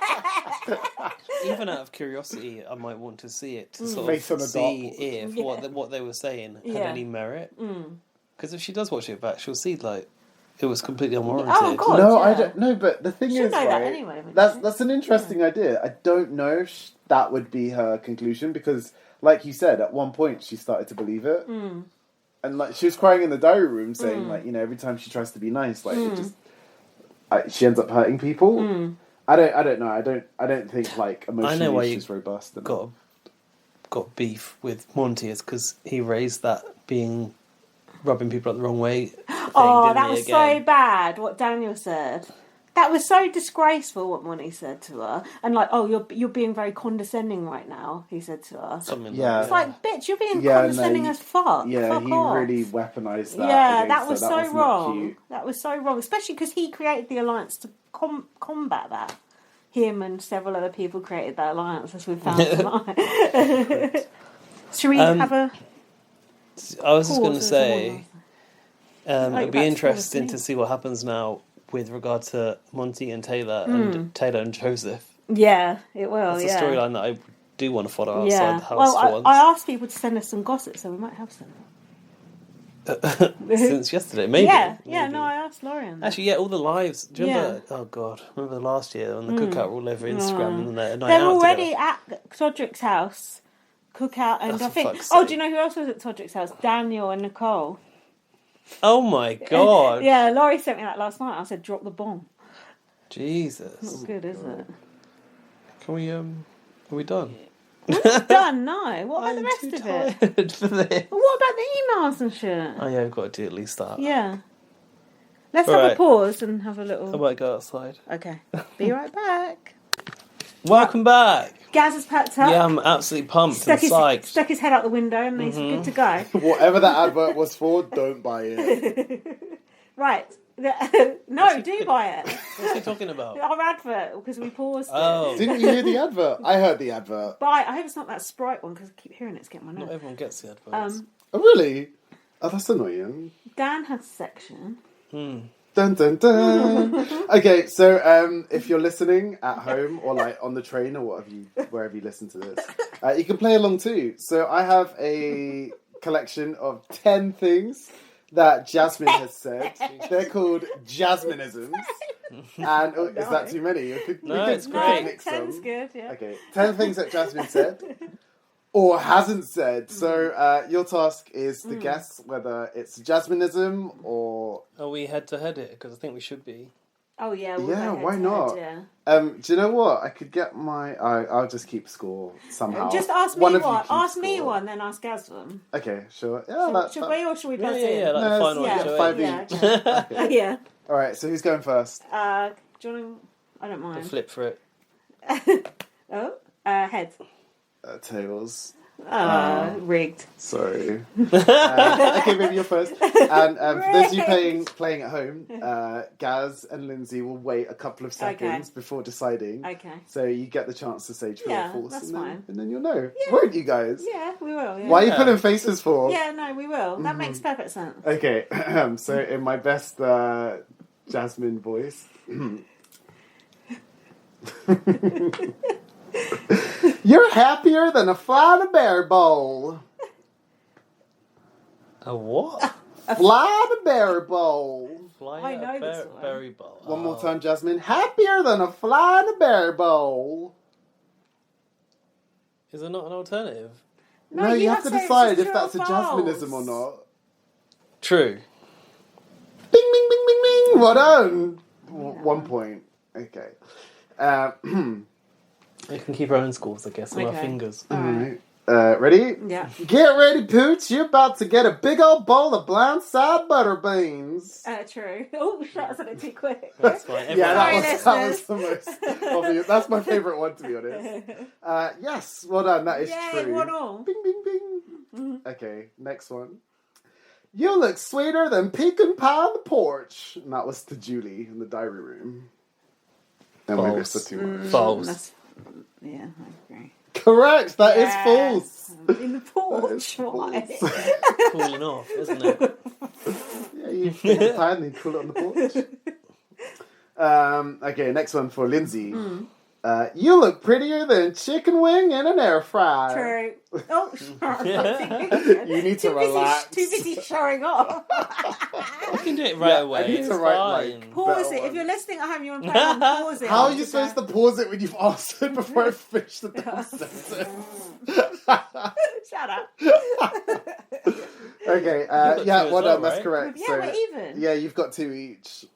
even out of curiosity, I might want to see it to sort Face on of a see doll. if Yeah. what they were saying had Yeah. any merit. Mm. Because if she does watch it back, she'll see like it was completely unwarranted. Oh, God. No, yeah. I don't. No, but the thing She'll is, know that right, anyway, wouldn't that's an interesting idea. I don't know if that would be her conclusion because, like you said, at one point she started to believe it. And like she was crying in the diary room, saying like, you know, every time she tries to be nice, like it just she ends up hurting people. I don't know. I don't think like emotionally she's robust. Got beef with Monte is because he raised that being rubbing people up the wrong way. That was so bad. What Daniel said. That was so disgraceful. What Monte said to her, and like, oh, you're being very condescending right now. He said to her. It's like, bitch, you're being condescending as fuck. Yeah, fuck he off. really weaponized that. Yeah, that was her. so wrong. That was so wrong, especially because he created the alliance to combat that. Him and several other people created that alliance, as we found tonight. Should we have a? I was just going to say, it'd be interesting to see what happens now with regard to Monte and Taylor and Taylor and Joseph. Yeah, it will. That's a storyline that I do want to follow outside the house well, for once. I asked people to send us some gossip, so we might have some. Since yesterday, maybe. Yeah, no, I asked Lauren. Actually, all the lives. Do you remember? Oh God, remember last year when the cookout were all over Instagram and they're already at Todrick's house. Cookout, and I think. Oh, do you know who else was at Todrick's house? Daniel and Nicole. Oh my God! Yeah, Laurie sent me that last night. I said, "Drop the bomb." Jesus, not good, is it? Can we? Are we done? We're not done. No. What about the rest of it? For this. What about the emails and shit? Oh yeah, we've got to do at least that. Yeah. Let's have a pause and have a little. I might go outside. Okay. Be right back. Welcome back. Gaz has packed up. Yeah, I'm absolutely pumped and psyched. Stuck his head out the window and he's good to go. Whatever that advert was for, don't buy it. Right. No, do buy it. What's he talking about? Our advert, because we paused it. Didn't you hear the advert? I heard the advert. But I hope it's not that Sprite one, because I keep hearing it's getting my nerves. Not everyone gets the adverts. Oh, really? Oh, that's annoying. Dan has a section. Dun, dun, dun. Okay, so if you're listening at home or like on the train or wherever you listen to this, you can play along too. So I have a collection of 10 things that Jasmine has said. They're called Jasmineisms. And is that too many? It's great. 10's good, yeah. Okay, 10 things that Jasmine said. Or hasn't said. So your task is to guess whether it's Jasmineism or... Are we head-to-head it? Because I think we should be. Oh, yeah. Why not? Yeah. Do you know what? I could get my... I'll just keep score somehow. Just ask me one. Ask me one, then ask Gaz one. Okay, sure. Yeah, should we or should we pass it? Yeah, like the final each. 5 each. Okay. Yeah. All right, so who's going first? Do you want to... I don't mind. I'll flip for it. Head. Tails. Rigged. Sorry. Okay, maybe you're first. And for those of you playing at home, Gaz and Lindsay will wait a couple of seconds before deciding. Okay. So you get the chance to say true or false, that's and then you'll know, won't you guys? Yeah, we will. Yeah. Why are you putting faces for? Yeah, no, we will. That makes perfect sense. Okay, so in my best Jasmine voice. You're happier than a fly in a berry bowl. A what? Fly in a berry bowl. Fly in a berry bowl. One more time, Jasmine. Happier than a fly in a berry bowl. Is there not an alternative? No, you have to decide if that's a Jasmineism or not. True. Bing, bing, bing, bing, bing. Well done. 1 point. Okay. We can keep our own scores, I guess, on our fingers. All right. Ready? Yeah. Get ready, Pooch. You're about to get a big old bowl of blindside butter beans. True. Oh, shit, I said it too quick. That's fine. That was the most obvious. That's my favourite one, to be honest. Yes, well done. That is true. 1-1. Bing, bing, bing. Okay, next one. You look sweeter than pecan pie on the porch. And that was to Julie in the diary room. And maybe it's too much. False. Yeah, I agree. Correct. That is false. In the porch. Why? Cooling off, isn't it? Yeah, you take the time and cool it on the porch. Okay, next one for Lindsay. You look prettier than chicken wing in an air fryer. True. Oh, you need to relax. Too busy showing off. You can do it right away. I need to write pause it. If you're listening at home, you want to play on pause it. How are you supposed to pause it when you've answered before I finish the sentence? Shut up. Okay, got yeah, two well as done, well, that's right? correct. Yeah, So, we're even. yeah, you've got 2 each.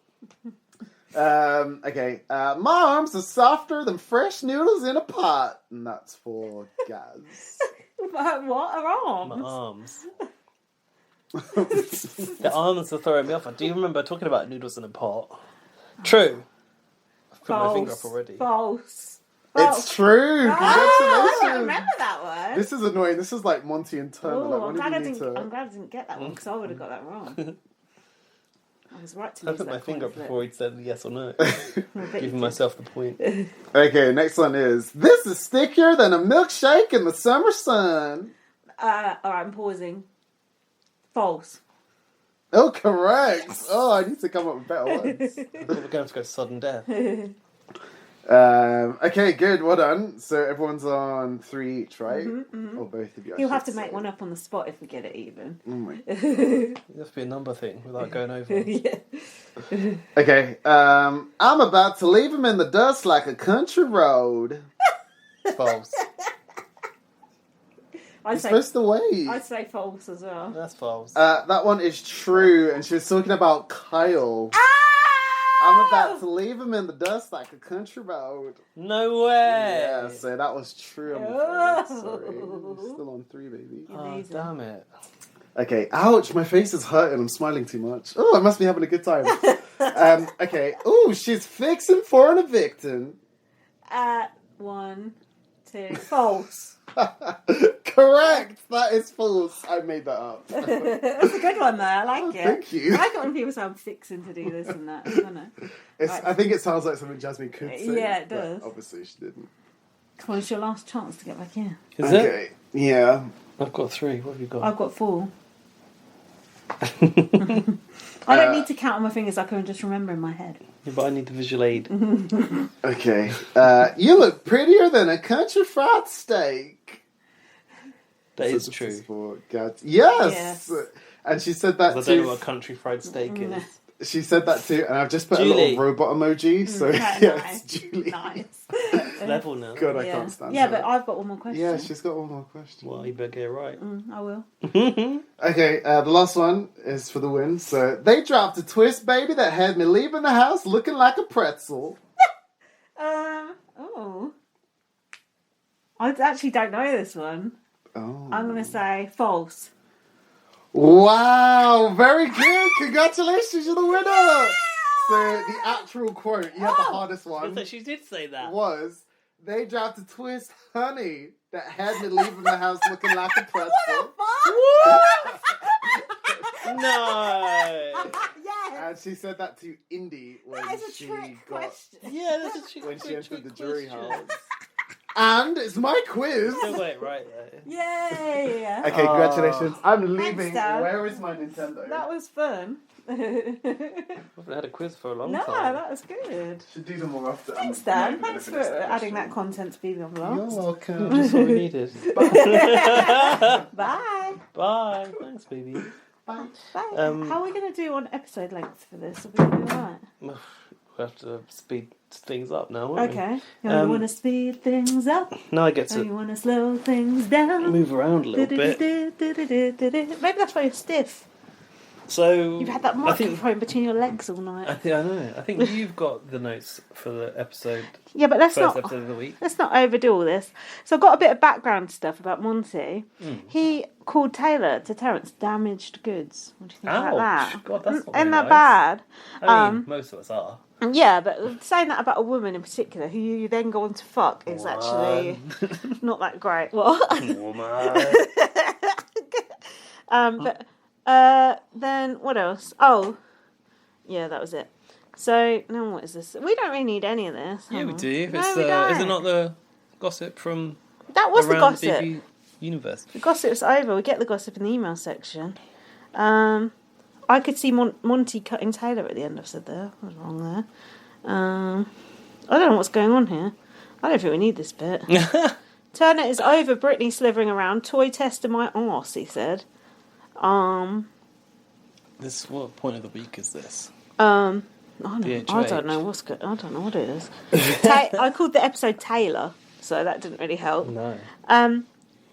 Okay, my arms are softer than fresh noodles in a pot. And that's for Gaz. What are arms? My arms. The arms are throwing me off. I do remember talking about noodles in a pot. True. I've put my finger up already. False. It's true! I Congratulations! don't remember that one. This is annoying. This is like Monte and Turner. Oh, Like, I'm glad I need to... didn't get that one because I would have got that wrong. I was right to I lose put that my finger up coin before he'd said yes or no. flip. Giving myself the point. Okay, next one is, this is stickier than a milkshake in the summer sun. Alright, I'm pausing. False. Oh, correct. Oh, I need to come up with better ones. I thought we were going to go sudden death. Okay, good. Well done. So everyone's on 3 each, right? Or both of you. You'll have to make one up on the spot if we get it even. Oh my. It has to be a number thing without going over. Yeah. Okay. I'm about to leave him in the dust like a country road. False. You're supposed to wait. I'd say false as well. That's false. That one is true, and she was talking about Kyle. I'm about to leave him in the dust like a country road. No way. Yeah, so that was true. I'm afraid. Sorry. You're still on 3, baby. Oh, damn it. Okay, ouch, my face is hurting. I'm smiling too much. Oh, I must be having a good time. Okay. Oh, she's fixing for an eviction. 1, 2, false. Correct. That is false. I made that up. That's a good one though. I like it. Thank you. I like it when people say I'm fixing to do this and that. I don't know. Right. I think it sounds like something Jasmine could say. Yeah, it does. But obviously she didn't. Come on, it's your last chance to get back in. Is Okay. it? Yeah. I've got 3. What have you got? I've got 4. I don't need to count on my fingers. I can just remember in my head. Yeah, but I need the visual aid. Okay. You look prettier than a country fried steak. That So is this true. For Gats. Yes! And she said that I too. don't know what country fried steak is. She said that too, and I've just put Julie. a little robot emoji. So yes, Julie. Nice. Level now. God, I can't stand Yeah, her. but I've got one more question. Yeah, she's got one more question. Well, you better get it right. I will. Okay, the last one is for the win. So they dropped a twist, baby, that had me leaving the house looking like a pretzel. Oh. I actually don't know this one. Oh. I'm going to say false. Wow, very good. Congratulations, you're the winner. So the actual quote, you have the hardest one. She did say that. Was, they dropped a twist, honey, that had me leaving the house looking like a pretzel. No. Yes. And she said that to Indy when That is a she trick got question. Yeah, that's a trick when she entered the jury question. house. And it's my quiz. Still got it right there. Yay. Okay, congratulations. I'm leaving. Thanks, Dad. Where is my Nintendo? That was fun. I haven't had a quiz for a long No, time. that was good. Should do them more often. Thanks, Dan. Thanks for adding that content to BB on You're Vlogs. welcome. Just what we needed. Bye. Bye. Thanks, baby. Bye. Bye. How are we going to do on episode length for this? Are we going to do alright? We'll have to speed things up now, won't Okay. You want to speed things up? we? Now I get Or you to want to slow things down? move around a little bit. Maybe that's why you're stiff. So You've had that I think microphone between your legs all night. I know. I think you've got the notes for the episode. Yeah, but let's first not episode of the week. let's not overdo all this. So I've got a bit of background stuff about Monte. He called Taylor to Terence damaged goods. What do you think about that? Ouch. God, that's not Isn't very that nice. bad? I mean, most of us are. Yeah, but saying that about a woman in particular, who you then go on to fuck, is actually not that great. What? Woman. But then what else? Oh, yeah, that was it. So now what is this? We don't really need any of this. Yeah, we do. No, It's, we don't. is it not the gossip from That was the around gossip. BB universe? The gossip's over. We get the gossip in the email section. I could see Monte cutting Taylor at the end. I've said there. I was wrong there. I don't know what's going on here. I don't think we need this bit. Turner is over. Brittany slithering around. Toy tester my arse, he said. This what point of the week is this? I don't know what's good. I don't know what it is. I called the episode Taylor, so that didn't really help. No.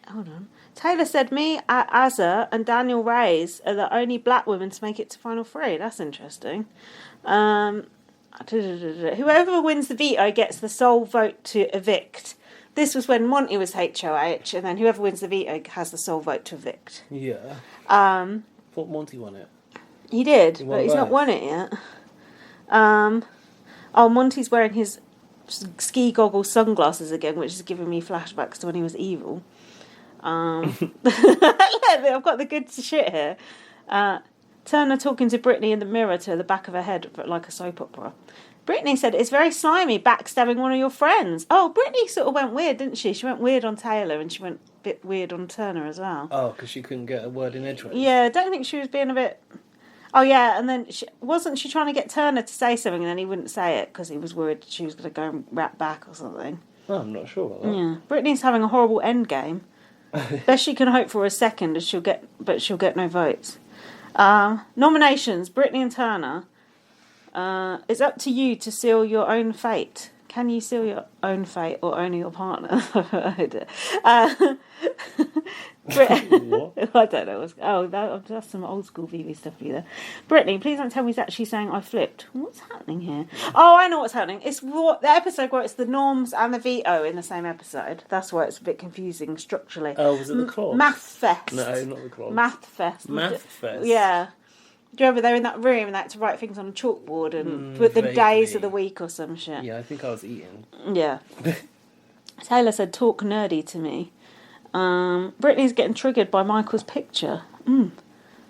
hold on. Taylor said, me, Azza, and Daniel Reyes are the only black women to make it to Final 3. That's interesting. Whoever wins the veto gets the sole vote to evict. This was when Monte was HOH, and then whoever wins the veto has the sole vote to evict. Yeah. Thought Monte won it. He did, but he's not won it yet. Monte's wearing his ski goggles sunglasses again, which is giving me flashbacks to when he was evil. I've got the good shit here. Turner talking to Brittany in the mirror to the back of her head like a soap opera. Brittany said, it's very slimy backstabbing one of your friends. Oh, Brittany sort of went weird, didn't she? She went weird on Taylor and she went a bit weird on Turner as well. Oh, because she couldn't get a word in edgeways. Yeah, I don't think she was being a bit... Oh, yeah, and then wasn't she trying to get Turner to say something and then he wouldn't say it because he was worried she was going to go and rap back or something. Oh, I'm not sure about that. Yeah, Brittany's having a horrible end game. Best she can hope for a second, and she'll get no votes. Nominations: Brittany and Turner. It's up to you to seal your own fate. Can you seal your own fate or only your partner? What? I don't know. That's some old school BB stuff for you there. Brittany, please don't tell me he's actually saying I flipped. What's happening here? Oh, I know what's happening. It's the episode where it's the norms and the veto in the same episode. That's why it's a bit confusing structurally. Oh, was it the clogs? Math Fest. No, not the clogs. Math Fest. Math Fest? Yeah. Do you remember they were in that room and they had to write things on a chalkboard and put the days of the week or some shit? Yeah, I think I was eating. Yeah. Taylor said, talk nerdy to me. Brittany's getting triggered by Michael's picture.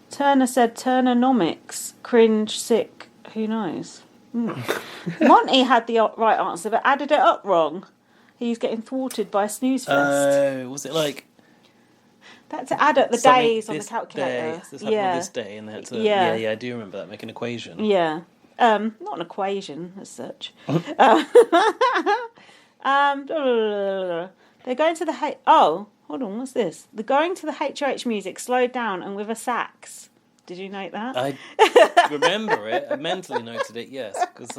Turner said, Turnernomics. Cringe, sick, who knows? Monte had the right answer but added it up wrong. He's getting thwarted by Snooze Fest. Was it like... That to add up the days on the calculator. This happened on this day, and they had to. Yeah, I do remember that. Make an equation. Yeah, not an equation as such. They're going to the hold on, what's this? They're going to the HOH music, slowed down and with a sax. Did you note that? I remember it. I mentally noted it. Yes, because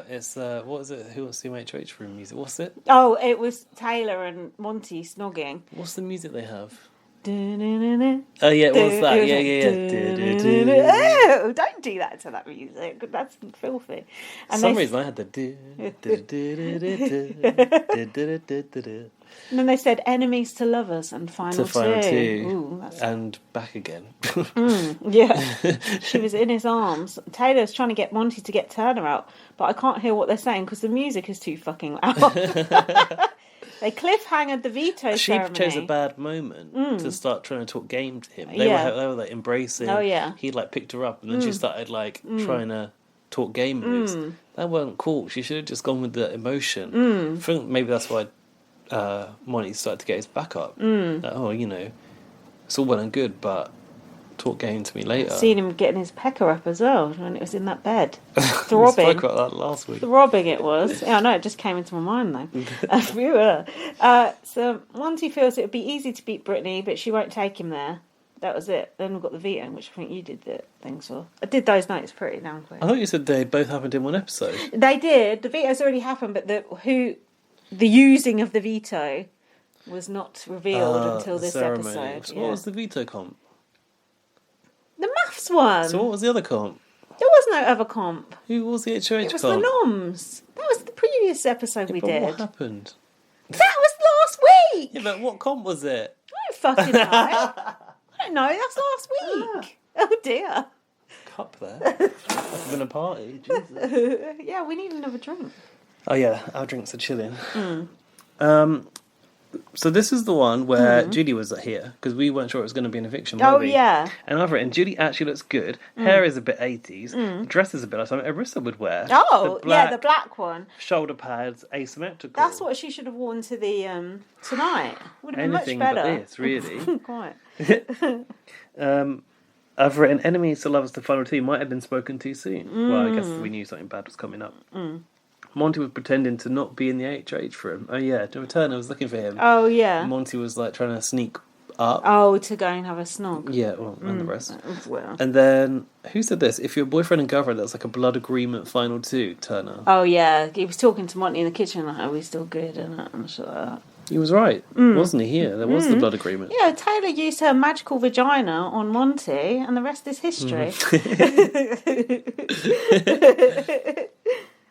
it's what is it? Who wants to do HOH room music? What's it? Oh, it was Taylor and Monte snogging. What's the music they have? Oh yeah, what was that? Yeah. Oh, don't do that to that music. That's filthy. For some reason I had the and then they said enemies to lovers and final two. Ooh, and back again. Yeah. She was in his arms. Taylor's trying to get Monte to get Turner out, but I can't hear what they're saying because the music is too fucking loud. They cliffhangered the veto ceremony. She chose a bad moment to start trying to talk game to him. They were like embracing. Oh yeah. He like picked her up, and then she started like trying to talk game moves. That wasn't cool. She should have just gone with the emotion. I think maybe that's why Monte started to get his back up. Like, oh, it's all well and good, but talk game to me later. Seen him getting his pecker up as well when it was in that bed. Throbbing. We spoke about that last week. Throbbing it was. Yeah, I know, it just came into my mind though. So Monte feels it would be easy to beat Brittany, but she won't take him there. That was it. Then we've got the veto, which I think you did the things for. I did those notes pretty down quick. I thought you said they both happened in one episode. They did. The veto's already happened, but the using of the veto was not revealed until this episode. So what was the veto comp? The maths one. So what was the other comp? There was no other comp. Who was the HOH comp? It was the noms. That was the previous episode we did. What happened? That was last week. Yeah, but what comp was it? I don't fucking know. I don't know. That's last week. Oh dear. Cup there. I've been a party. Jesus. Yeah, we need another drink. Oh yeah, our drinks are chilling. So this is the one where Judy was here because we weren't sure it was going to be an eviction. Oh yeah. And I've written Judy actually looks good. Hair is a bit 80s. The dress is a bit like something Arissa would wear. Oh the black one. Shoulder pads, asymmetrical. That's what she should have worn to the tonight. Would have been Anything much better. But this, really. Quite. I've written enemies to lovers to final two might have been spoken too soon. Well, I guess we knew something bad was coming up. Monte was pretending to not be in the HH room. Oh yeah, Turner was looking for him. Oh yeah. Monte was like trying to sneak up. Oh, to go and have a snog. Yeah, and the rest. Well. And then who said this? If your boyfriend and girlfriend, that's like a blood agreement final two. Turner. Oh yeah, he was talking to Monte in the kitchen like, "Are we still good?" and shit like that. He was right, wasn't he? Here, there was the blood agreement. Yeah, Taylor used her magical vagina on Monte, and the rest is history.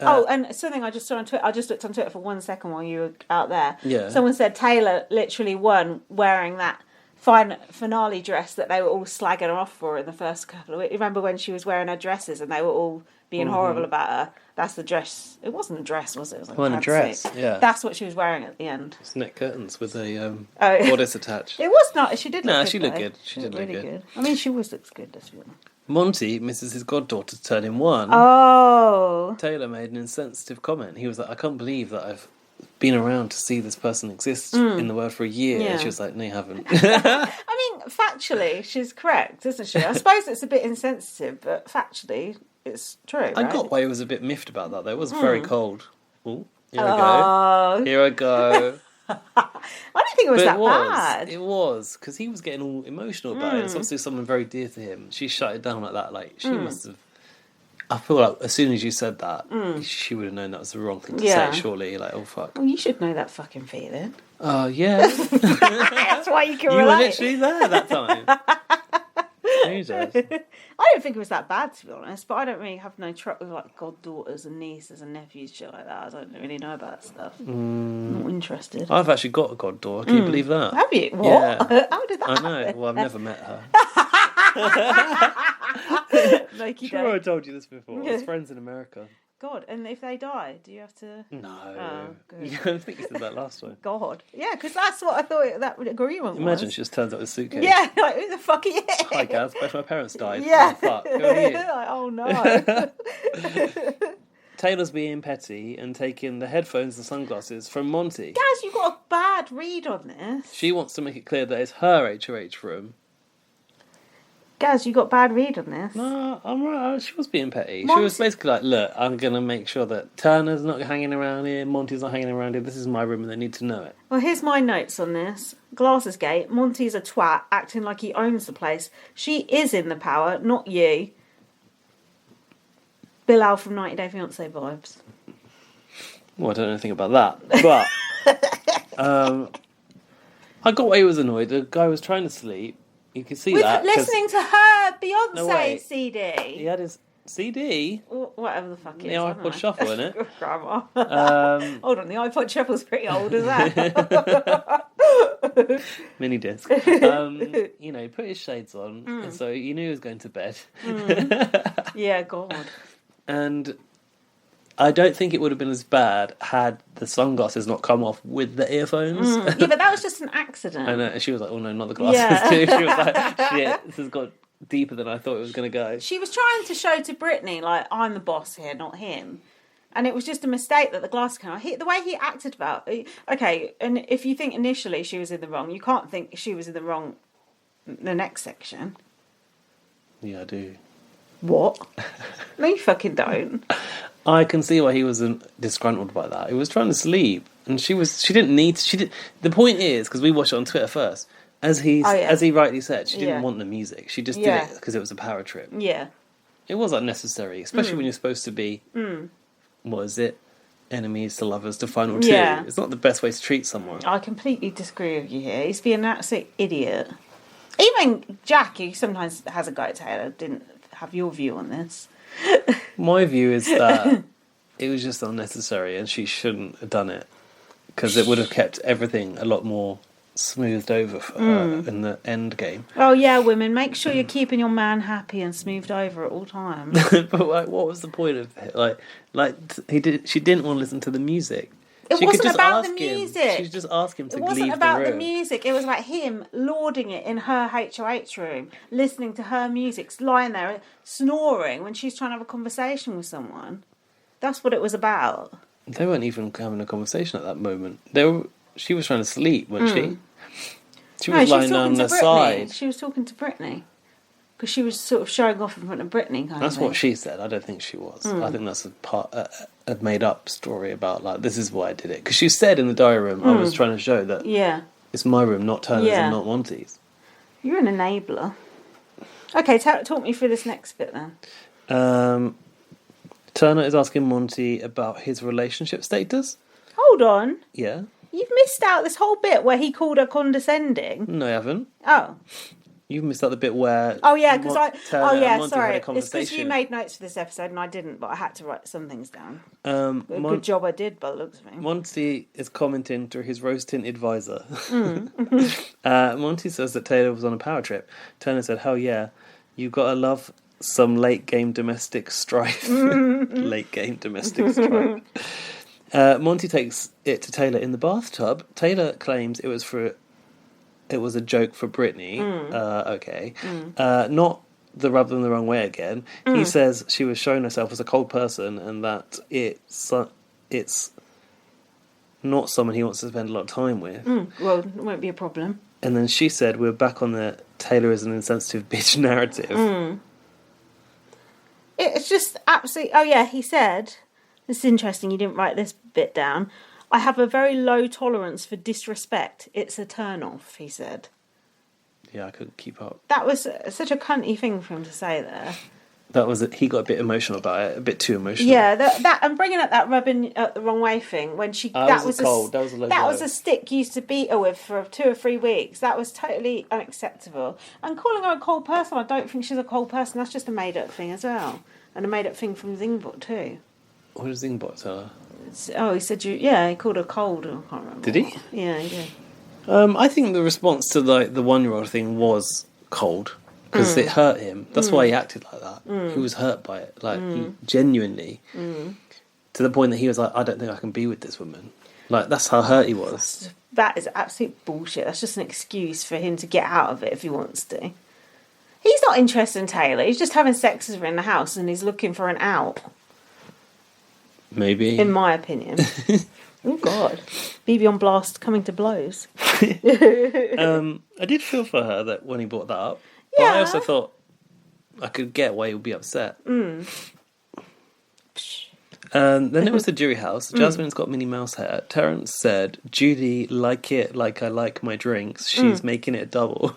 And something I just saw on Twitter. I just looked on Twitter for 1 second while you were out there. Yeah. Someone said Taylor literally won wearing that finale dress that they were all slagging her off for in the first couple of weeks. Remember when she was wearing her dresses and they were all being horrible about her? That's the dress. It wasn't a dress, was it? It was like a dress, yeah. That's what she was wearing at the end. It's neck curtains with a bodice attached. It was not. She did look good. She looked though. good. She did look really good. I mean, she always looks good, let's be honest. Monte misses his goddaughter to turn him one. Oh. Taylor made an insensitive comment. He was like, I can't believe that I've been around to see this person exist in the world for a year. Yeah. And she was like, no, you haven't. I mean, factually, she's correct, isn't she? I suppose it's a bit insensitive, but factually, it's true. I right? got why he was a bit miffed about that, though. It was very cold. Oh, here I go. Here I go. I don't think it was that bad. It was, because he was getting all emotional about it. It's obviously someone very dear to him. She shut it down like that. Like, she must have... I feel like as soon as you said that, she would have known that was the wrong thing to say, surely. Like, oh, fuck. Well, you should know that fucking feeling. Oh, yeah. That's why you can You relate. were literally there that time. Jesus. I don't think it was that bad, to be honest, but I don't really have no truck with like goddaughters and nieces and nephews, shit like that. I don't really know about that stuff. I'm not interested. I've actually got a goddaughter. Can you believe that? Have you? What? Yeah. How did that I know. happen? Well, I've never met her. Like Sure, I told you this before. I was friends in America. God, and if they die, do you have to... No. Oh, good. Yeah, I think you said that last time. God. Yeah, because that's what I thought that agreement was. Imagine she just turns up with a suitcase. Yeah, like, who the fuck are you? Hi, Gaz. Both my parents died. Yeah. Oh, fuck. Who are you? Like, oh, no. Taylor's being petty and taking the headphones and sunglasses from Monte. Gaz, you got a bad read on this. She wants to make it clear that it's her HOH room. Gaz, you got bad read on this. No, I'm right. She was being petty. She was basically like, look, I'm going to make sure that Turner's not hanging around here, Monty's not hanging around here, this is my room and they need to know it. Well, here's my notes on this. Glasses Gate, Monty's a twat, acting like he owns the place. She is in the power, not you. Bill Al from 90 Day Fiancé vibes. Well, I don't know anything about that, but I got why he was annoyed. The guy was trying to sleep. You could see that. Listening to her Beyonce No, CD. He had his CD. Whatever the fuck it is. The iPod Shuffle, innit? Grandma. Hold on, the iPod Shuffle's pretty old, is that? Mini disc. You know, he put his shades on, and so you knew he was going to bed. Yeah, God. And I don't think it would have been as bad had the sunglasses not come off with the earphones. Yeah, but that was just an accident. I know. And she was like, oh no, not the glasses Yeah. too. She was like, shit, this has got deeper than I thought it was going to go. She was trying to show to Brittany, like, I'm the boss here, not him. And it was just a mistake that the glass came out. The way he acted about it. Okay, and if you think initially she was in the wrong, you can't think she was in the wrong the next section. Yeah, I do. What? No, you fucking don't. I can see why he was disgruntled by that. He was trying to sleep, and she didn't need to. She did. The point is, because we watched it on Twitter first, as he rightly said, she didn't want the music. She just did it because it was a power trip. Yeah. It was unnecessary, especially when you're supposed to be. What is it? Enemies to lovers to final two. Yeah. It's not the best way to treat someone. I completely disagree with you here. He's being an absolute idiot. Even Jack, who sometimes has a go at Taylor, didn't have your view on this. My view is that it was just unnecessary and she shouldn't have done it because it would have kept everything a lot more smoothed over for her in the end game. Oh yeah, women, make sure you're keeping your man happy and smoothed over at all times. But like, what was the point of it? She didn't want to listen to the music. It wasn't about the music. She could just ask him to leave the room. It wasn't about the music. It was about him lauding it in her HOH room, listening to her music, lying there snoring when she's trying to have a conversation with someone. That's what it was about. They weren't even having a conversation at that moment. She was trying to sleep, wasn't she? She was lying on the side. She was talking to Brittany. Because she was sort of showing off in front of Brittany. That's what she said. I don't think she was. I think that's a made-up story about, like, this is why I did it. Because she said in the diary room, I was trying to show that it's my room, not Turner's and not Monty's. You're an enabler. Okay, talk me through this next bit then. Turner is asking Monty about his relationship status. Hold on. Yeah. You've missed out this whole bit where he called her condescending. No, I haven't. Oh. You've missed out the bit where... Oh, yeah, because Monte had a sorry. It's conversation. because you made notes for this episode and I didn't, but I had to write some things down. Good job I did, by the looks of it. Monte is commenting through his rose-tinted visor. Mm. Monte says that Taylor was on a power trip. Turner said, hell yeah, you've got to love some late-game domestic strife. Late-game domestic strife. Monte takes it to Taylor in the bathtub. Taylor claims it was a joke for Brittany. Okay. Not the rub them the wrong way again. He says she was showing herself as a cold person and that it's not someone he wants to spend a lot of time with. Well, it won't be a problem. And then she said we're back on the Taylor is an insensitive bitch narrative. It's just absolutely... Oh, yeah, he said... It's interesting you didn't write this bit down. I have a very low tolerance for disrespect. It's a turn-off, he said. Yeah, I couldn't keep up. That was such a cunty thing for him to say there. He got a bit emotional about it, a bit too emotional. Yeah, that and bringing up that rubbing the wrong way thing when she that was cold. That was a low that blow. was a stick you used to beat her with for 2 or 3 weeks. That was totally unacceptable. And calling her a cold person, I don't think she's a cold person. That's just a made up thing as well, and a made up thing from Zingbot too. What does Zingbot tell her? He said he called her cold. I can't remember. Did he? Yeah, he did. I think the response to the 1-year-old thing was cold because it hurt him. That's why he acted like that. He was hurt by it, he genuinely, to the point that he was like, "I don't think I can be with this woman." Like that's how hurt he was. That is absolute bullshit. That's just an excuse for him to get out of it if he wants to. He's not interested in Taylor. He's just having sex with her in the house and he's looking for an out. Maybe. In my opinion. Oh, God. BB on blast coming to blows. I did feel for her that when he brought that up. But I also thought I could get why he would be upset. Then it was the jury house. Jasmine's got Minnie Mouse hair. Terence said, Judy, like it like I like my drinks. She's making it double.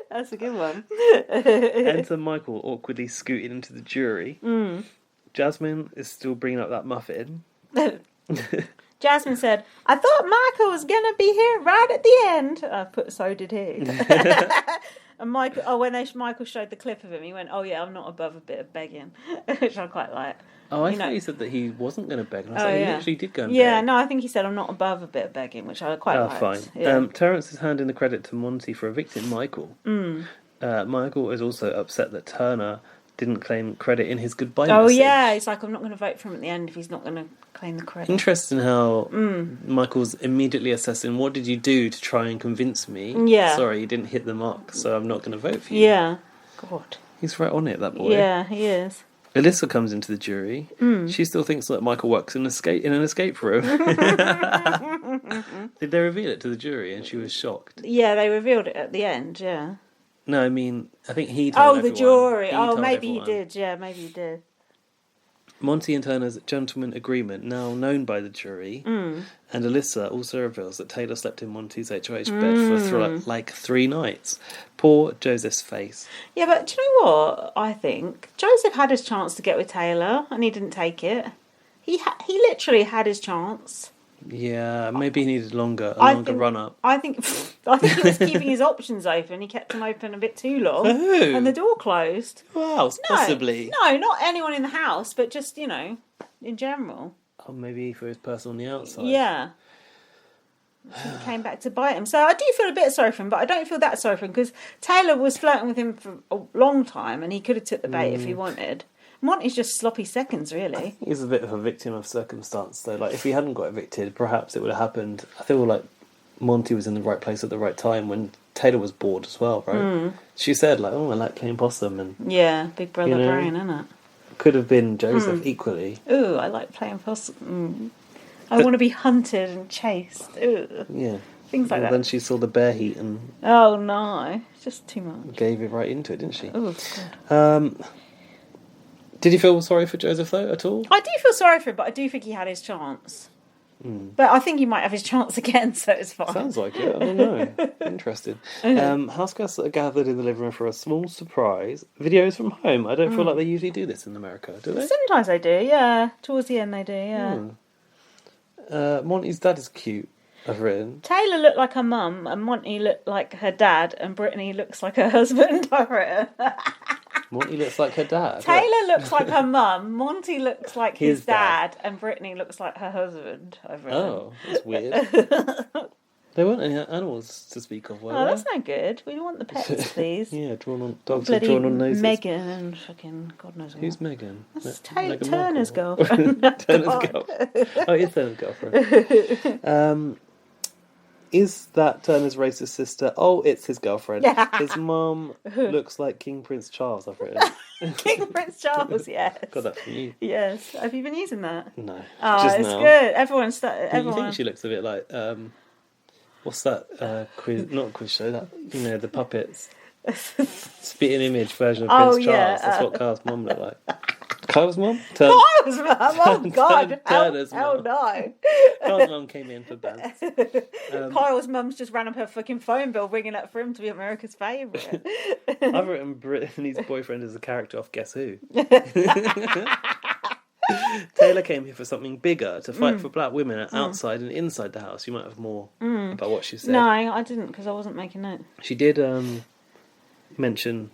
That's a good one. Enter Michael awkwardly scooting into the jury. Jasmine is still bringing up that muffin. Jasmine said, I thought Michael was going to be here right at the end. I put, so did he. And Michael, Michael showed the clip of him, he went, oh yeah, I'm not above a bit of begging, which I quite like. Oh, I thought he said that he wasn't going to beg. And I was like, he actually did go and beg. Yeah, no, I think he said, I'm not above a bit of begging, which I quite liked. Fine. Yeah. Terence is handing the credit to Monte for evicting Michael. Michael is also upset that Turner didn't claim credit in his goodbye message. Yeah, he's like, I'm not going to vote for him at the end if he's not going to claim the credit. Interesting how Michael's immediately assessing, what did you do to try and convince me? Yeah. Sorry, you didn't hit the mark, so I'm not going to vote for you. Yeah. God. He's right on it, that boy. Yeah, he is. Alyssa comes into the jury. She still thinks that Michael works in an escape room. Did they reveal it to the jury and she was shocked? Yeah, they revealed it at the end, yeah. No, I mean, I think he told everyone. The jury. Maybe everyone. he did. Yeah, maybe he did. Monte and Turner's gentleman agreement, now known by the jury, and Alyssa also reveals that Taylor slept in Monte's HOH bed for 3 nights. Poor Joseph's face. Yeah, but do you know what I think? Joseph had his chance to get with Taylor, and he didn't take it. He literally had his chance. Yeah, maybe he needed a longer run-up. I think he was keeping his options open. He kept them open a bit too long. For who? And the door closed. Who else, possibly? No, not anyone in the house, but just, in general. Oh, maybe for his person on the outside. Yeah. He came back to bite him. So I do feel a bit sorry for him, but I don't feel that sorry for him because Taylor was flirting with him for a long time and he could have took the bait if he wanted. Monte's just sloppy seconds, really. He's a bit of a victim of circumstance, though. Like, if he hadn't got evicted, perhaps it would have happened. I feel like Monte was in the right place at the right time when Taylor was bored as well, right? She said, I like playing possum. And yeah, big brother brain, isn't it? Could have been Joseph equally. Ooh, I like playing possum. I want to be hunted and chased. Ooh. Yeah. Things like that. Then she saw the bear heat and... Oh, no. It's just too much. Gave it right into it, didn't she? Oh, God. Did you feel sorry for Joseph, though, at all? I do feel sorry for him, but I do think he had his chance. But I think he might have his chance again, so it's fine. Sounds like it. I don't know. Interesting. House guests are gathered in the living room for a small surprise. Videos from home. I don't feel like they usually do this in America, do they? Sometimes they do, yeah. Towards the end they do, yeah. Monty's dad is cute, I've written. Taylor looked like her mum, and Monty looked like her dad, and Brittany looks like her husband, I've written. Monty looks like her dad. Taylor looks like her mum, Monty looks like his dad, and Brittany looks like her husband, I've written. Oh, that's weird. There weren't any animals to speak of, were there? Oh, that's no good. We want the pets, please. Yeah, dogs are drawn on noses. Megan and fucking God knows what. Who's Megan? That's Meghan Turner's Markle. girlfriend. Turner's girlfriend. Oh, it's Turner's girlfriend. Is that Turner's racist sister? Oh, it's his girlfriend. His mum looks like King Prince Charles, I've written. King Prince Charles, yes. Got that from you. Yes. Have you been using that? No. Oh, just it's now. good. Everyone started. Do you think she looks a bit like what's that quiz? Not quiz show. That the puppets. Spitting image version of Prince Charles. That's what Kyle's mum looked like. Kyle's mum? Kyle's mum? Oh God! Turner's hell no! Kyle's mum came in for bands. Kyle's mum's just ran up her fucking phone bill, ringing up for him to be America's favourite. I've written Brittany's boyfriend as a character off Guess Who. Taylor came here for something bigger, to fight for black women outside and inside the house. You might have more about what she said. No, I didn't, because I wasn't making note. She did mention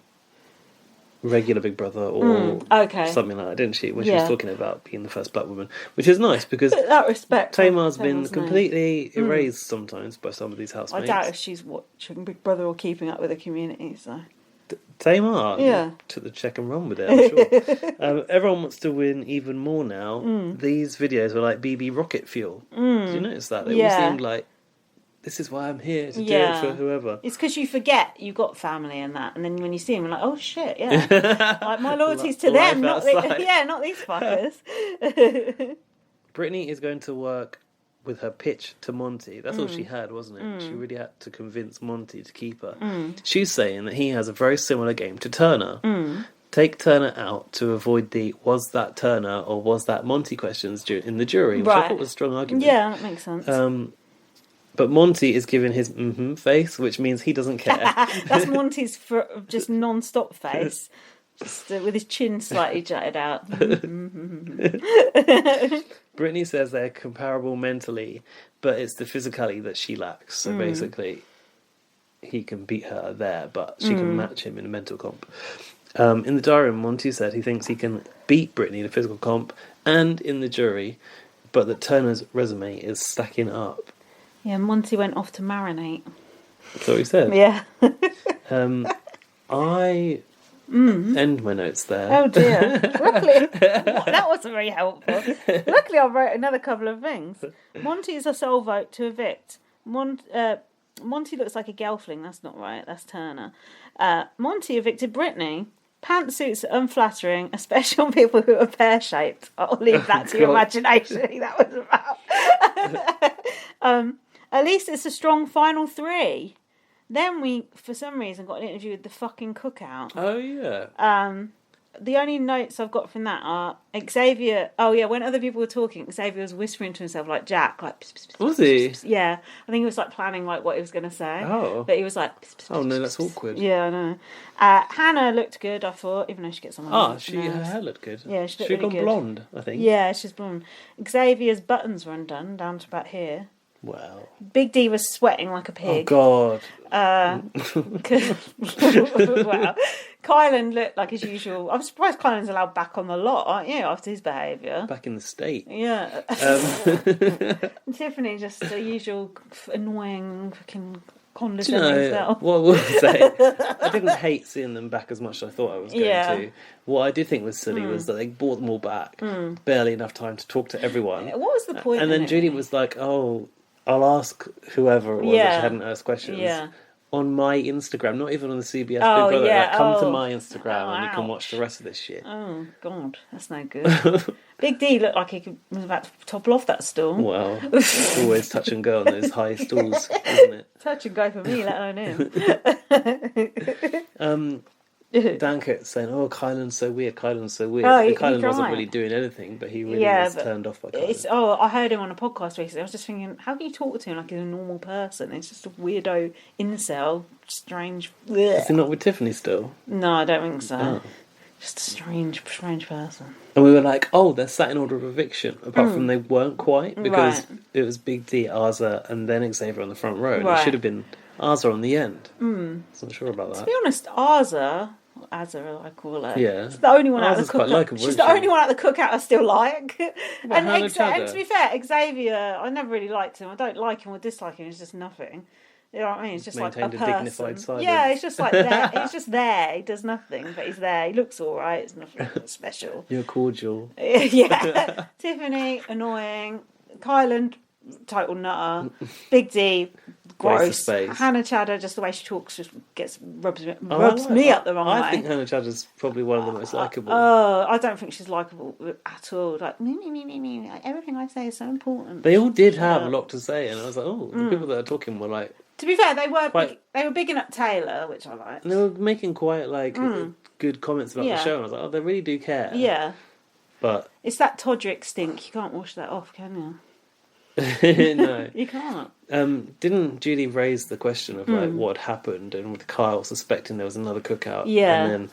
regular Big Brother or something like that, didn't she? When she was talking about being the first black woman, which is nice because that respect. Tamar's been completely erased sometimes by some of these housemates. I doubt if she's watching Big Brother or keeping up with the community. So Tamar took the check and run with it, I'm sure. Everyone wants to win even more now. These videos were like BB rocket fuel. Did you notice that? They all seemed like, this is why I'm here, to do it for whoever. It's because you forget you've got family and that, and then when you see them, you're like, oh shit, yeah. Like, my loyalty's to them, not these fuckers. Brittany is going to work with her pitch to Monte. That's all she had, wasn't it? She really had to convince Monte to keep her. She's saying that he has a very similar game to Turner. Take Turner out to avoid the was that Turner or was that Monte questions in the jury, which I thought was a strong argument. Yeah, that makes sense. But Monte is giving his face, which means he doesn't care. That's Monte's just non-stop face. Just with his chin slightly jutted out. Brittany says they're comparable mentally, but it's the physicality that she lacks. So basically, he can beat her there, but she can match him in a mental comp. In the diary, Monte said he thinks he can beat Brittany in a physical comp and in the jury, but that Turner's resume is stacking up. Yeah, Monty went off to marinate. That's what he said? Yeah. I end my notes there. Oh dear. Luckily, that wasn't very helpful. Luckily, I wrote another couple of things. Monty is a sole vote to evict. Monty looks like a gelfling. That's not right. That's Turner. Monty evicted Brittany. Pantsuits are unflattering, especially on people who are pear-shaped. I'll leave that to your imagination. That was about. At least it's a strong final three. Then we, for some reason, got an interview with the fucking cookout. Oh, yeah. The only notes I've got from that are Xavier. Oh, yeah, when other people were talking, Xavier was whispering to himself like Jack. Like, pss, pss, pss, was he? pss, pss. Yeah. I think he was like planning like what he was going to say. Oh. But he was like... Pss, pss, oh, no, pss, that's pss. awkward. Yeah, I know. Hannah looked good, I thought, even though she gets on my nerves. Her hair looked good. Yeah, she looked really really gone good. blonde, I think. Yeah, she's blonde. Xavier's buttons were undone, down to about here. Wow. Big D was sweating like a pig. Oh, God. Wow. Kylan looked like his usual. I'm surprised Kylan's allowed back on the lot, aren't you, after his behaviour? Back in the state. Yeah. Tiffany, just the usual annoying fucking condescending self. What I will say, I didn't hate seeing them back as much as I thought I was going to. What I did think was silly was that they brought them all back, barely enough time to talk to everyone. What was the point? And then Judy was like, oh, I'll ask whoever it was that she hadn't asked questions. Yeah. On my Instagram, not even on the CBS Big Brother. Yeah. Like, come to my Instagram and you can watch the rest of this shit. Oh, God, that's no good. Big D looked like he was about to topple off that stool. Well, it's always touch and go on those high stools, isn't it? Touch and go for me, let alone him. Dankert saying, oh, Kylan's so weird, Kylan's so weird. Oh, and Kylan wasn't really doing anything, but he really was turned off by Kylan. I heard him on a podcast recently. I was just thinking, how can you talk to him like he's a normal person? It's just a weirdo incel, strange. Is he not with Tiffany still? No, I don't think so. Oh. Just a strange person. And we were like, oh, they're sat in order of eviction. Apart from they weren't quite, because it was Big D, Arza, and then Xavier on the front row. And it should have been Arza on the end. I wasn't sure about that. To be honest, Arza, I call her. Yeah. She's the only one out of Arza's the quite cookout. likeable, She's isn't the she? only one out of the cookout I still like. And Cheddar? to be fair, Xavier, I never really liked him. I don't like him or dislike him. He's just nothing. You know what I mean? He's just Maintained like a a person. dignified silence. Yeah, he's just like there. He's just there. He does nothing, but he's there. He looks all right. It's nothing special. You're cordial. Yeah. Tiffany, annoying. Kylan, total nutter. Big D, gross. Hannah Chadder, just the way she talks, just rubs me up the wrong way. I think Hannah Chadder's probably one of the most likeable. Oh, I don't think she's likeable at all. Like, me. Everything I say is so important. They all did have a lot to say, and I was like, oh, the people that are talking were like... To be fair, they were bigging up Taylor, which I liked. And they were making quite, like, good comments about the show, and I was like, oh, they really do care. Yeah. But... It's that Todrick stink. You can't wash that off, can you? No. You can't. Didn't Julie raise the question of like what had happened, and with Kyle suspecting there was another cookout? Yeah. And then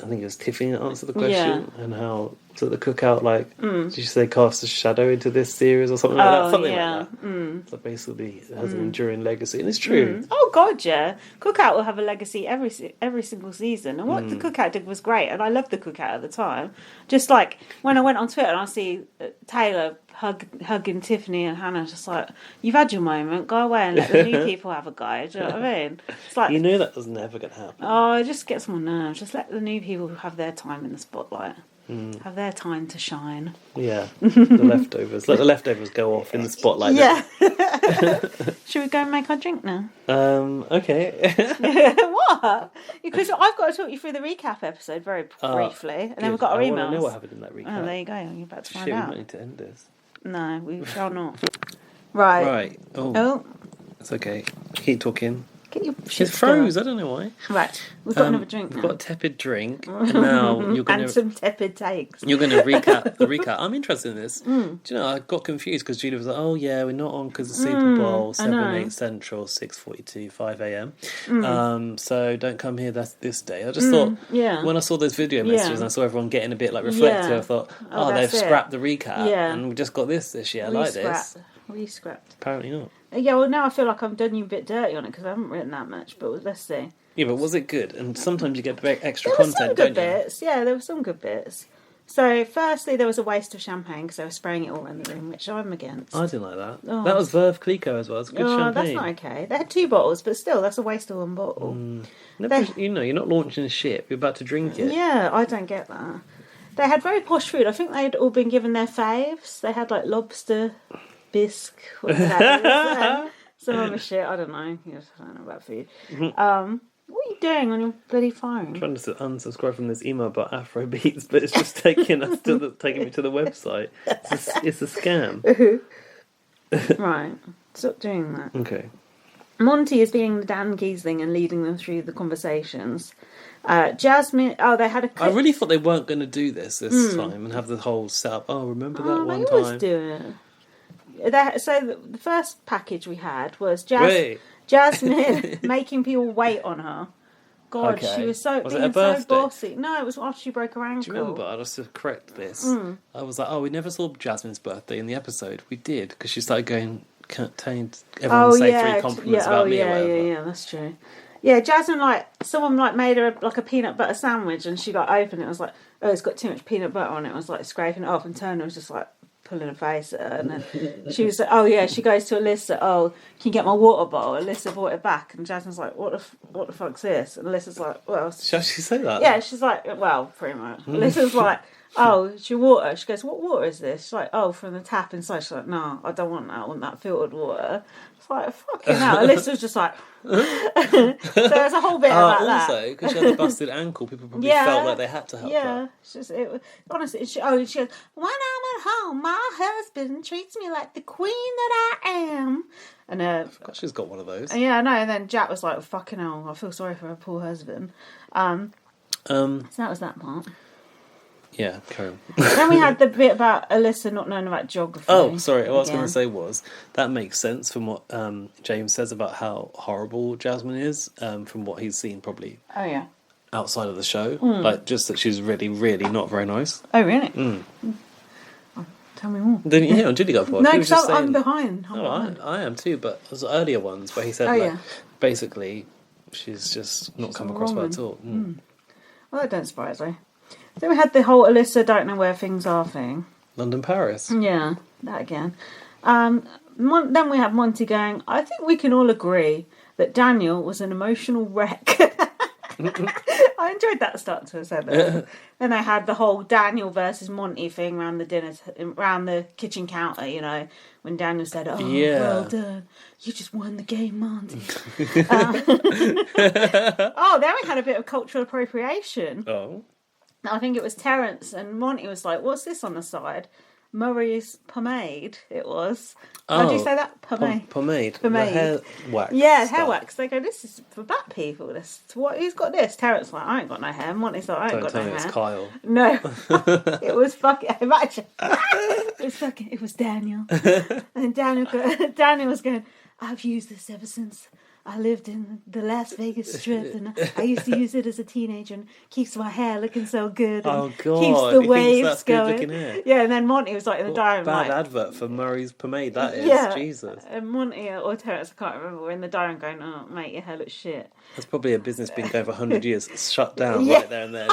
I think it was Tiffany that answered the question, and how so the cookout did you say cast a shadow into this series or something like that? Something like that. So basically it has an enduring legacy, and it's true. Oh God, yeah. Cookout will have a legacy every single season, and what the Cookout did was great, and I loved the Cookout at the time. Just like when I went on Twitter and I see Taylor hugging Tiffany and Hannah, just like, you've had your moment, go away and let the new people have a go. Do you know what I mean? It's like, you know that was never going to happen. Oh, it just gets on my nerves. Just let the new people have their time in the spotlight. Have their time to shine. Yeah, the leftovers. Let the leftovers go off in the spotlight. Yeah. Should we go and make our drink now? Okay. What? Because I've got to talk you through the recap episode very briefly, and then we've got our emails. I want to know what happened in that recap. Oh, there you go. You're about to find Shit, out. we might need to end this. No, we shall not. Right. Oh. It's okay. Keep talking. Get your shit It froze. together. I don't know why. Right. We've got another drink We've now. got a tepid drink. And now you're going and some tepid takes. You're going to recap the recap. I'm interested in this. Do you know, I got confused because Julia was like, oh yeah, we're not on because the Super Bowl, 7-8 Central, 6:42, 5 a.m. So don't come here this day. I just thought, when I saw those video messages and I saw everyone getting a bit like reflective, I thought, they've scrapped the recap and we just got this year. I like this. Re-scrapped. Apparently not. Yeah, well now I feel like I've done you a bit dirty on it because I haven't written that much, but let's see. Yeah, but was it good? And sometimes you get extra There were content, some good bits. Yeah, there were some good bits. So, firstly, there was a waste of champagne because they were spraying it all around the room, which I'm against. I didn't like that. Oh. That was Veuve Clicquot as well. It's good champagne. That's not okay. They had 2 bottles, but still, that's a waste of 1 bottle. You know, you're not launching a ship. You're about to drink it. Yeah, I don't get that. They had very posh food. I think they'd all been given their faves. They had, like, lobster, bisque, whatever that is. Some other shit. I don't know. I don't know about food. What are you doing on your bloody phone? I'm trying to unsubscribe from this email about Afro beats, but it's just taking me to the website. It's a scam. Right. Stop doing that. Okay. Monte is being the Dan Giesling and leading them through the conversations. Jasmine... Oh, they had a... I really thought they weren't going to do this time and have the whole setup. Oh, remember that one they time? always do it. So the first package we had was Jasmine making people wait on her. God, she was so bossy. No, it was after she broke her ankle. Do you remember? I just to correct this. I was like, we never saw Jasmine's birthday in the episode. We did because she started going. Contained everyone say 3 compliments about me. Yeah, that's true. Yeah, Jasmine someone made her a peanut butter sandwich and she opened it. And was like, oh, it's got too much peanut butter on it. I was like scraping it off, and Turner was just like pulling her face at her, and then she was like, she goes to Alyssa, can you get my water bottle? Alyssa brought it back, and Jasmine's like, what the fuck's this? And Alyssa's like, well, shall she say that? Yeah, she's like, well, pretty much. Alyssa's like, it's your water. She goes, what water is this? She's like, from the tap inside. She's like, no, I don't want that. I want that filtered water. It's like, fucking hell. Alyssa's just like... So there's a whole bit about that. Also, because she had a busted ankle, people probably felt like they had to help her. Honestly, she goes, when I'm at home, my husband treats me like the queen that I am. And God, she's got one of those. Yeah, I know. And then Jack was like, fucking hell, I feel sorry for her poor husband. So that was that part. Yeah, carry on. Then we had the bit about Alyssa not knowing about geography. Oh, sorry. What I was going to say was that makes sense from what James says about how horrible Jasmine is, from what he's seen probably. Oh, yeah. outside of the show. Like, just that she's really, really not very nice. Oh, really? Tell me more. Yeah, Julie got bored. No, because I'm behind. I am too, but there's earlier ones where he said, basically, she's just not come across well at all. Well, that don't surprise me. Then we had the whole Alyssa don't know where things are thing. London, Paris. Yeah, that again. Then we have Monte going, I think we can all agree that Daniel was an emotional wreck. I enjoyed that start to a segment. Then they had the whole Daniel versus Monte thing around the kitchen counter, you know, when Daniel said, "Oh, well done, you just won the game, Monte." Then we had a bit of cultural appropriation. Oh, I think it was Terence and Monte was like, "What's this on the side?" Murray's pomade, it was. How do you say that? Pomade. Pomade. The hair wax. Yeah, hair wax. They go, this is for black people. Who's got this? Terence like, I ain't got no hair. Monty's like, I ain't got no hair. Don't tell me it's Kyle. No. It was fucking, imagine. It was Daniel. And Daniel was going, I've used this ever since I lived in the Las Vegas Strip, and I used to use it as a teenager, and keeps my hair looking so good. And oh God! Keeps the waves that's going. Good hair. Yeah, and then Monty was like in the diary room. Bad advert for Murray's pomade. That is Jesus. And Monty or Terence, I can't remember, were in the diary room going, "Oh, mate, your hair looks shit." That's probably a business been going for 100 years. It's shut down right there and then.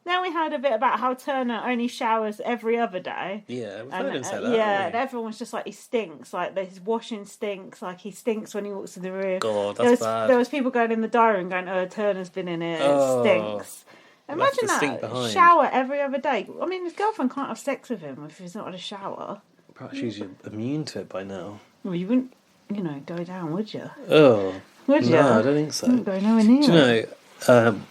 Then we heard a bit about how Turner only showers every other day. Yeah, we've heard him say that. Yeah, and everyone's just like, he stinks. Like, his washing stinks. Like, he stinks when he walks in the room. God, that's bad. There was people going in the diary and going, "Oh, Turner's been in it. It stinks." Imagine that. Shower every other day. I mean, his girlfriend can't have sex with him if he's not had a shower. Perhaps she's immune to it by now. Well, you wouldn't, go down, would you? Oh. Would you? No, I don't think so. You wouldn't go nowhere near. Do you know...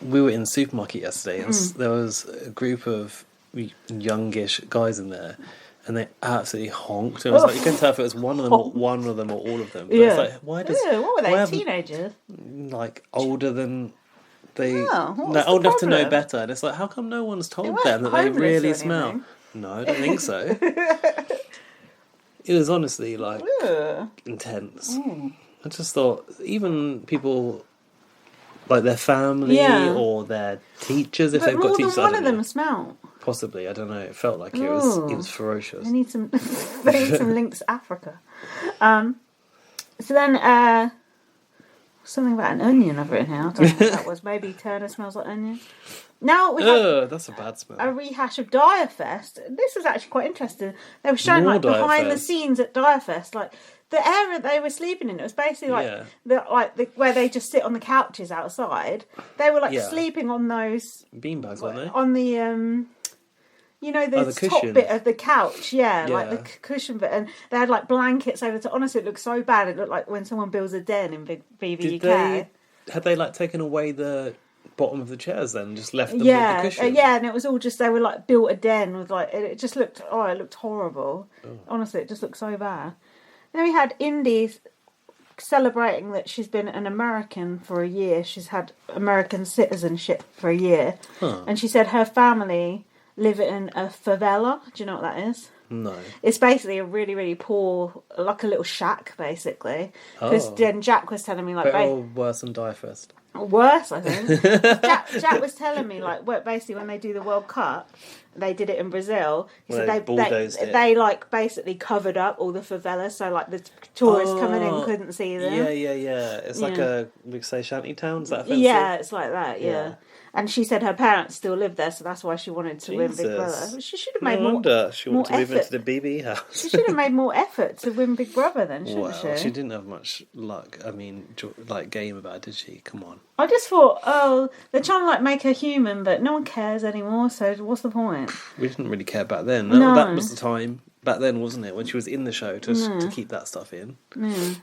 we were in the supermarket yesterday, and there was a group of youngish guys in there, and they absolutely honked. It was like you couldn't tell if it was one of them, or all of them. But it's like, why does? Yeah, what were they? Teenagers? Like older than they? They're old enough to know better. And it's like, how come no one's told them that they really smell? No, I don't think so. It was honestly like intense. I just thought even people. Like their family or their teachers, if they've got teachers. More than one of them smell. Possibly, I don't know. It felt like it was ferocious. They need some links to Africa. So then, something about an onion I've written here. I don't know what that was. Maybe Turner smells like onion. Now we have that's a bad smell. A rehash of Direfest. This was actually quite interesting. They were showing like behind the scenes at Direfest, like the area they were sleeping in. It was basically like where they just sit on the couches outside. They were like sleeping on those beanbags, weren't they? On the the top bit of the couch, like the cushion bit, and they had like blankets over the. Honestly, it looked so bad. It looked like when someone builds a den in BB24. Had they like taken away the bottom of the chairs then, just left them with the cushion? And it was all just they were like built a den with like it just looked it looked horrible. Honestly, it just looked so bad. Then we had Indy celebrating that she's been an American for a year. She's had American citizenship for a year, and she said her family live in a favela. Do you know what that is? No. It's basically a really, really poor, like a little shack, basically. Because then Jack was telling me, like... Better or worse than Direfest? Worse, I think. Jack was telling me, like, basically when they do the World Cup, they did it in Brazil. He said they like, basically covered up all the favelas, so, like, the tourists coming in couldn't see them. Yeah. It's like we could say shanty town, is that offensive? Yeah, it's like that, yeah. And she said her parents still live there, so that's why she wanted to win Big Brother. She should have made more effort. She wanted to move into the BB house. She should have made more effort to win Big Brother then, shouldn't she? She didn't have much luck. I mean, like game about it, did she? Come on. I just thought, they're trying to like make her human, but no one cares anymore, so what's the point? We didn't really care back then. That was the time back then, wasn't it? When she was in the show to keep that stuff in. Yeah.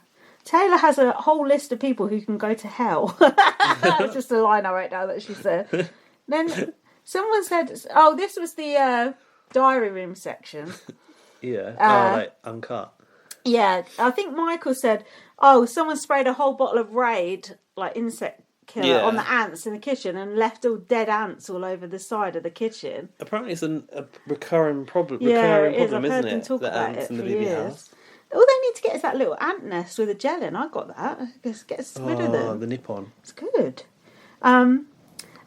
Taylor has a whole list of people who can go to hell. That was just a line I wrote down that she said. Then someone said, this was the diary room section. Yeah. like uncut. Yeah. I think Michael said, someone sprayed a whole bottle of Raid, like insect killer, on the ants in the kitchen and left all dead ants all over the side of the kitchen. Apparently it's a recurring problem, I've heard isn't them it? talk about ants it in the for BB years. house. All they need to get is that little ant nest with a gel in. I got that. Just get rid of them. The nip-on. It's good. And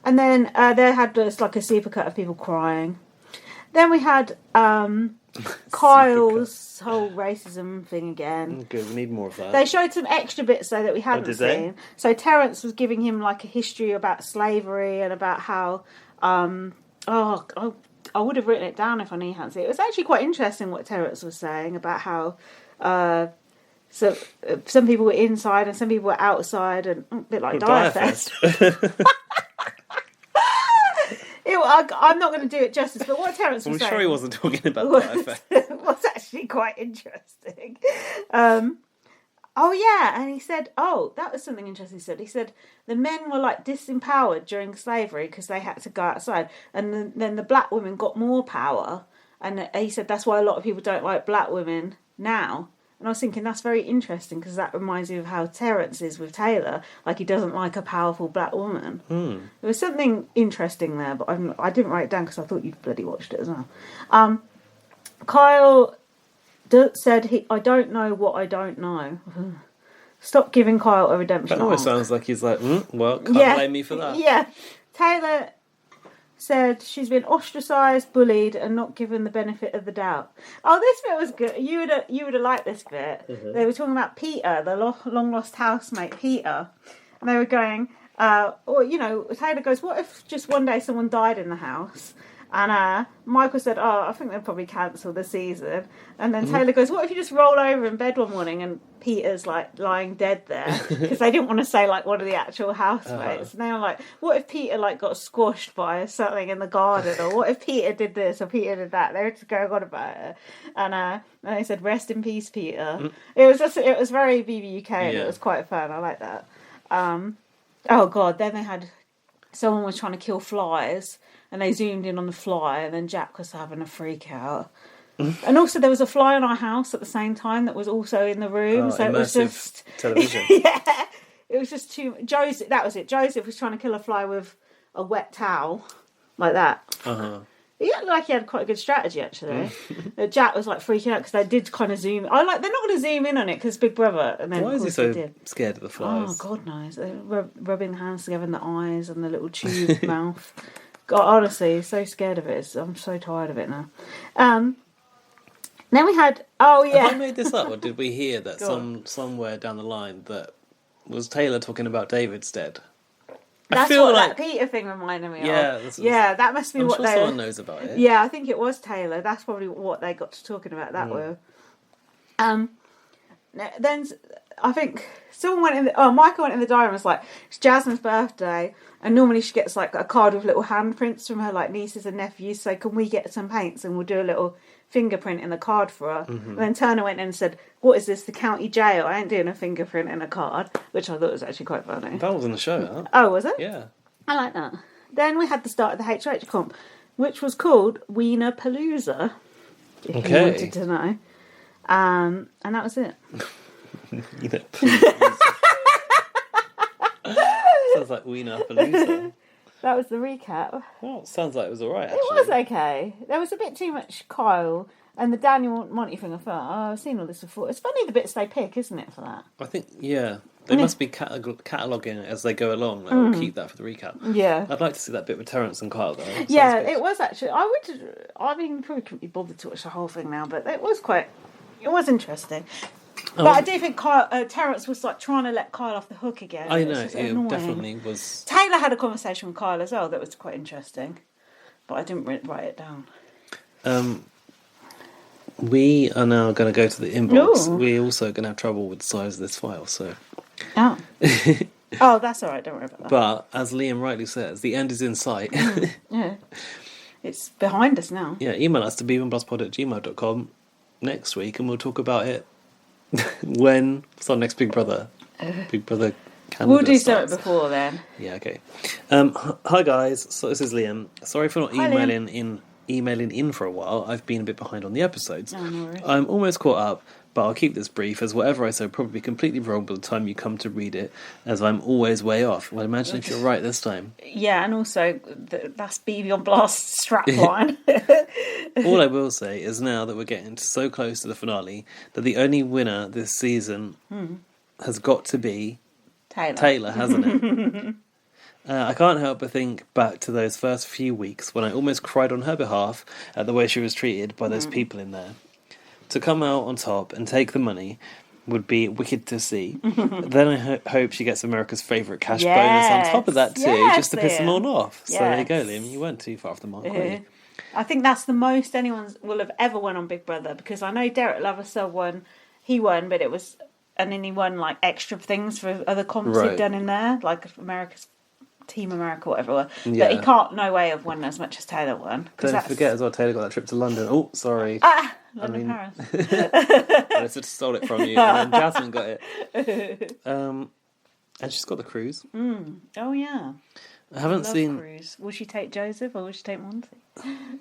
then they had this, like a supercut of people crying. Then we had Kyle's whole racism thing again. Good, we need more of that. They showed some extra bits though that we hadn't seen. So Terence was giving him like a history about slavery and about how I would have written it down if I knew how to see it. It was actually quite interesting what Terence was saying about how so some people were inside and some people were outside, and a bit like Dyer Fest. I'm not going to do it justice, but what Terence was saying... I'm sure he wasn't talking about Dyer Fest. was actually quite interesting. And he said, that was something interesting he said. The men were like disempowered during slavery because they had to go outside, and then the black women got more power, and he said that's why a lot of people don't like black women now. And I was thinking that's very interesting because that reminds me of how Terence is with Taylor. Like he doesn't like a powerful black woman. There was something interesting there, but I didn't write it down because I thought you'd bloody watched it as well. Kyle said, I don't know what I don't know. Stop giving Kyle a redemption. That almost sounds like he's like, can't blame me for that. Yeah. Taylor said she's been ostracised, bullied, and not given the benefit of the doubt. Oh, this bit was good. You would have liked this bit. Mm-hmm. They were talking about Peter, the long lost housemate, Peter, and they were going, Taylor goes, "What if just one day someone died in the house?" And Michael said, I think they'll probably cancel the season. And then Taylor goes, what if you just roll over in bed one morning and Peter's like lying dead there? Because they didn't want to say like one of the actual housemates. And they were like, what if Peter like got squashed by something in the garden? Or what if Peter did this or Peter did that? They were just going on about it. And they said, rest in peace, Peter. It was very BB UK and it was quite fun. I like that. Then they had, someone was trying to kill flies. And they zoomed in on the fly, and then Jack was having a freak out. And also, there was a fly in our house at the same time that was also in the room. So it was just television. Yeah, it was just too. Joseph, that was it. Joseph was trying to kill a fly with a wet towel, like that. He looked like he had quite a good strategy, actually. Jack was like freaking out because they did kind of zoom. They're not going to zoom in on it because Big Brother. And then why is he so scared of the flies? Oh, God knows. Rubbing the hands together in the eyes and the little tube mouth. God, honestly, so scared of it. I'm so tired of it now. Then we had... Oh, yeah. Have I made this up, or did we hear that somewhere down the line that was Taylor talking about David's dead? That's what that Peter thing reminded me of. Yeah, that must be I'm what sure someone knows about it. Yeah, I think it was Taylor. That's probably what they got to talking about that with. Then I think someone went in Michael went in the diary and was like, it's Jasmine's birthday, and normally she gets like a card with little handprints from her like nieces and nephews, so can we get some paints and we'll do a little fingerprint in the card for her. And then Turner went in and said, what is this, the county jail? I ain't doing a fingerprint in a card, which I thought was actually quite funny. That was in the show, huh? Oh, was it? Yeah. I like that. Then we had the start of the HH comp, which was called Wiener Palooza, if you wanted to know. And that was it. Sounds like Wiener Palooza. That was the recap. Well, it sounds like it was alright, actually. It was okay. There was a bit too much Kyle and the Daniel Monte thing. I thought, I've seen all this before. It's funny the bits they pick, isn't it, for that? I think, yeah. They must be cataloguing it as they go along. We'll keep that for the recap. Yeah. I'd like to see that bit with Terence and Kyle, though. Yeah, it was actually. Probably couldn't be bothered to watch the whole thing now, but it was interesting. But I do think Terence was like trying to let Kyle off the hook again. I know, it definitely was. Taylor had a conversation with Kyle as well that was quite interesting, but I didn't write it down. We are now going to go to the inbox. We're also going to have trouble with the size of this file, so. Oh. Oh, that's all right. Don't worry about that. But as Liam rightly says, the end is in sight. Yeah, it's behind us now. Yeah, email us to b1pluspod@gmail.com next week, and we'll talk about it. When it's our next Big Brother Canada we'll do starts. something before then. Yeah, okay. Hi guys, so this is Liam. Sorry for not emailing in emailing in for a while, I've been a bit behind on the episodes. Oh, no worries. I'm almost caught up, but I'll keep this brief, as whatever I say will probably be completely wrong by the time you come to read it, as I'm always way off. Well, imagine if you're right this time. Yeah, and also that's BB on Blast strapline. All I will say is now that we're getting so close to the finale, that the only winner this season has got to be Taylor, hasn't it? I can't help but think back to those first few weeks when I almost cried on her behalf at the way she was treated by those people in there. To come out on top and take the money would be wicked to see. Then I hope she gets America's favourite cash bonus on top of that too, just to piss them all off. So there you go, Liam. You weren't too far off the mark, were you? I think that's the most anyone will have ever won on Big Brother, because I know Derek Loverson won. He won, but it was... And then he won, like, extra things for other comps he'd done in there, like America's Team America, whatever. Yeah. But he can't, no way, have won as much as Taylor won. Don't forget as well, Taylor got that trip to London. Oh, sorry. London, Paris. I just stole it from you, and then Jasmine got it. And she's got the cruise. Oh, yeah. I haven't seen... Cruise. Will she take Joseph or will she take Monte?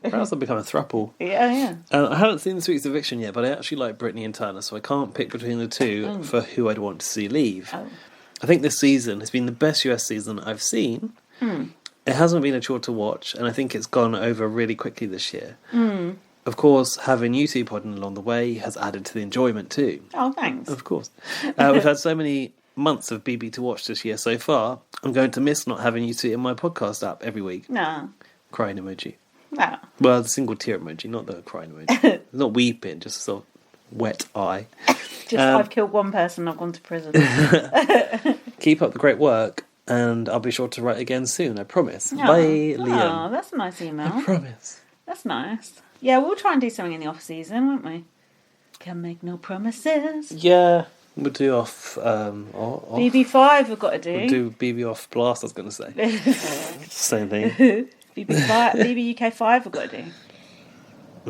Perhaps they'll become a throuple. Yeah. I haven't seen this week's eviction yet, but I actually like Brittany and Turner, so I can't pick between the two for who I'd want to see leave. Oh. I think this season has been the best US season I've seen. It hasn't been a chore to watch, and I think it's gone over really quickly this year. Of course, having you two podding along the way has added to the enjoyment too. Oh, thanks. Of course. We've had so many months of BB to watch this year so far. I'm going to miss not having you two in my podcast app every week. No. Crying emoji. No. Well, the single tear emoji, not the crying emoji. It's not weeping, just a sort of wet eye. I've killed one person, I've gone to prison. Keep up the great work, and I'll be sure to write again soon, I promise. Oh. Bye, Liam. Oh, that's a nice email. I promise. That's nice. Yeah, we'll try and do something in the off-season, won't we? Can make no promises. Yeah, we'll do off... BB5 we've got to do. We'll do BB off Blast, I was going to say. Same thing. BB UK5 we've got to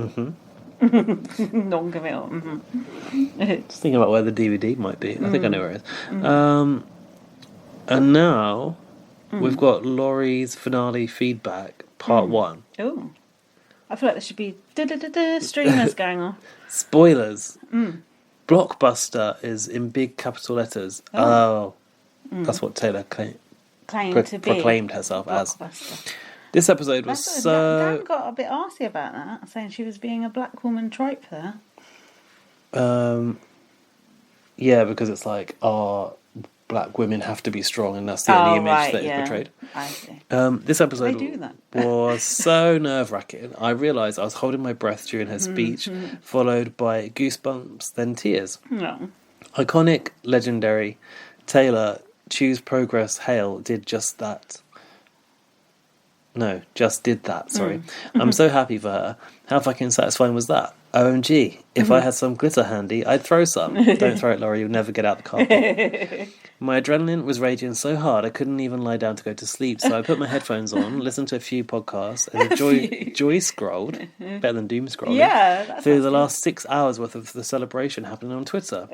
do. Non-committal. Just thinking about where the DVD might be. I think I know where it is. And now we've got Laurie's finale feedback, part 1. Oh. I feel like there should be streamers going on. Spoilers. Blockbuster is in big capital letters. That's what Taylor proclaimed herself as. This episode was Dan got a bit arsey about that, saying she was being a black woman trope there. Yeah, because it's like, black women have to be strong, and that's the only image that is portrayed. I see. This episode They do that. was so nerve-wracking. I realised I was holding my breath during her speech, followed by goosebumps, then tears. No. Iconic, legendary, Taylor, Choose Progress, Hale did just that. No, just did that, sorry. I'm so happy for her. How fucking satisfying was that? OMG, if I had some glitter handy, I'd throw some. Don't throw it, Laurie, you'll never get out the carpet. My adrenaline was raging so hard I couldn't even lie down to go to sleep, so I put my headphones on, listened to a few podcasts, and joy scrolled, better than doom scrolling, through the last 6 hours worth of the celebration happening on Twitter.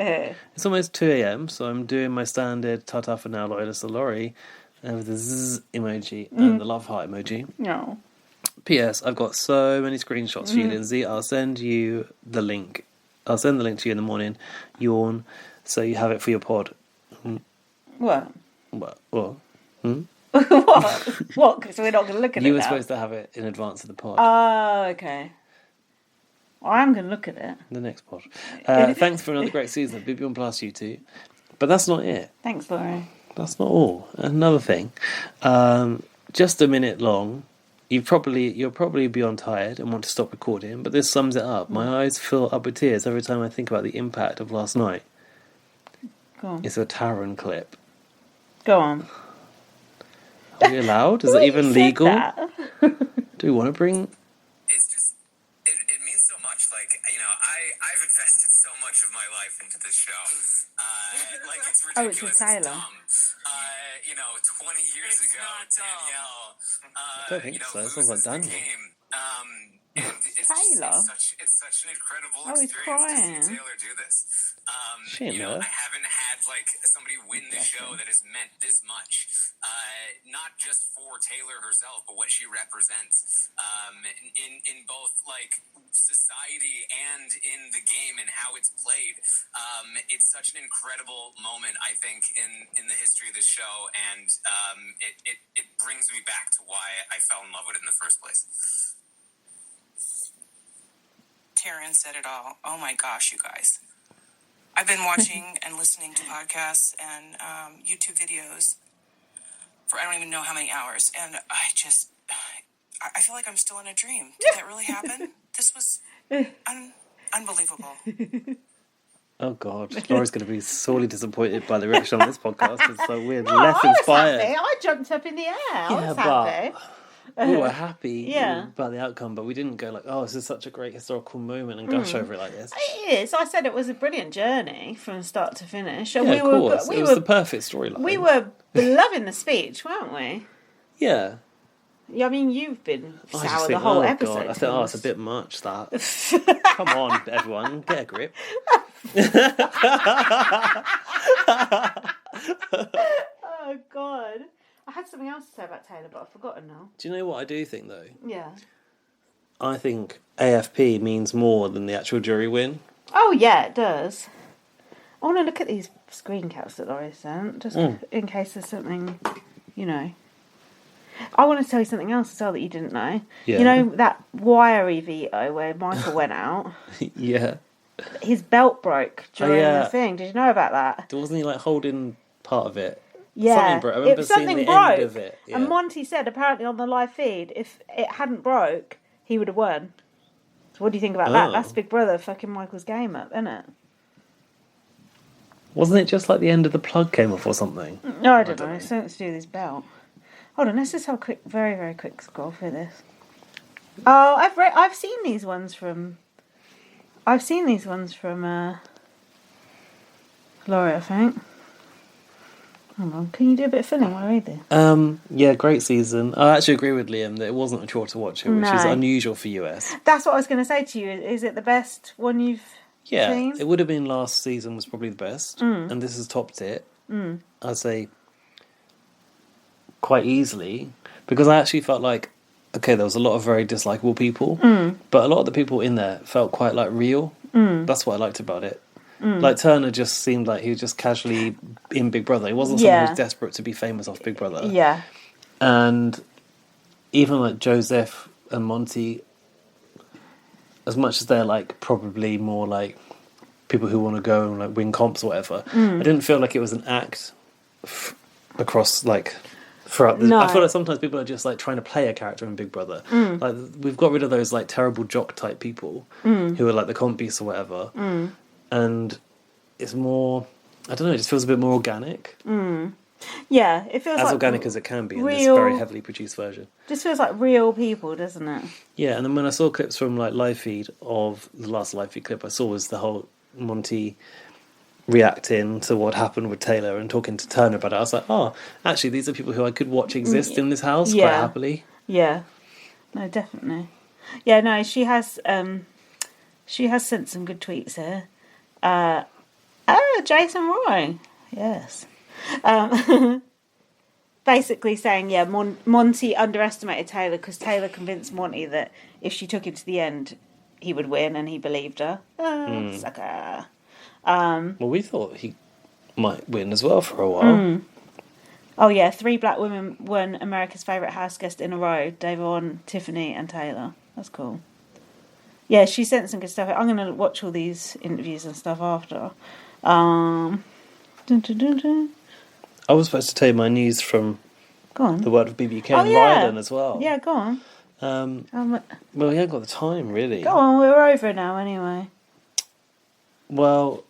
It's almost 2 a.m, so I'm doing my standard ta-ta for now, loyalist to Laurie, with the zzz emoji and the love heart emoji. No. P.S. I've got so many screenshots for you, Lindsay. I'll send you the link. I'll send the link to you in the morning. Yawn, so you have it for your pod. What? What? What? What? Because we're not going to look at it You were now. supposed to have it in advance of the pod. Oh, okay. Well, I'm going to look at it. The next pod. Thanks for another great season. BB1 Plus, you two. But that's not it. Thanks, Laurie. That's not all. Another thing. Just a minute long. You'll probably beyond tired and want to stop recording, but this sums it up. My eyes fill up with tears every time I think about the impact of last night. Go on. It's a Taron clip. Go on. Are we allowed? Is it even legal? Do we want to bring... It's just, it means so much. Like, you know, I've invested so much of my life into this show. Like, it's ridiculous. Oh, it's with Taylor. It's dumb. You know, 20 years ago, Danielle, I don't think so. It sounds like Daniel. And it's Taylor? It's it's such an incredible experience to see Taylor do this. I haven't had somebody win the show that has meant this much, not just for Taylor herself, but what she represents in both society and in the game and how it's played. It's such an incredible moment, I think, in the history of this show, and it brings me back to why I fell in love with it in the first place. Taryn said it all. Oh my gosh, you guys. I've been watching and listening to podcasts and YouTube videos for I don't even know how many hours, and I feel like I'm still in a dream. Did that really happen? This was unbelievable. Oh God, Laura's going to be sorely disappointed by the reaction on this podcast. It's so weird, less inspired. I jumped up in the air. I was happy. We were happy about the outcome, but we didn't go this is such a great historical moment and gush over it like this. It is. I said it was a brilliant journey from start to finish. And of course. It was the perfect storyline. We were loving the speech, weren't we? Yeah. Yeah, I mean, you've been sour the whole episode. God. I think, it's a bit much, that. Come on, everyone, get a grip. Oh, God. I had something else to say about Taylor, but I've forgotten now. Do you know what I do think, though? Yeah. I think AFP means more than the actual jury win. Oh, yeah, it does. I want to look at these screen caps that Laurie sent, just in case there's something, I want to tell you something else as well that you didn't know. Yeah. You know that wiry veto where Michael went out? Yeah. His belt broke during the thing. Did you know about that? Wasn't he holding part of it? Yeah. Something broke. I remember seeing the end of it. Yeah. And Monte said apparently on the live feed, if it hadn't broke, he would have won. So what do you think about that? That's Big Brother fucking Michael's game up, isn't it? Wasn't it just the end of the plug came off or something? No, I don't know. It's something to do with his belt. Hold on, let's just have a very, very quick scroll through this. Oh, I've seen these ones from Laurie, I think. Hold on, can you do a bit of filling while I read this? Yeah, great season. I actually agree with Liam that it wasn't a chore to watch it, which is unusual for US. That's what I was going to say to you. Is it the best one you've seen? Yeah, it would have been last season was probably the best, and this has topped it. I'd say quite easily, because I actually felt there was a lot of very dislikable people, but a lot of the people in there felt quite real. That's what I liked about it. Turner just seemed like he was just casually in Big Brother. He wasn't someone who was desperate to be famous off Big Brother. Yeah. And even Joseph and Monte, as much as they're probably more people who want to go and win comps or whatever, I didn't feel like it was an act across throughout the... No. I feel like sometimes people are just trying to play a character in Big Brother. We've got rid of those terrible jock type people who are the comp beasts or whatever. And it's more, I don't know, it just feels a bit more organic. Yeah, it feels as organic as it can be in this real, very heavily produced version. Just feels like real people, doesn't it? Yeah, and then when I saw clips from live feed of the last live feed clip I saw was the whole Monte reacting to what happened with Taylor and talking to Turner about it. I was like, actually these are people who I could watch exist in this house quite happily. Yeah, no, definitely. Yeah, no, she has sent some good tweets here. Jason Roy, yes. Basically saying, Monte underestimated Taylor because Taylor convinced Monte that if she took him to the end, he would win, and he believed her. Sucker. Well, we thought he might win as well for a while. Oh, yeah, 3 black women won America's Favourite House Guest in a row. Davon, Tiffany and Taylor. That's cool. Yeah, she sent some good stuff. I'm going to watch all these interviews and stuff after. I was supposed to tell you my news from the world of BBK and Ryden as well. Yeah, go on. Well, we haven't got the time, really. Go on, we're over now anyway. Well,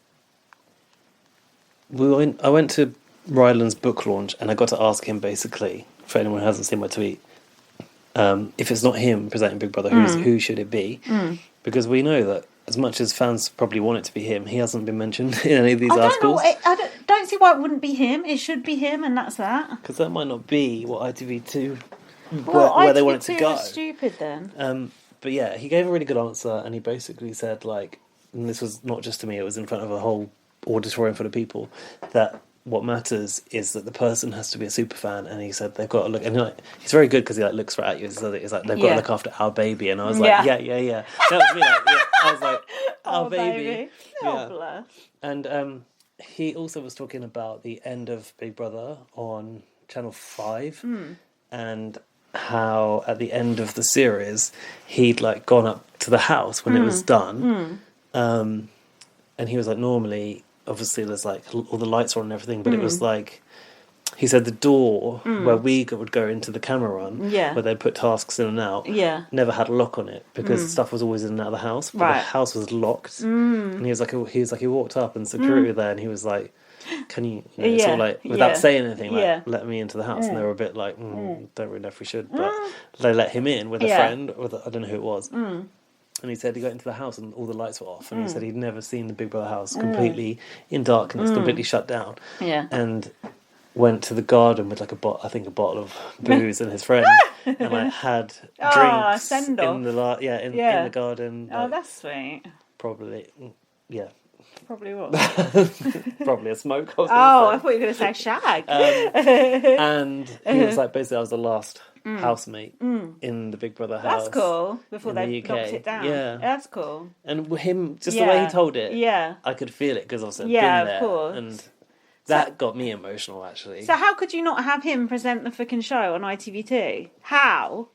I went to Ryland's book launch and I got to ask him, basically, for anyone who hasn't seen my tweet, if it's not him presenting Big Brother, who should it be? Because we know that as much as fans probably want it to be him, he hasn't been mentioned in any of these articles. I don't see why it wouldn't be him. It should be him, and that's that. Because that might not be what ITV2, where they want it to go. Stupid then. But yeah, he gave a really good answer, and he basically said, like, and this was not just to me, it was in front of a whole auditorium full of people, that what matters is that the person has to be a super fan, and he said they've got to look, and he's very good because he like looks right at you, so he's like they've got to look after our baby, and I was like, yeah. That was me, like, I was like, our baby. Oh, bless. And he also was talking about the end of Big Brother on Channel 5, and how at the end of the series he'd like gone up to the house when it was done, and he was like, normally obviously there's like all the lights are on and everything, but it was like, he said the door where we would go into the camera run, where they'd put tasks in and out, never had a lock on it because stuff was always in and out of the house, but the house was locked. And he was like, he walked up and security were there, and he was like, can you know, sort of like, without saying anything, like, let me into the house, and they were a bit like, don't really know if we should, but they let him in with a friend, or I don't know who it was. And he said he got into the house and all the lights were off, and he said he'd never seen the Big Brother house completely in darkness, completely shut down, and went to the garden with like a bottle of booze and his friend, and like had drinks in the in the garden. Oh, that's sweet. Probably, Probably what? Probably a smoke. I thought you were going to say shag. And he was like, basically, I was the last housemate in the Big Brother house. That's cool. Before they the UK. knocked it down. Yeah, that's cool. And him, just the way he told it, I could feel it because I've been there. Of course. And that got me emotional, actually. So how could you not have him present the freaking show on ITV2? How?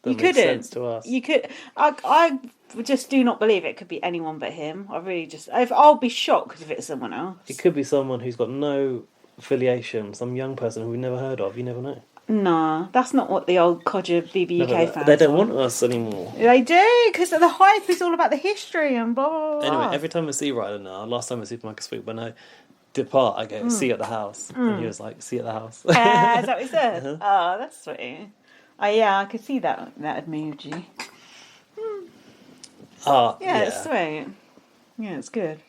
You couldn't. Sense to us. You could. I just do not believe it could be anyone but him. I really just. I'll be shocked if it's someone else. It could be someone who's got no affiliation, some young person who we've never heard of. You never know. No, that's not what the old codger BB24 fans. They don't want us anymore. They do, because the hype is all about the history and blah blah blah. Anyway, every time I see Ryder now, last time I see Supermarket Sweep, when I depart, I go, see you at the house. And he was like, see you at the house. Is that what he said? Oh, that's sweet. Oh, yeah, I could see that had moved you. Yeah, it's sweet. Yeah, it's good.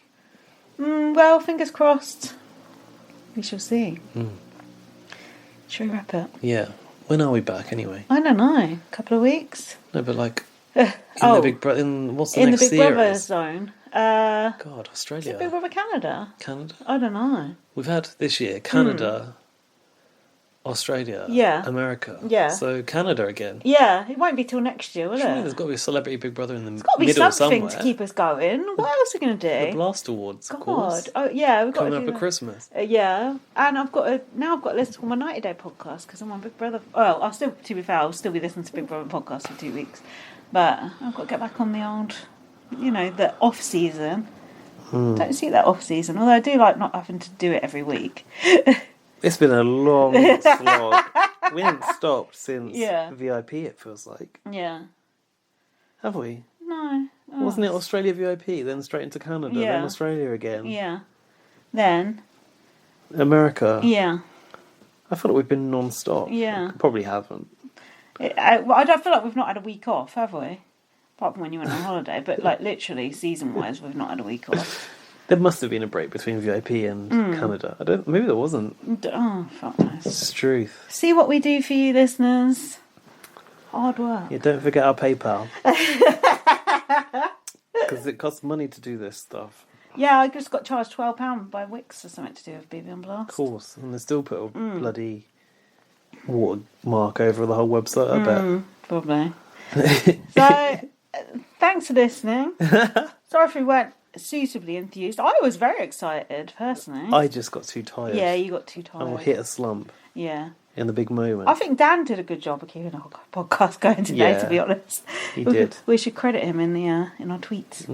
Well, fingers crossed. We shall see. Shall we wrap up? Yeah. When are we back, anyway? I don't know. A couple of weeks? No, but like, the Big Brother, what's the next series? In the Big Brother zone. God, Australia. Is it Big Brother Canada? Canada? I don't know. We've had this year Canada, Australia, America. Yeah. So Canada again. Yeah, it won't be till next year, will Surely it? there's got to be a celebrity Big Brother in the middle somewhere. It's got to be something somewhere. to keep us going. What else are we going to do? The Blast Awards, God. of course. Oh, yeah, we've got coming to do up at Christmas. Yeah, and I've got to listen to my 90 Day podcast because I'm on Big Brother. Well, I'll still be listening to Big Brother podcast for 2 weeks, but I've got to get back on the old, the off season. Don't see that off season, although I do like not having to do it every week. It's been a long slog. We haven't stopped since VIP, it feels like. Yeah. Have we? No. Oh. Wasn't it Australia VIP, then straight into Canada, then Australia again? Yeah. Then America. Yeah. I feel like we've been non-stop. Yeah. Probably haven't. I don't feel like we've not had a week off, have we? Apart from when you went on holiday, but like literally season-wise, we've not had a week off. There must have been a break between VIP and Canada. Maybe there wasn't. Oh, fuck knows. It's the truth. See what we do for you, listeners. Hard work. Yeah, don't forget our PayPal. Because it costs money to do this stuff. Yeah, I just got charged £12 by Wix for something to do with BB on Blast. Of course, and they still put a bloody watermark over the whole website, I bet. Probably. So, thanks for listening. Sorry if we weren't suitably enthused. I was very excited, personally. I just got too tired. Yeah, you got too tired. I hit a slump. Yeah. In the big moment. I think Dan did a good job of keeping our podcast going today, to be honest. He did. We should credit him in our tweets.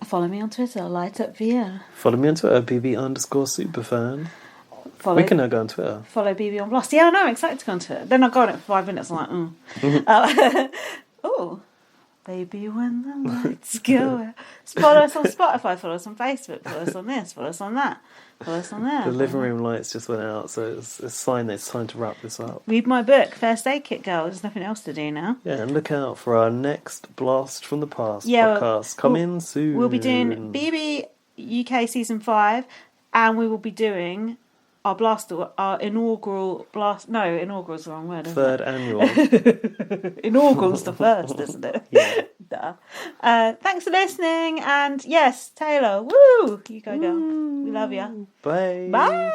Follow me on Twitter, Light Up Via. Follow me on Twitter, BB_superfan. We can now go on Twitter. Follow BB on Blast. Yeah, I know, I'm excited to go on Twitter. Then I go on it for 5 minutes, I'm like, oh, baby, when the lights go out. Follow us on Spotify, follow us on Facebook, follow us on this, follow us on that, follow us on there. The living room lights just went out, so it's a sign that it's time to wrap this up. Read my book, First Aid Kit Girl. There's nothing else to do now. Yeah, and look out for our next Blast from the Past podcast. Coming soon. We'll be doing BB UK Season 5, and we will be doing our inaugural blast. No, inaugural's the wrong word. Isn't Third it? annual. Inaugural's the first, isn't it? Yeah. Duh. Thanks for listening, and yes, Taylor, woo! You go, girl. We love you. Bye. Bye.